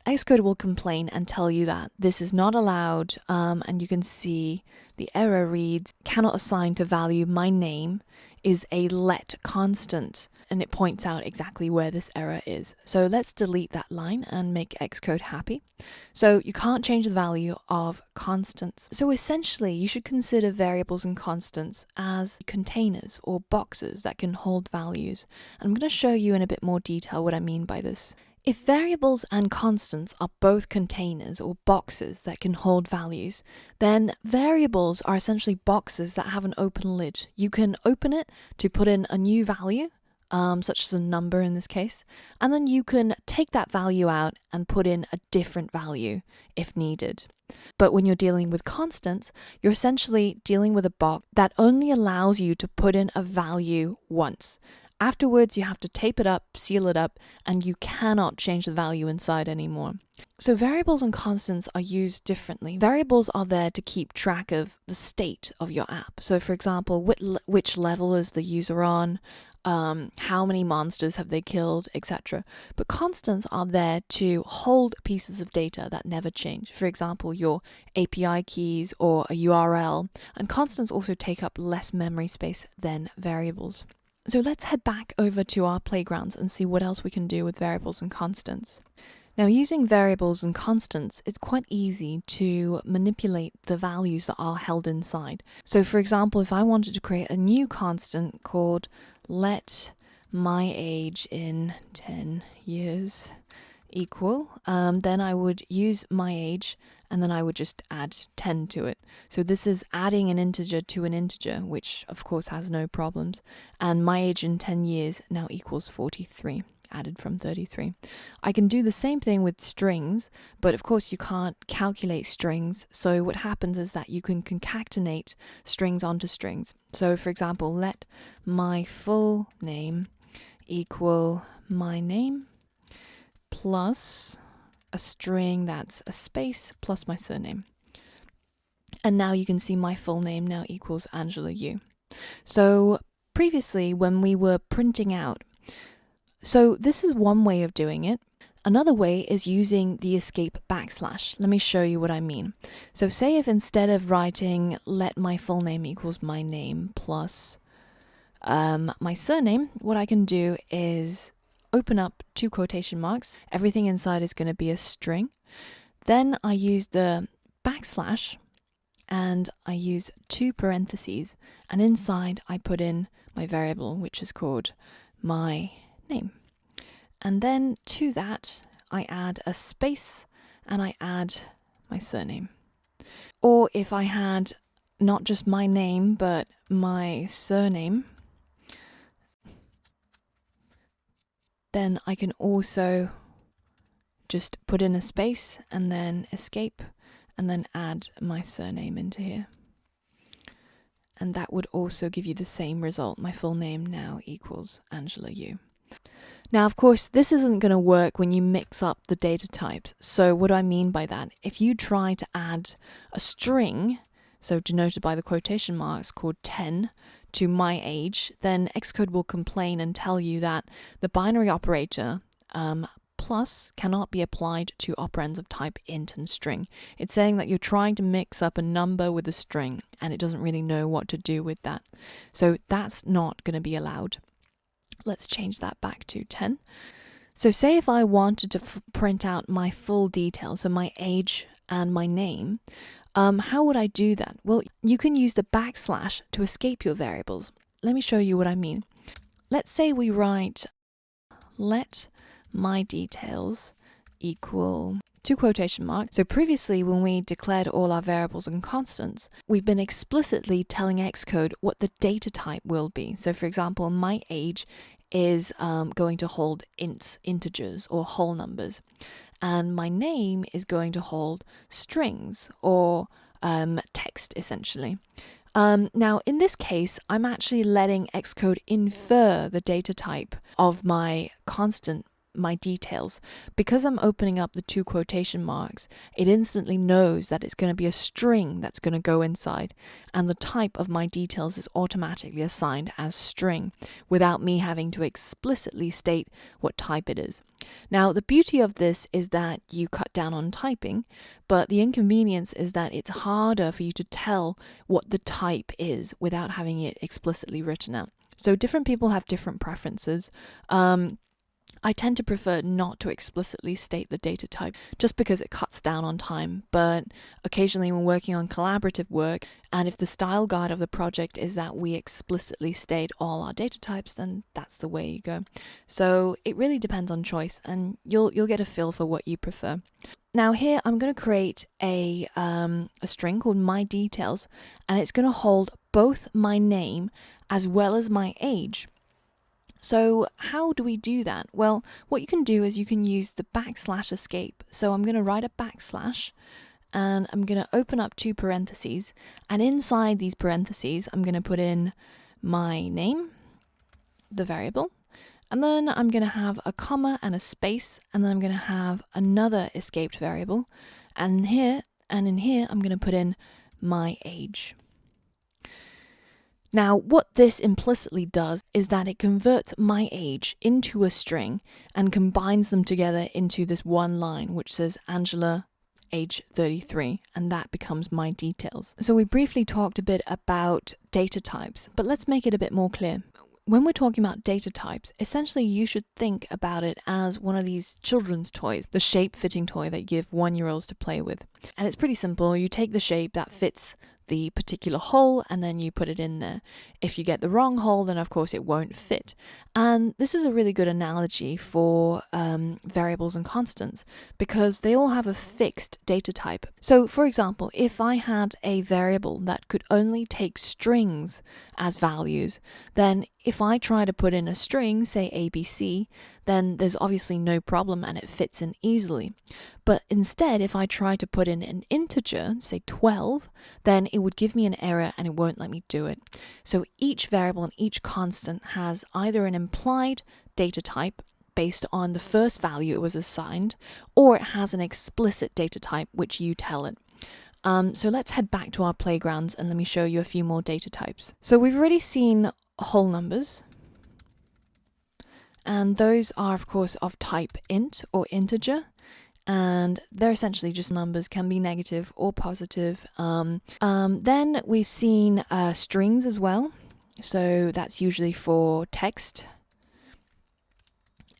B: Xcode will complain and tell you that this is not allowed, and you can see the error reads, cannot assign to value my name is a let constant. and it points out exactly where this error is. So let's delete that line and make Xcode happy. So you can't change the value of constants. So essentially, you should consider variables and constants as containers or boxes that can hold values. I'm going to show you in a bit more detail what I mean by this. If variables and constants are both containers or boxes that can hold values, then variables are essentially boxes that have an open lid. You can open it to put in a new value, such as a number in this case, and then you can take that value out and put in a different value if needed. But when you're dealing with constants, you're essentially dealing with a box that only allows you to put in a value once. Afterwards, you have to tape it up, seal it up, and you cannot change the value inside anymore. So variables and constants are used differently. Variables are there to keep track of the state of your app. So for example, which level is the user on, how many monsters have they killed, etc. But constants are there to hold pieces of data that never change. For example, your API keys or a URL. And constants also take up less memory space than variables. So let's head back over to our playgrounds and see what else we can do with variables and constants. Now, using variables and constants, it's quite easy to manipulate the values that are held inside. So for example, if I wanted to create a new constant called let my age in 10 years equal, then I would use my age and then I would just add 10 to it. So this is adding an integer to an integer, which of course has no problems. And my age in 10 years now equals 43, added from 33. I can do the same thing with strings, but of course you can't calculate strings. So what happens is that you can concatenate strings onto strings. So for example, let my full name equal my name plus a string that's a space plus my surname. And now you can see my full name now equals Angela Yu. So previously when we were printing out, so this is one way of doing it. Another way is using the escape backslash. Let me show you what I mean. So say if instead of writing let my full name equals my name plus my surname, what I can do is open up two quotation marks. Everything inside is going to be a string. Then I use the backslash and I use two parentheses, and inside I put in my variable, which is called my name. And then to that I add a space and I add my surname. Or if I had not just my name but my surname, then I can also just put in a space and then escape and then add my surname into here. And that would also give you the same result. My full name now equals Angela Yu. Now, of course, this isn't going to work when you mix up the data types. So what do I mean by that? If you try to add a string, so denoted by the quotation marks, called 10 to my age, then Xcode will complain and tell you that the binary operator plus cannot be applied to operands of type int and string. It's saying that you're trying to mix up a number with a string and it doesn't really know what to do with that. So that's not going to be allowed. Let's change that back to 10. So say if I wanted to print out my full details, so my age and my name, how would I do that? Well, you can use the backslash to escape your variables. Let me show you what I mean. Let's say we write let my details equal two quotation marks. So previously when we declared all our variables and constants, we've been explicitly telling Xcode what the data type will be. So for example, my age is going to hold integers or whole numbers. And my name is going to hold strings or text, essentially. Now, in this case, I'm actually letting Xcode infer the data type of my constant, my details. Because I'm opening up the two quotation marks, it instantly knows that it's going to be a string that's going to go inside, and the type of my details is automatically assigned as string without me having to explicitly state what type it is. Now, the beauty of this is that you cut down on typing, but the inconvenience is that it's harder for you to tell what the type is without having it explicitly written out. So different people have different preferences. I tend to prefer not to explicitly state the data type just because it cuts down on time, but occasionally when working on collaborative work, and if the style guide of the project is that we explicitly state all our data types, then that's the way you go. So it really depends on choice, and you'll get a feel for what you prefer. Now here I'm going to create a string called my details, and it's going to hold both my name as well as my age. So how do we do that? Well, what you can do is you can use the / escape. So I'm going to write a / and I'm going to open up 2 parentheses, and inside these parentheses I'm going to put in my name, the variable, and then I'm going to have a comma and a space, and then I'm going to have another escaped variable, and in here I'm going to put in my age. Now, what this implicitly does is that it converts my age into a string and combines them together into this one line, which says Angela, age 33, and that becomes my details. So we briefly talked a bit about data types, but let's make it a bit more clear. When we're talking about data types, essentially you should think about it as one of these children's toys, the shape-fitting toy that you give 1-year-olds to play with. And it's pretty simple. You take the shape that fits the particular hole and then you put it in there. If you get the wrong hole, then of course it won't fit. And this is a really good analogy for variables and constants because they all have a fixed data type. So for example, if I had a variable that could only take strings as values, then if I try to put in a string, say ABC, then there's obviously no problem and it fits in easily. But instead, if I try to put in an integer, say 12, then it would give me an error and it won't let me do it. So each variable and each constant has either an implied data type based on the first value it was assigned, or it has an explicit data type which you tell it. So let's head back to our playgrounds and let me show you a few more data types. So we've already seen whole numbers, and those are of course of type int or integer, and they're essentially just numbers, can be negative or positive. Then we've seen strings as well, so that's usually for text,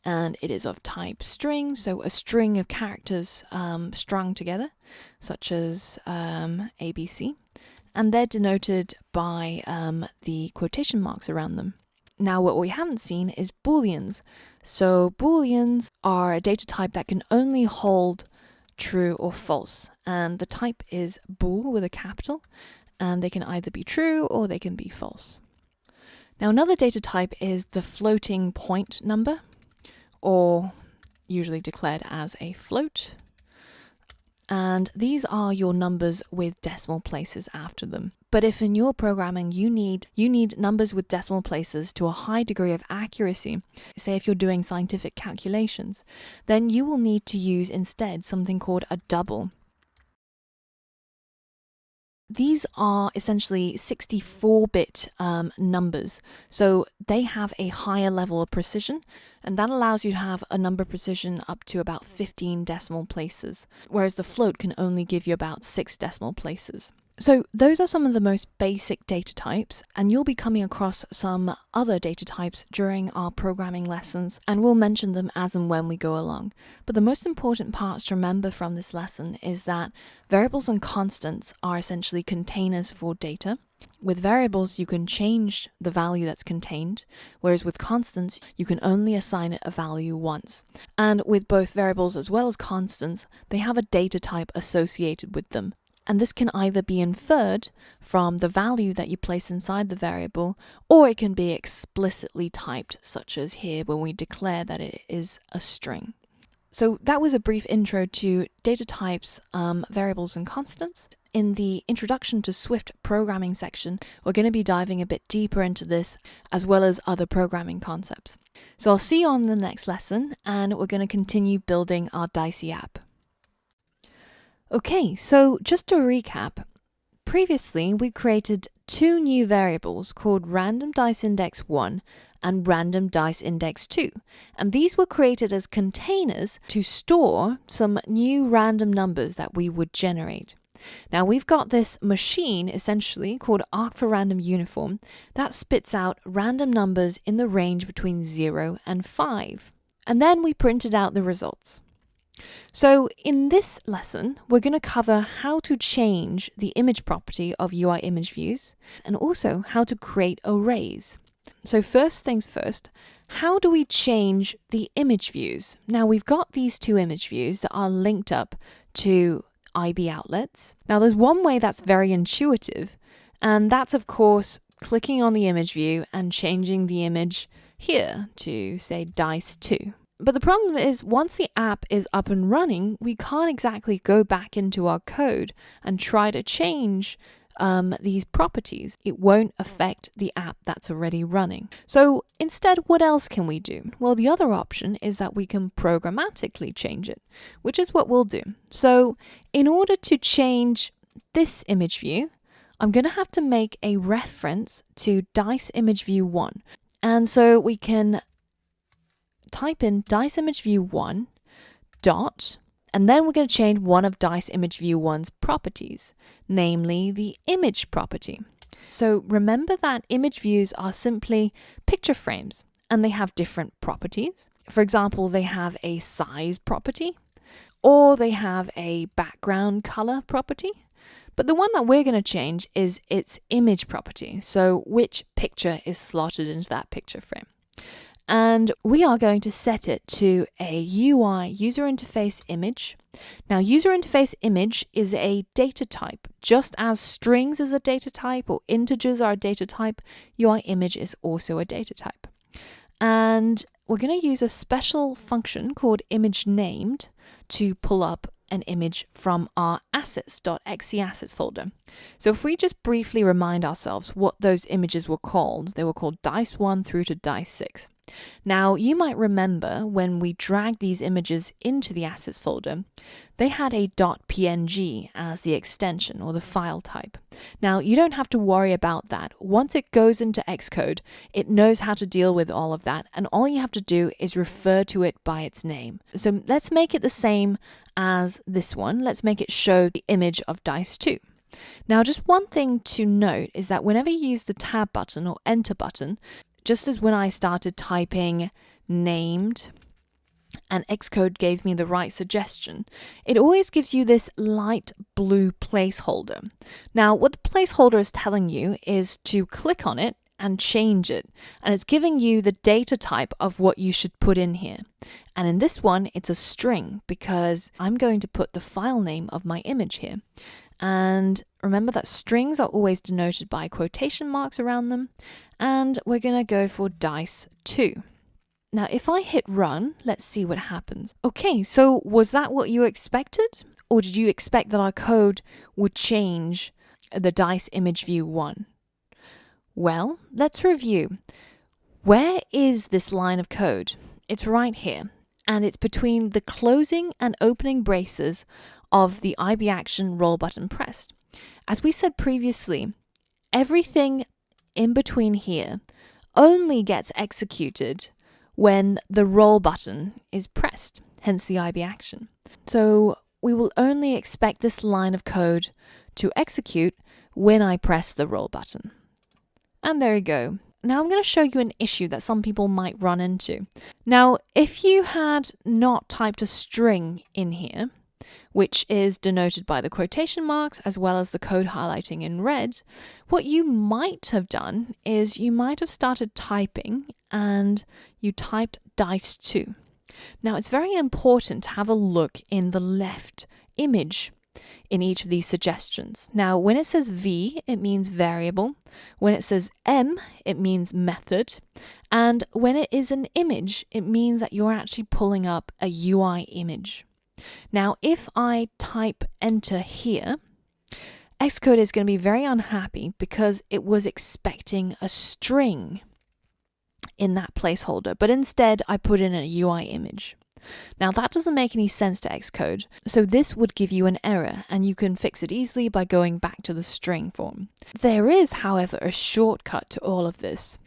B: and it is of type string, so a string of characters strung together, such as ABC, and they're denoted by the quotation marks around them. Now what we haven't seen is booleans. So booleans are a data type that can only hold true or false, and the type is bool with a capital, and they can either be true or they can be false. Now another data type is the floating point number, or usually declared as a float. And these are your numbers with decimal places after them. But if in your programming you need numbers with decimal places to a high degree of accuracy, say if you're doing scientific calculations, then you will need to use instead something called a double. These are essentially 64-bit numbers, so they have a higher level of precision, and that allows you to have a number precision up to about 15 decimal places, whereas the float can only give you about 6 decimal places. So those are some of the most basic data types, and you'll be coming across some other data types during our programming lessons, and we'll mention them as and when we go along. But the most important parts to remember from this lesson is that variables and constants are essentially containers for data. With variables, you can change the value that's contained, whereas with constants, you can only assign it a value once. And with both variables as well as constants, they have a data type associated with them. And this can either be inferred from the value that you place inside the variable, or it can be explicitly typed, such as here when we declare that it is a string. So that was a brief intro to data types, variables and constants. In the Introduction to Swift Programming section, we're going to be diving a bit deeper into this, as well as other programming concepts. So I'll see you on the next lesson, and we're going to continue building our Dicey app. Okay, so just to recap, previously we created 2 new variables called randomDiceIndex1 and randomDiceIndex2, and these were created as containers to store some new random numbers that we would generate. Now we've got this machine essentially called arc for random uniform that spits out random numbers in the range between 0 and 5. And then we printed out the results. So in this lesson, we're going to cover how to change the image property of UI image views and also how to create arrays. So first things first, how do we change the image views? Now we've got these two image views that are linked up to IBOutlets. Now there's one way that's very intuitive, and that's of course clicking on the image view and changing the image here to say Dice2. But the problem is once the app is up and running, we can't exactly go back into our code and try to change these properties. It won't affect the app that's already running. So instead, what else can we do? Well, the other option is that we can programmatically change it, which is what we'll do. So in order to change this image view, I'm going to have to make a reference to Dice image view 1. And so we can type in Dice image view 1 dot, and then we're going to change one of Dice image view 1's properties, namely the image property. So remember that image views are simply picture frames and they have different properties. For example, they have a size property or they have a background color property. But the one that we're going to change is its image property. So which picture is slotted into that picture frame. And we are going to set it to a UI user interface image. Now, user interface image is a data type. Just as strings is a data type or integers are a data type, UI image is also a data type. And we're going to use a special function called image named to pull up an image from our assets.xc assets folder. So if we just briefly remind ourselves what those images were called, they were called Dice1 through to Dice6. Now, you might remember when we dragged these images into the assets folder, they had a .png as the extension or the file type. Now, you don't have to worry about that. Once it goes into Xcode, it knows how to deal with all of that, and all you have to do is refer to it by its name. So let's make it the same as this one. Let's make it show the image of Dice2. Now, just one thing to note is that whenever you use the tab button or enter button, just as when I started typing named and Xcode gave me the right suggestion, it always gives you this light blue placeholder. Now, what the placeholder is telling you is to click on it and change it. And it's giving you the data type of what you should put in here. And in this one, it's a string because I'm going to put the file name of my image here. And remember that strings are always denoted by quotation marks around them. And we're going to go for Dice2. Now, if I hit run, let's see what happens. Okay, so was that what you expected? Or did you expect that our code would change the Dice image view 1? Well, let's review. Where is this line of code? It's right here. And it's between the closing and opening braces of the IBAction roll button pressed. As we said previously, everything in between here only gets executed when the roll button is pressed, hence the IBAction. So we will only expect this line of code to execute when I press the roll button. And there you go. Now I'm going to show you an issue that some people might run into. Now, if you had not typed a string in here, which is denoted by the quotation marks as well as the code highlighting in red, what you might have done is you might have started typing and you typed Dice2. Now, it's very important to have a look in the left image in each of these suggestions. Now, when it says V, it means variable. When it says M, it means method. And when it is an image, it means that you're actually pulling up a UI image. Now, if I type enter here, Xcode is going to be very unhappy because it was expecting a string in that placeholder, but instead I put in a UI image. Now, that doesn't make any sense to Xcode, so this would give you an error, and you can fix it easily by going back to the string form. There is, however, a shortcut to all of this.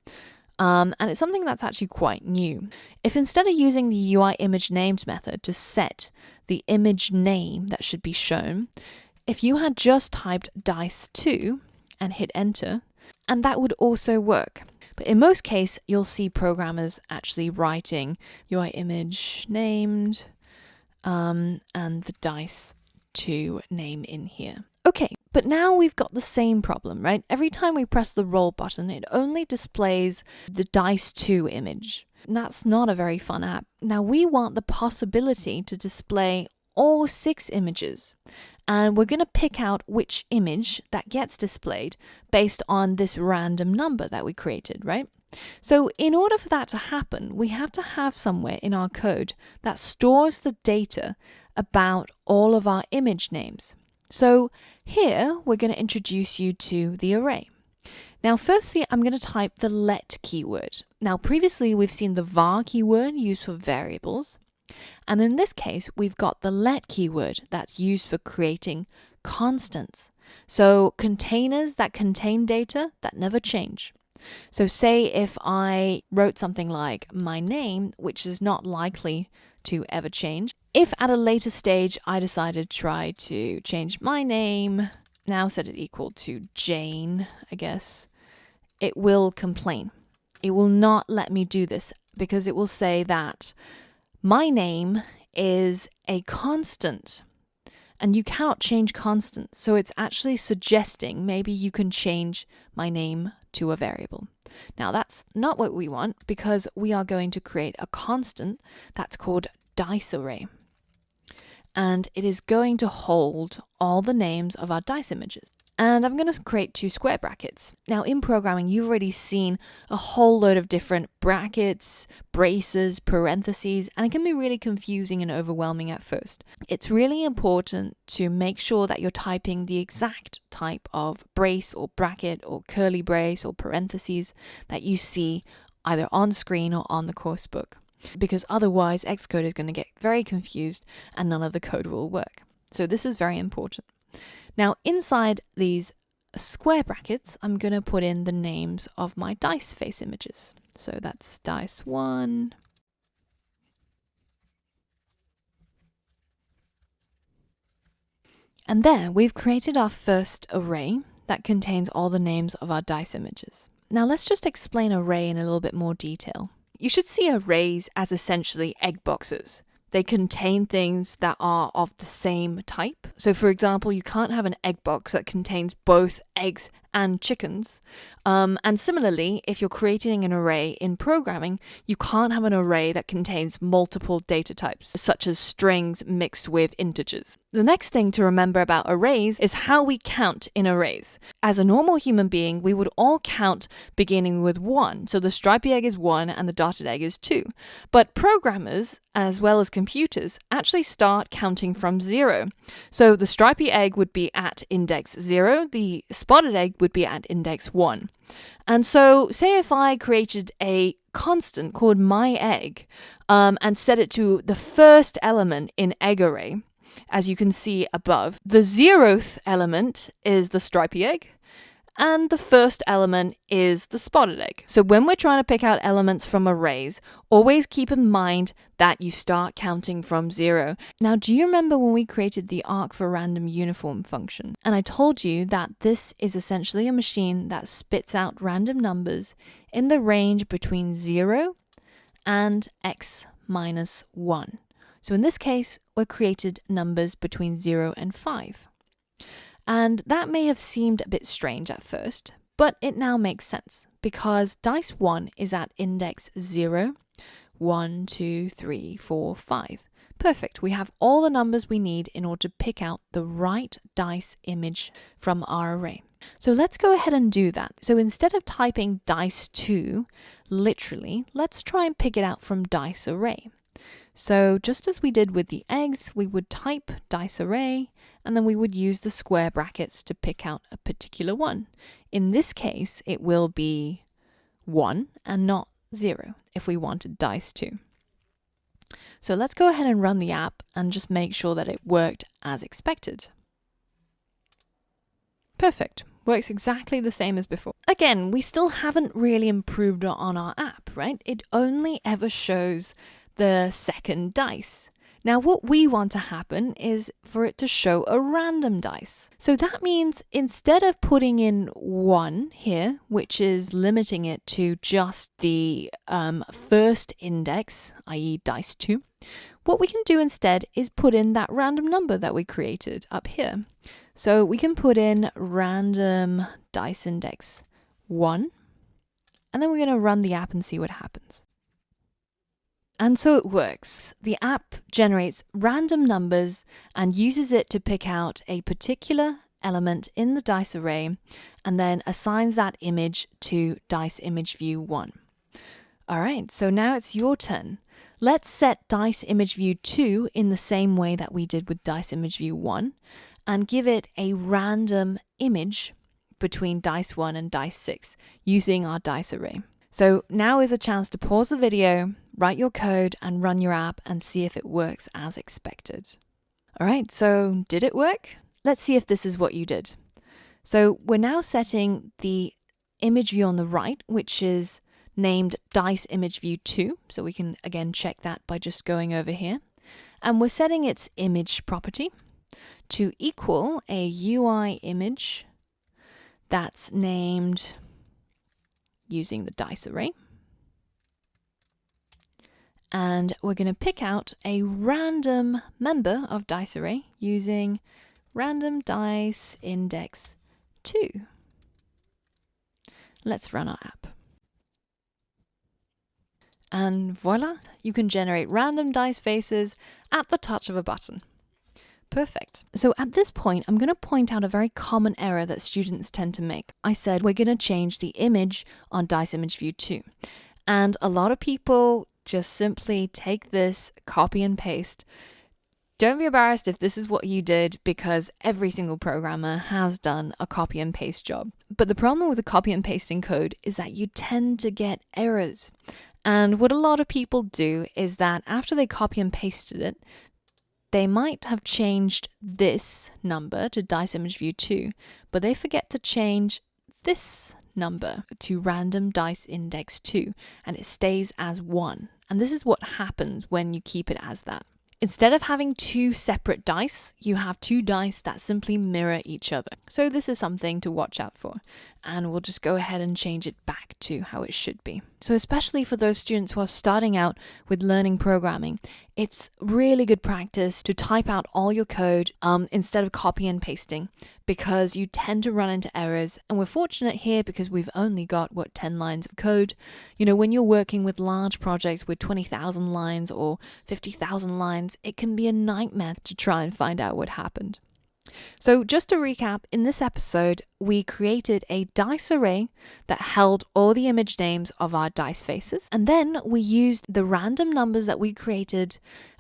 B: And it's something that's actually quite new. If instead of using the UI image named method to set the image name that should be shown, if you had just typed dice2 and hit enter, and that would also work. But in most cases, you'll see programmers actually writing UI image named and the dice2 name in here. Okay, but now we've got the same problem, right? Every time we press the roll button, it only displays the dice2 image. And that's not a very fun app. Now we want the possibility to display all 6 images. And we're going to pick out which image that gets displayed based on this random number that we created, right? So in order for that to happen, we have to have somewhere in our code that stores the data about all of our image names. So here we're going to introduce you to the array. Now firstly, I'm going to type the let keyword. Now previously we've seen the var keyword used for variables. And in this case, we've got the let keyword that's used for creating constants. So containers that contain data that never change. So say if I wrote something like my name, which is not likely to ever change. If at a later stage I decided to try to change my name, now set it equal to Jane, I guess, it will complain. It will not let me do this because it will say that my name is a constant and you cannot change constant. So it's actually suggesting maybe you can change my name to a variable. Now that's not what we want because we are going to create a constant that's called dice array. And it is going to hold all the names of our dice images. And I'm going to create 2 square brackets. Now in programming, you've already seen a whole load of different brackets, braces, parentheses, and it can be really confusing and overwhelming at first. It's really important to make sure that you're typing the exact type of brace or bracket or curly brace or parentheses that you see either on screen or on the course book. Because otherwise Xcode is going to get very confused and none of the code will work. So this is very important. Now inside these square brackets, I'm going to put in the names of my dice face images. So that's dice1. And there we've created our first array that contains all the names of our dice images. Now let's just explain array in a little bit more detail. You should see arrays as essentially egg boxes. They contain things that are of the same type. So for example, you can't have an egg box that contains both eggs and chickens. And similarly, if you're creating an array in programming, you can't have an array that contains multiple data types, such as strings mixed with integers. The next thing to remember about arrays is how we count in arrays. As a normal human being, we would all count beginning with 1. So the stripy egg is 1 and the dotted egg is 2. But programmers, as well as computers, actually start counting from 0. So the stripy egg would be at index 0, the spotted egg would be at index 1. And so say if I created a constant called my egg and set it to the first element in egg array, as you can see above, the 0th element is the stripy egg, and the first element is the spotted egg. So when we're trying to pick out elements from arrays, always keep in mind that you start counting from 0. Now, do you remember when we created the arc for random uniform function? And I told you that this is essentially a machine that spits out random numbers in the range between 0 and x minus 1. So in this case, we created numbers between 0 and 5. And that may have seemed a bit strange at first, but it now makes sense because dice 1 is at index 0, 1, 2, 3, 4, 5. Perfect. We have all the numbers we need in order to pick out the right dice image from our array. So let's go ahead and do that. So instead of typing dice2 literally, let's try and pick it out from dice array. So just as we did with the eggs, we would type dice array, and then we would use the square brackets to pick out a particular one. In this case, it will be 1 and not 0 if we wanted dice 2. So let's go ahead and run the app and just make sure that it worked as expected. Perfect. Works exactly the same as before. Again, we still haven't really improved on our app, right? It only ever shows the second dice. Now what we want to happen is for it to show a random dice. So that means instead of putting in 1 here, which is limiting it to just the first index, i.e. dice 2, what we can do instead is put in that random number that we created up here. So we can put in random dice index 1, and then we're going to run the app and see what happens. And so it works. The app generates random numbers and uses it to pick out a particular element in the dice array and then assigns that image to dice image view 1. All right, so now it's your turn. Let's set dice image view 2 in the same way that we did with dice image view 1 and give it a random image between dice 1 and dice 6 using our dice array. So now is a chance to pause the video, write your code and run your app and see if it works as expected. All right, so did it work? Let's see if this is what you did. So we're now setting the image view on the right, which is named dice image view 2. So we can again check that by just going over here. And we're setting its image property to equal a UI image that's named using the dice array. And we're going to pick out a random member of dice array using random dice index 2. Let's run our app. And voila, you can generate random dice faces at the touch of a button. Perfect. So at this point, I'm going to point out a very common error that students tend to make. I said we're going to change the image on dice image view 2. And a lot of people just simply take this, copy and paste. Don't be embarrassed if this is what you did, because every single programmer has done a copy and paste job. But the problem with the copy and pasting code is that you tend to get errors. And what a lot of people do is that after they copy and pasted it, they might have changed this number to dice image view 2, but they forget to change this number to random dice index 2, and it stays as 1. And this is what happens when you keep it as that. Instead of having 2 separate dice, you have 2 dice that simply mirror each other. So this is something to watch out for. And we'll just go ahead and change it back to how it should be. So especially for those students who are starting out with learning programming, it's really good practice to type out all your code instead of copy and pasting, because you tend to run into errors. And we're fortunate here because we've only got, 10 lines of code. You know, when you're working with large projects with 20,000 lines or 50,000 lines, it can be a nightmare to try and find out what happened. So just to recap, in this episode, we created a dice array that held all the image names of our dice faces. And then we used the random numbers that we created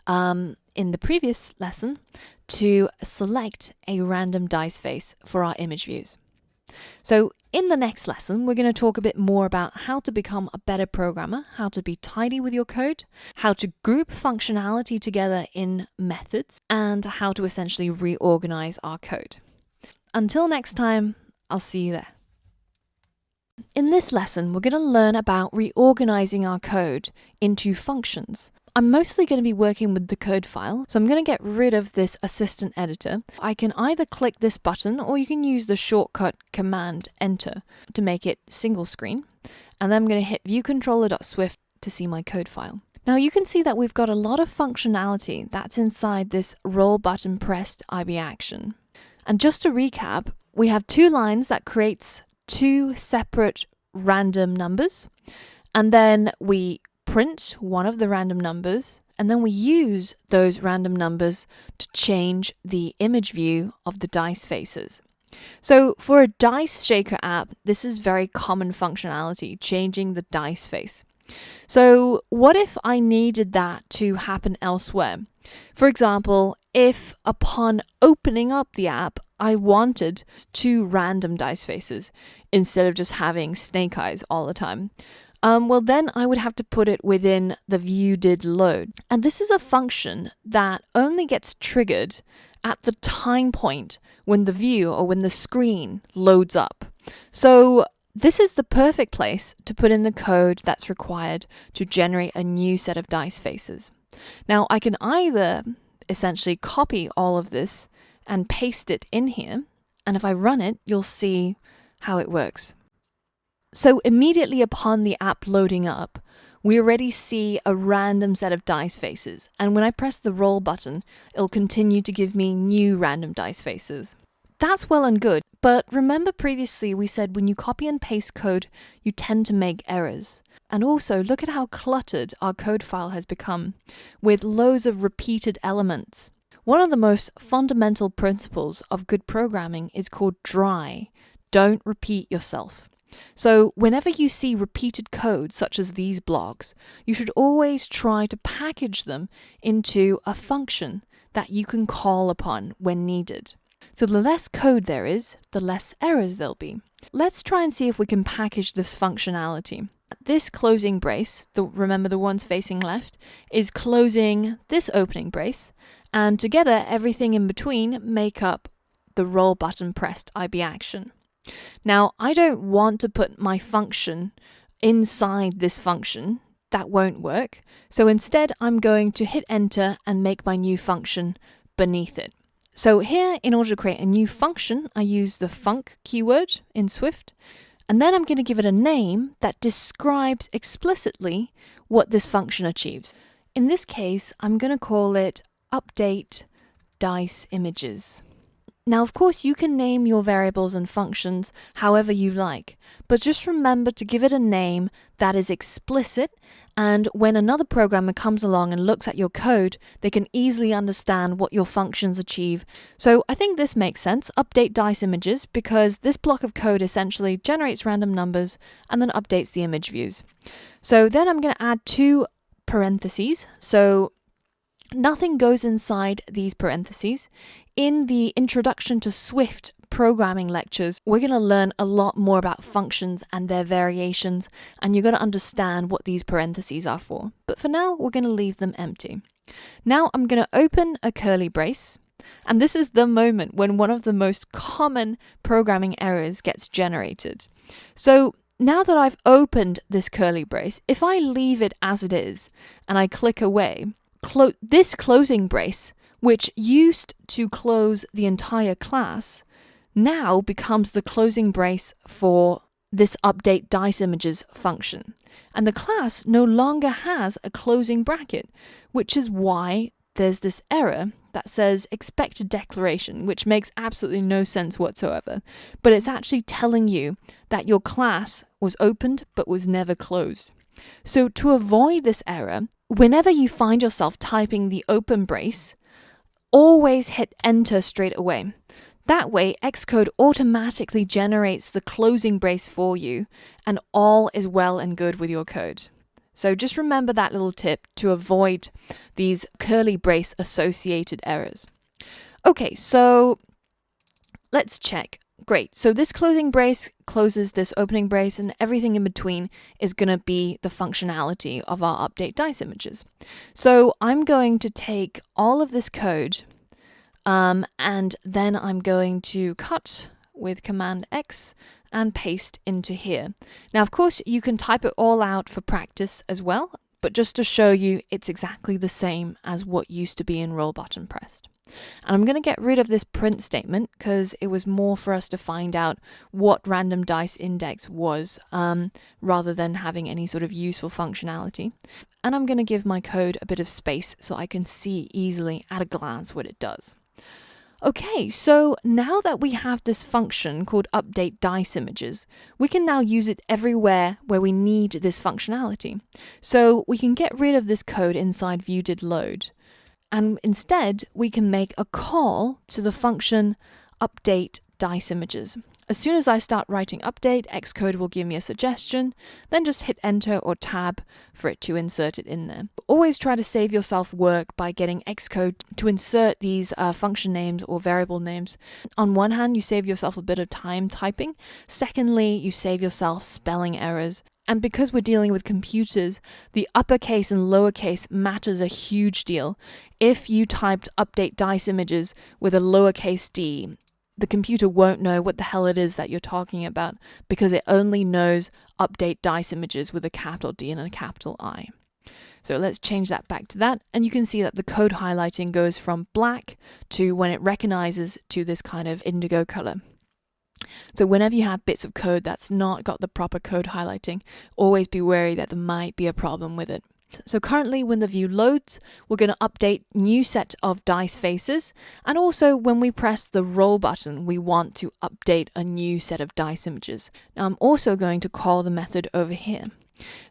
B: in the previous lesson to select a random dice face for our image views. So in the next lesson, we're going to talk a bit more about how to become a better programmer, how to be tidy with your code, how to group functionality together in methods, and how to essentially reorganize our code. Until next time, I'll see you there. In this lesson, we're going to learn about reorganizing our code into functions. I'm mostly going to be working with the code file, so I'm going to get rid of this assistant editor. I can either click this button or you can use the shortcut Command Enter to make it single screen. And then I'm going to hit viewcontroller.swift to see my code file. Now you can see that we've got a lot of functionality that's inside this roll button pressed IB action. And just to recap, we have 2 lines that creates 2 separate random numbers, and then we print one of the random numbers, and then we use those random numbers to change the image view of the dice faces. So for a dice shaker app, this is very common functionality, changing the dice face. So what if I needed that to happen elsewhere? For example, if upon opening up the app, I wanted 2 random dice faces instead of just having snake eyes all the time. Well, then I would have to put it within the viewDidLoad. And this is a function that only gets triggered at the time point when the view or when the screen loads up. So this is the perfect place to put in the code that's required to generate a new set of dice faces. Now I can either essentially copy all of this and paste it in here. And if I run it, you'll see how it works. So immediately upon the app loading up, we already see a random set of dice faces. And when I press the roll button, it'll continue to give me new random dice faces. That's well and good, but remember previously we said when you copy and paste code, you tend to make errors. And also look at how cluttered our code file has become, with loads of repeated elements. One of the most fundamental principles of good programming is called dry. Don't repeat yourself. So whenever you see repeated code such as these blocks, you should always try to package them into a function that you can call upon when needed. So the less code there is, the less errors there'll be. Let's try and see if we can package this functionality. This closing brace, remember the ones facing left, is closing this opening brace, and together everything in between make up the roll button pressed IB action. Now, I don't want to put my function inside this function. That won't work. So instead, I'm going to hit enter and make my new function beneath it. So here, in order to create a new function, I use the func keyword in Swift, and then I'm going to give it a name that describes explicitly what this function achieves. In this case, I'm going to call it update dice images. Now, of course, you can name your variables and functions however you like, but just remember to give it a name that is explicit, and when another programmer comes along and looks at your code, they can easily understand what your functions achieve. So I think this makes sense, update dice images, because this block of code essentially generates random numbers and then updates the image views. So then I'm going to add 2 parentheses. So nothing goes inside these parentheses. In the Introduction to Swift programming lectures, we're going to learn a lot more about functions and their variations, and you're going to understand what these parentheses are for. But for now, we're going to leave them empty. Now I'm going to open a curly brace, and this is the moment when one of the most common programming errors gets generated. So now that I've opened this curly brace, if I leave it as it is and I click away, this closing brace, which used to close the entire class, now becomes the closing brace for this update dice images function. And the class no longer has a closing bracket, which is why there's this error that says expected declaration, which makes absolutely no sense whatsoever. But it's actually telling you that your class was opened but was never closed. So to avoid this error, whenever you find yourself typing the open brace, always hit enter straight away. That way, Xcode automatically generates the closing brace for you, and all is well and good with your code. So just remember that little tip to avoid these curly brace associated errors. Okay, so let's check. Great. So this closing brace closes this opening brace, and everything in between is going to be the functionality of our update dice images. So I'm going to take all of this code and then I'm going to cut with Command X and paste into here. Now, of course, you can type it all out for practice as well, but just to show you, it's exactly the same as what used to be in roll button pressed. And I'm going to get rid of this print statement because it was more for us to find out what random dice index was rather than having any sort of useful functionality. And I'm going to give my code a bit of space so I can see easily at a glance what it does. Okay, so now that we have this function called update dice images, we can now use it everywhere where we need this functionality. So we can get rid of this code inside viewDidLoad. And instead, we can make a call to the function update dice images. As soon as I start writing update, Xcode will give me a suggestion, then just hit enter or tab for it to insert it in there. Always try to save yourself work by getting Xcode to insert these function names or variable names. On one hand, you save yourself a bit of time typing. Secondly, you save yourself spelling errors. And because we're dealing with computers, the uppercase and lowercase matters a huge deal. If you typed update dice images with a lowercase d, the computer won't know what the hell it is that you're talking about because it only knows update dice images with a capital D and a capital I. So let's change that back to that. And you can see that the code highlighting goes from black to, when it recognizes, to this kind of indigo color. So whenever you have bits of code that's not got the proper code highlighting, always be wary that there might be a problem with it. So currently when the view loads, we're going to update new set of dice faces. And also when we press the roll button, we want to update a new set of dice images. Now I'm also going to call the method over here.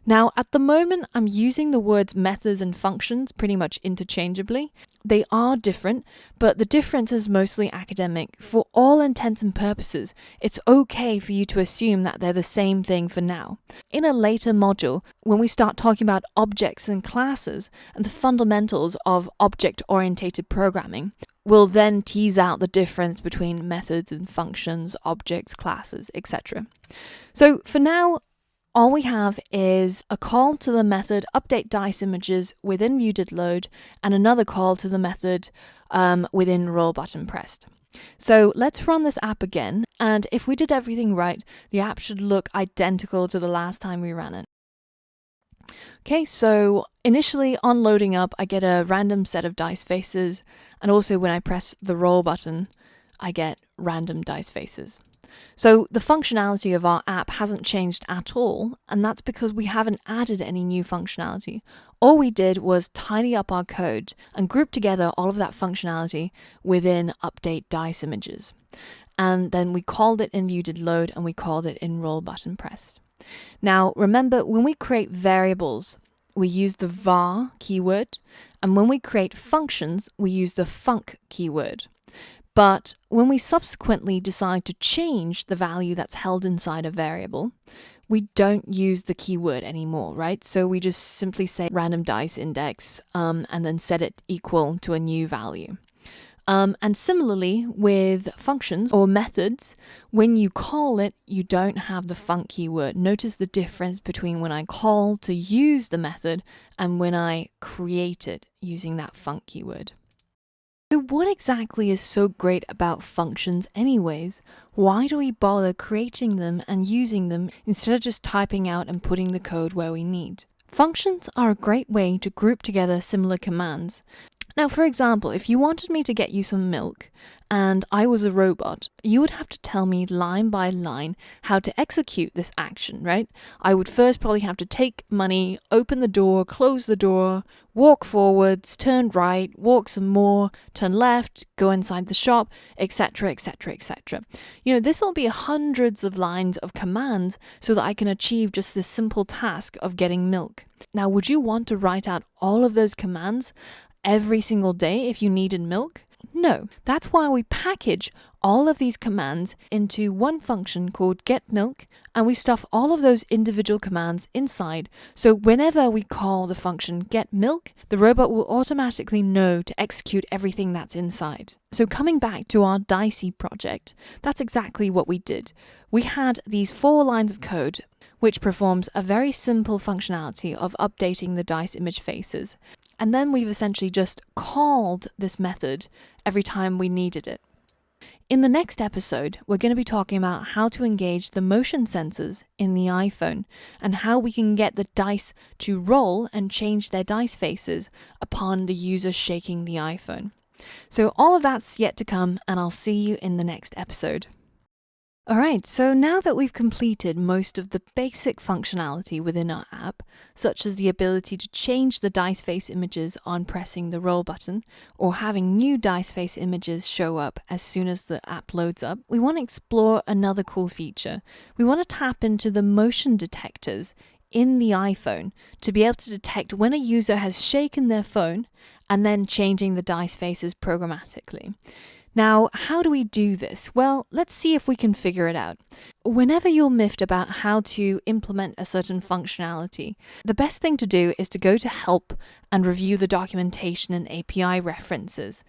B: Now, at the moment, I'm using the words methods and functions pretty much interchangeably. They are different, but the difference is mostly academic. For all intents and purposes, it's okay for you to assume that they're the same thing for now. In a later module, when we start talking about objects and classes and the fundamentals of object-oriented programming, we'll then tease out the difference between methods and functions, objects, classes, etc. So for now, all we have is a call to the method update dice images within viewDidLoad and another call to the method within roll button pressed. So let's run this app again, and if we did everything right, the app should look identical to the last time we ran it. Okay, so initially on loading up, I get a random set of dice faces, and also when I press the roll button, I get random dice faces. So the functionality of our app hasn't changed at all, and that's because we haven't added any new functionality. All we did was tidy up our code and group together all of that functionality within update dice images. And then we called it in viewDidLoad and we called it in roll button pressed. Now remember, when we create variables, we use the var keyword, and when we create functions, we use the func keyword. But when we subsequently decide to change the value that's held inside a variable, we don't use the keyword anymore, right? So we just simply say random dice index and then set it equal to a new value. And similarly with functions or methods, when you call it, you don't have the func keyword. Notice the difference between when I call to use the method and when I create it using that func keyword. So what exactly is so great about functions anyways? Why do we bother creating them and using them instead of just typing out and putting the code where we need? Functions are a great way to group together similar commands. Now, for example, if you wanted me to get you some milk and I was a robot, you would have to tell me line by line how to execute this action, right? I would first probably have to take money, open the door, close the door, walk forwards, turn right, walk some more, turn left, go inside the shop, etc., etc., etc. You know, this will be hundreds of lines of commands so that I can achieve just this simple task of getting milk. Now, would you want to write out all of those commands every single day if you needed milk? No, that's why we package all of these commands into one function called getMilk, and we stuff all of those individual commands inside, so whenever we call the function getMilk, the robot will automatically know to execute everything that's inside. So coming back to our Dicey project, that's exactly what we did. We had these 4 lines of code which performs a very simple functionality of updating the dice image faces. And then we've essentially just called this method every time we needed it. In the next episode, we're going to be talking about how to engage the motion sensors in the iPhone and how we can get the dice to roll and change their dice faces upon the user shaking the iPhone. So all of that's yet to come, and I'll see you in the next episode. Alright, so now that we've completed most of the basic functionality within our app, such as the ability to change the dice face images on pressing the roll button, or having new dice face images show up as soon as the app loads up, we want to explore another cool feature. We want to tap into the motion detectors in the iPhone to be able to detect when a user has shaken their phone and then changing the dice faces programmatically. Now, how do we do this? Well, let's see if we can figure it out. Whenever you're miffed about how to implement a certain functionality, the best thing to do is to go to Help and review the documentation and API references.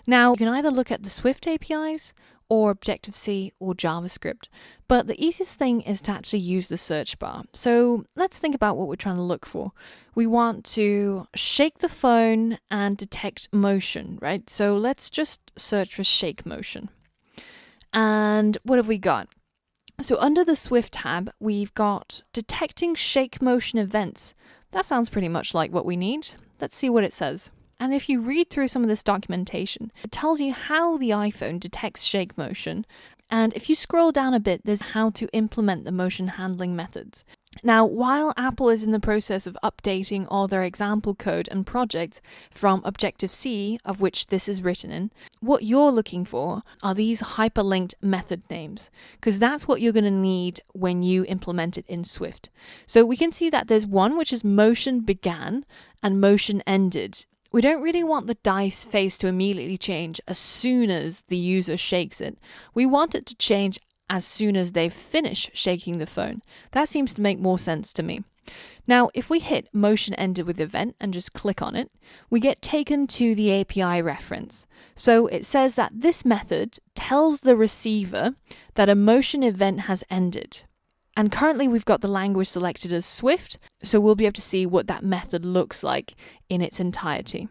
B: Now, you can either look at the Swift APIs or Objective-C or JavaScript, but the easiest thing is to actually use the search bar. So let's think about what we're trying to look for. We want to shake the phone and detect motion, right? So let's just search for shake motion. And what have we got? So under the Swift tab, we've got detecting shake motion events. That sounds pretty much like what we need. Let's see what it says. And if you read through some of this documentation, it tells you how the iPhone detects shake motion. And if you scroll down a bit, there's how to implement the motion handling methods. Now, while Apple is in the process of updating all their example code and projects from Objective-C, of which this is written in, what you're looking for are these hyperlinked method names, because that's what you're going to need when you implement it in Swift. So we can see that there's one which is motion began and motion ended. We don't really want the dice face to immediately change as soon as the user shakes it. We want it to change as soon as they finish shaking the phone. That seems to make more sense to me. Now, if we hit motion ended with event and just click on it, we get taken to the API reference. So it says that this method tells the receiver that a motion event has ended. And currently we've got the language selected as Swift, so we'll be able to see what that method looks like in its entirety.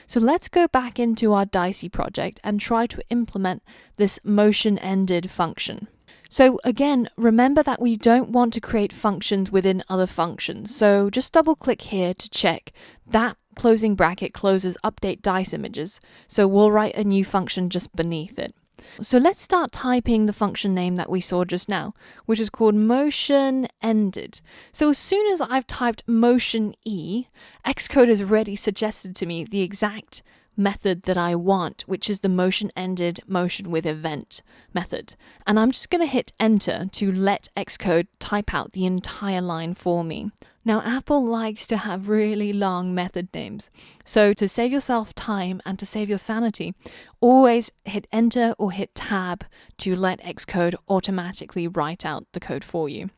B: So let's go back into our Dicey project and try to implement this motion ended function. So again, remember that we don't want to create functions within other functions. So just double click here to check that closing bracket closes update dice images. So we'll write a new function just beneath it. So let's start typing the function name that we saw just now, which is called motion ended. So as soon as I've typed motion E, Xcode has already suggested to me the exact method that I want, which is the motion ended motion with event method. And I'm just going to hit enter to let Xcode type out the entire line for me. Now, Apple likes to have really long method names. So to save yourself time and to save your sanity, always hit enter or hit tab to let Xcode automatically write out the code for you.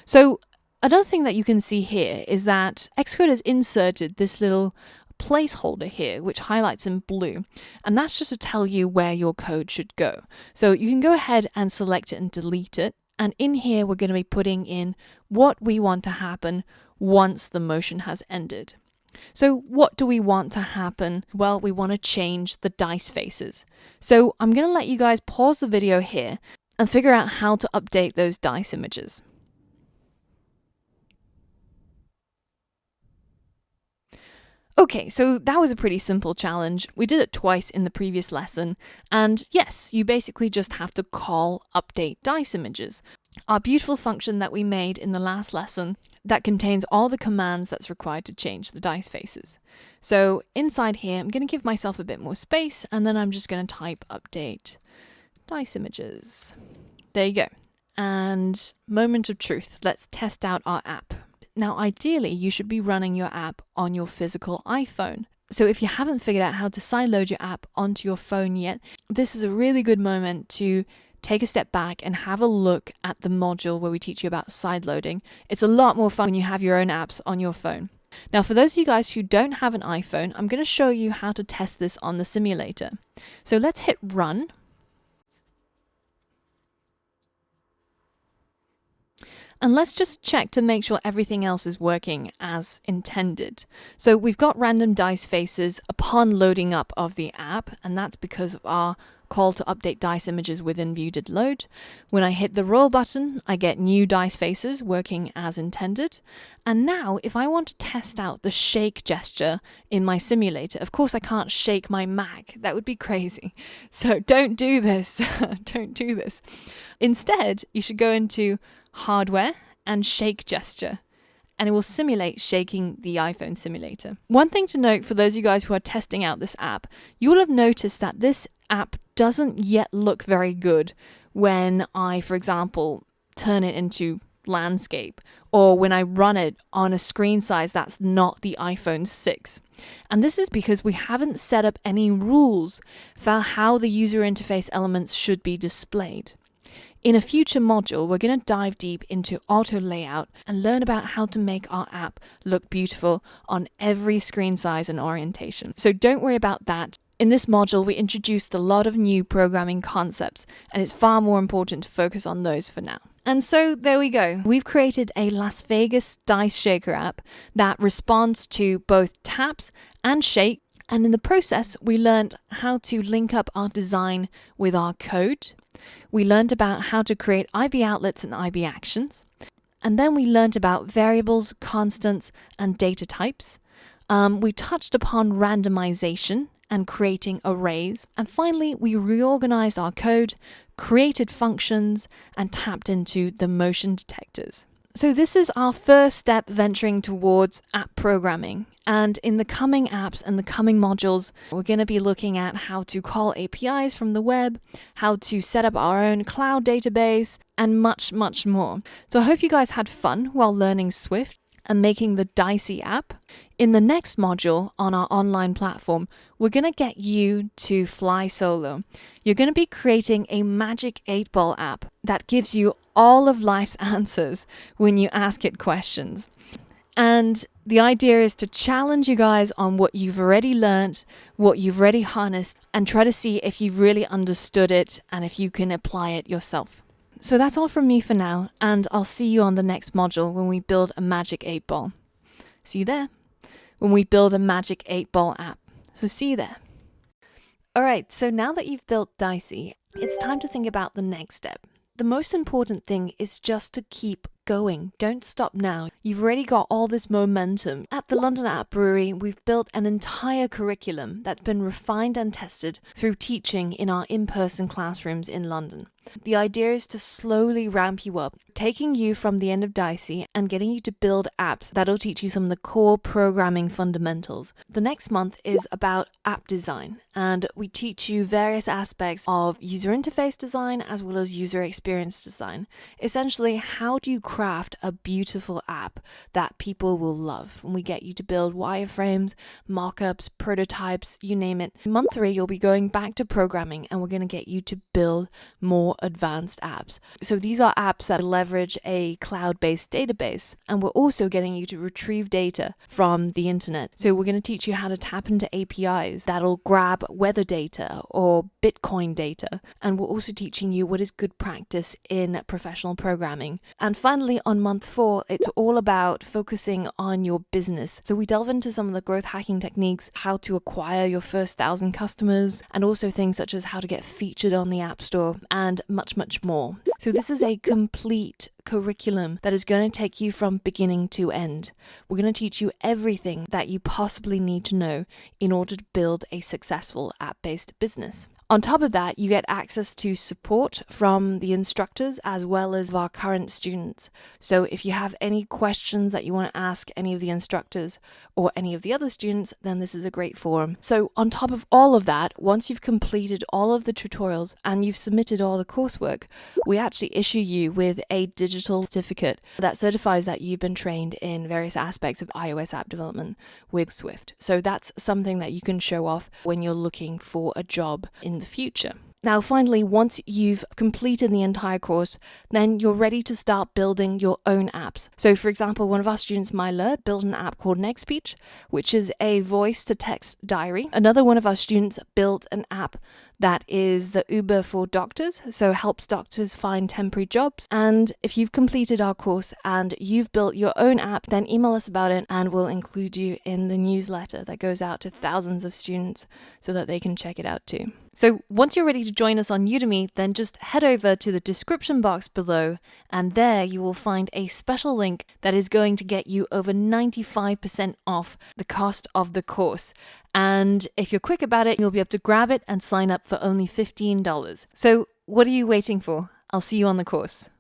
B: So another thing that you can see here is that Xcode has inserted this little placeholder here, which highlights in blue, and that's just to tell you where your code should go. So you can go ahead and select it and delete it, and in here we're going to be putting in what we want to happen once the motion has ended. So what do we want to happen? Well, we want to change the dice faces. So I'm going to let you guys pause the video here and figure out how to update those dice images. Okay, so that was a pretty simple challenge. We did it twice in the previous lesson, and yes, you basically just have to call update dice images, our beautiful function that we made in the last lesson that contains all the commands that's required to change the dice faces. So inside here, I'm going to give myself a bit more space, and then I'm just going to type update dice images. There you go. And moment of truth, let's test out our app. Now, ideally, you should be running your app on your physical iPhone. So if you haven't figured out how to sideload your app onto your phone yet, this is a really good moment to take a step back and have a look at the module where we teach you about sideloading. It's a lot more fun when you have your own apps on your phone. Now, for those of you guys who don't have an iPhone, I'm going to show you how to test this on the simulator. So let's hit run. And let's just check to make sure everything else is working as intended. So we've got random dice faces upon loading up of the app, and that's because of our call to update dice images within view did load. When I hit the roll button, I get new dice faces working as intended. And now if I want to test out the shake gesture in my simulator, of course I can't shake my Mac. That would be crazy. So don't do this. Don't do this. Instead, you should go into hardware and shake gesture, and it will simulate shaking the iPhone simulator. One thing to note for those of you guys who are testing out this app, you will have noticed that this app doesn't yet look very good when I, for example, turn it into landscape, or when I run it on a screen size that's not the iPhone 6. And this is because we haven't set up any rules for how the user interface elements should be displayed. In a future module, we're going to dive deep into auto layout and learn about how to make our app look beautiful on every screen size and orientation. So don't worry about that. In this module, we introduced a lot of new programming concepts, and it's far more important to focus on those for now. And so there we go. We've created a Las Vegas dice shaker app that responds to both taps and shake. And in the process, we learned how to link up our design with our code. We learned about how to create IBOutlets and IBActions. And then we learned about variables, constants, and data types. We touched upon randomization and creating arrays. And finally, we reorganized our code, created functions, and tapped into the motion detectors. So this is our first step venturing towards app programming. And in the coming apps and the coming modules, we're going to be looking at how to call APIs from the web, how to set up our own cloud database, and much, much more. So I hope you guys had fun while learning Swift and making the Dicey app. In the next module on our online platform, we're going to get you to fly solo. You're going to be creating a Magic 8-Ball app that gives you all of life's answers when you ask it questions. And the idea is to challenge you guys on what you've already learned, what you've already harnessed, and try to see if you've really understood it and if you can apply it yourself. So that's all from me for now, and I'll see you on the next module when we build a Magic 8-Ball. See you there. When we build a Magic 8-Ball app. So see you there. Alright, so now that you've built Dicey, it's time to think about the next step. The most important thing is just to keep going. Don't stop now. You've already got all this momentum. At the London App Brewery, we've built an entire curriculum that's been refined and tested through teaching in our in-person classrooms in London. The idea is to slowly ramp you up, taking you from the end of Dicey and getting you to build apps that'll teach you some of the core programming fundamentals. The next month is about app design, and we teach you various aspects of user interface design as well as user experience design. Essentially, how do you craft a beautiful app that people will love? And we get you to build wireframes, mockups, prototypes, you name it. In month 3, you'll be going back to programming, and we're going to get you to build more advanced apps. So these are apps that leverage a cloud-based database, and we're also getting you to retrieve data from the internet. So we're going to teach you how to tap into APIs that'll grab weather data or Bitcoin data, and we're also teaching you what is good practice in professional programming. And finally, on month 4, it's all about focusing on your business. So we delve into some of the growth hacking techniques, how to acquire your first 1,000 customers, and also things such as how to get featured on the App Store, and much, much more. So this is a complete curriculum that is going to take you from beginning to end. We're going to teach you everything that you possibly need to know in order to build a successful app-based business. On top of that, you get access to support from the instructors as well as our current students. So if you have any questions that you want to ask any of the instructors or any of the other students, then this is a great forum. So on top of all of that, once you've completed all of the tutorials and you've submitted all the coursework, we actually issue you with a digital certificate that certifies that you've been trained in various aspects of iOS app development with Swift. So that's something that you can show off when you're looking for a job in the future. Now, finally, once you've completed the entire course, then you're ready to start building your own apps. So, for example, one of our students, Myla, built an app called Next Speech, which is a voice-to-text diary. Another one of our students built an app that is the Uber for doctors, so helps doctors find temporary jobs. And if you've completed our course and you've built your own app, then email us about it and we'll include you in the newsletter that goes out to thousands of students so that they can check it out too. So once you're ready to join us on Udemy, then just head over to the description box below, and there you will find a special link that is going to get you over 95% off the cost of the course. And if you're quick about it, you'll be able to grab it and sign up for only $15. So what are you waiting for? I'll see you on the course.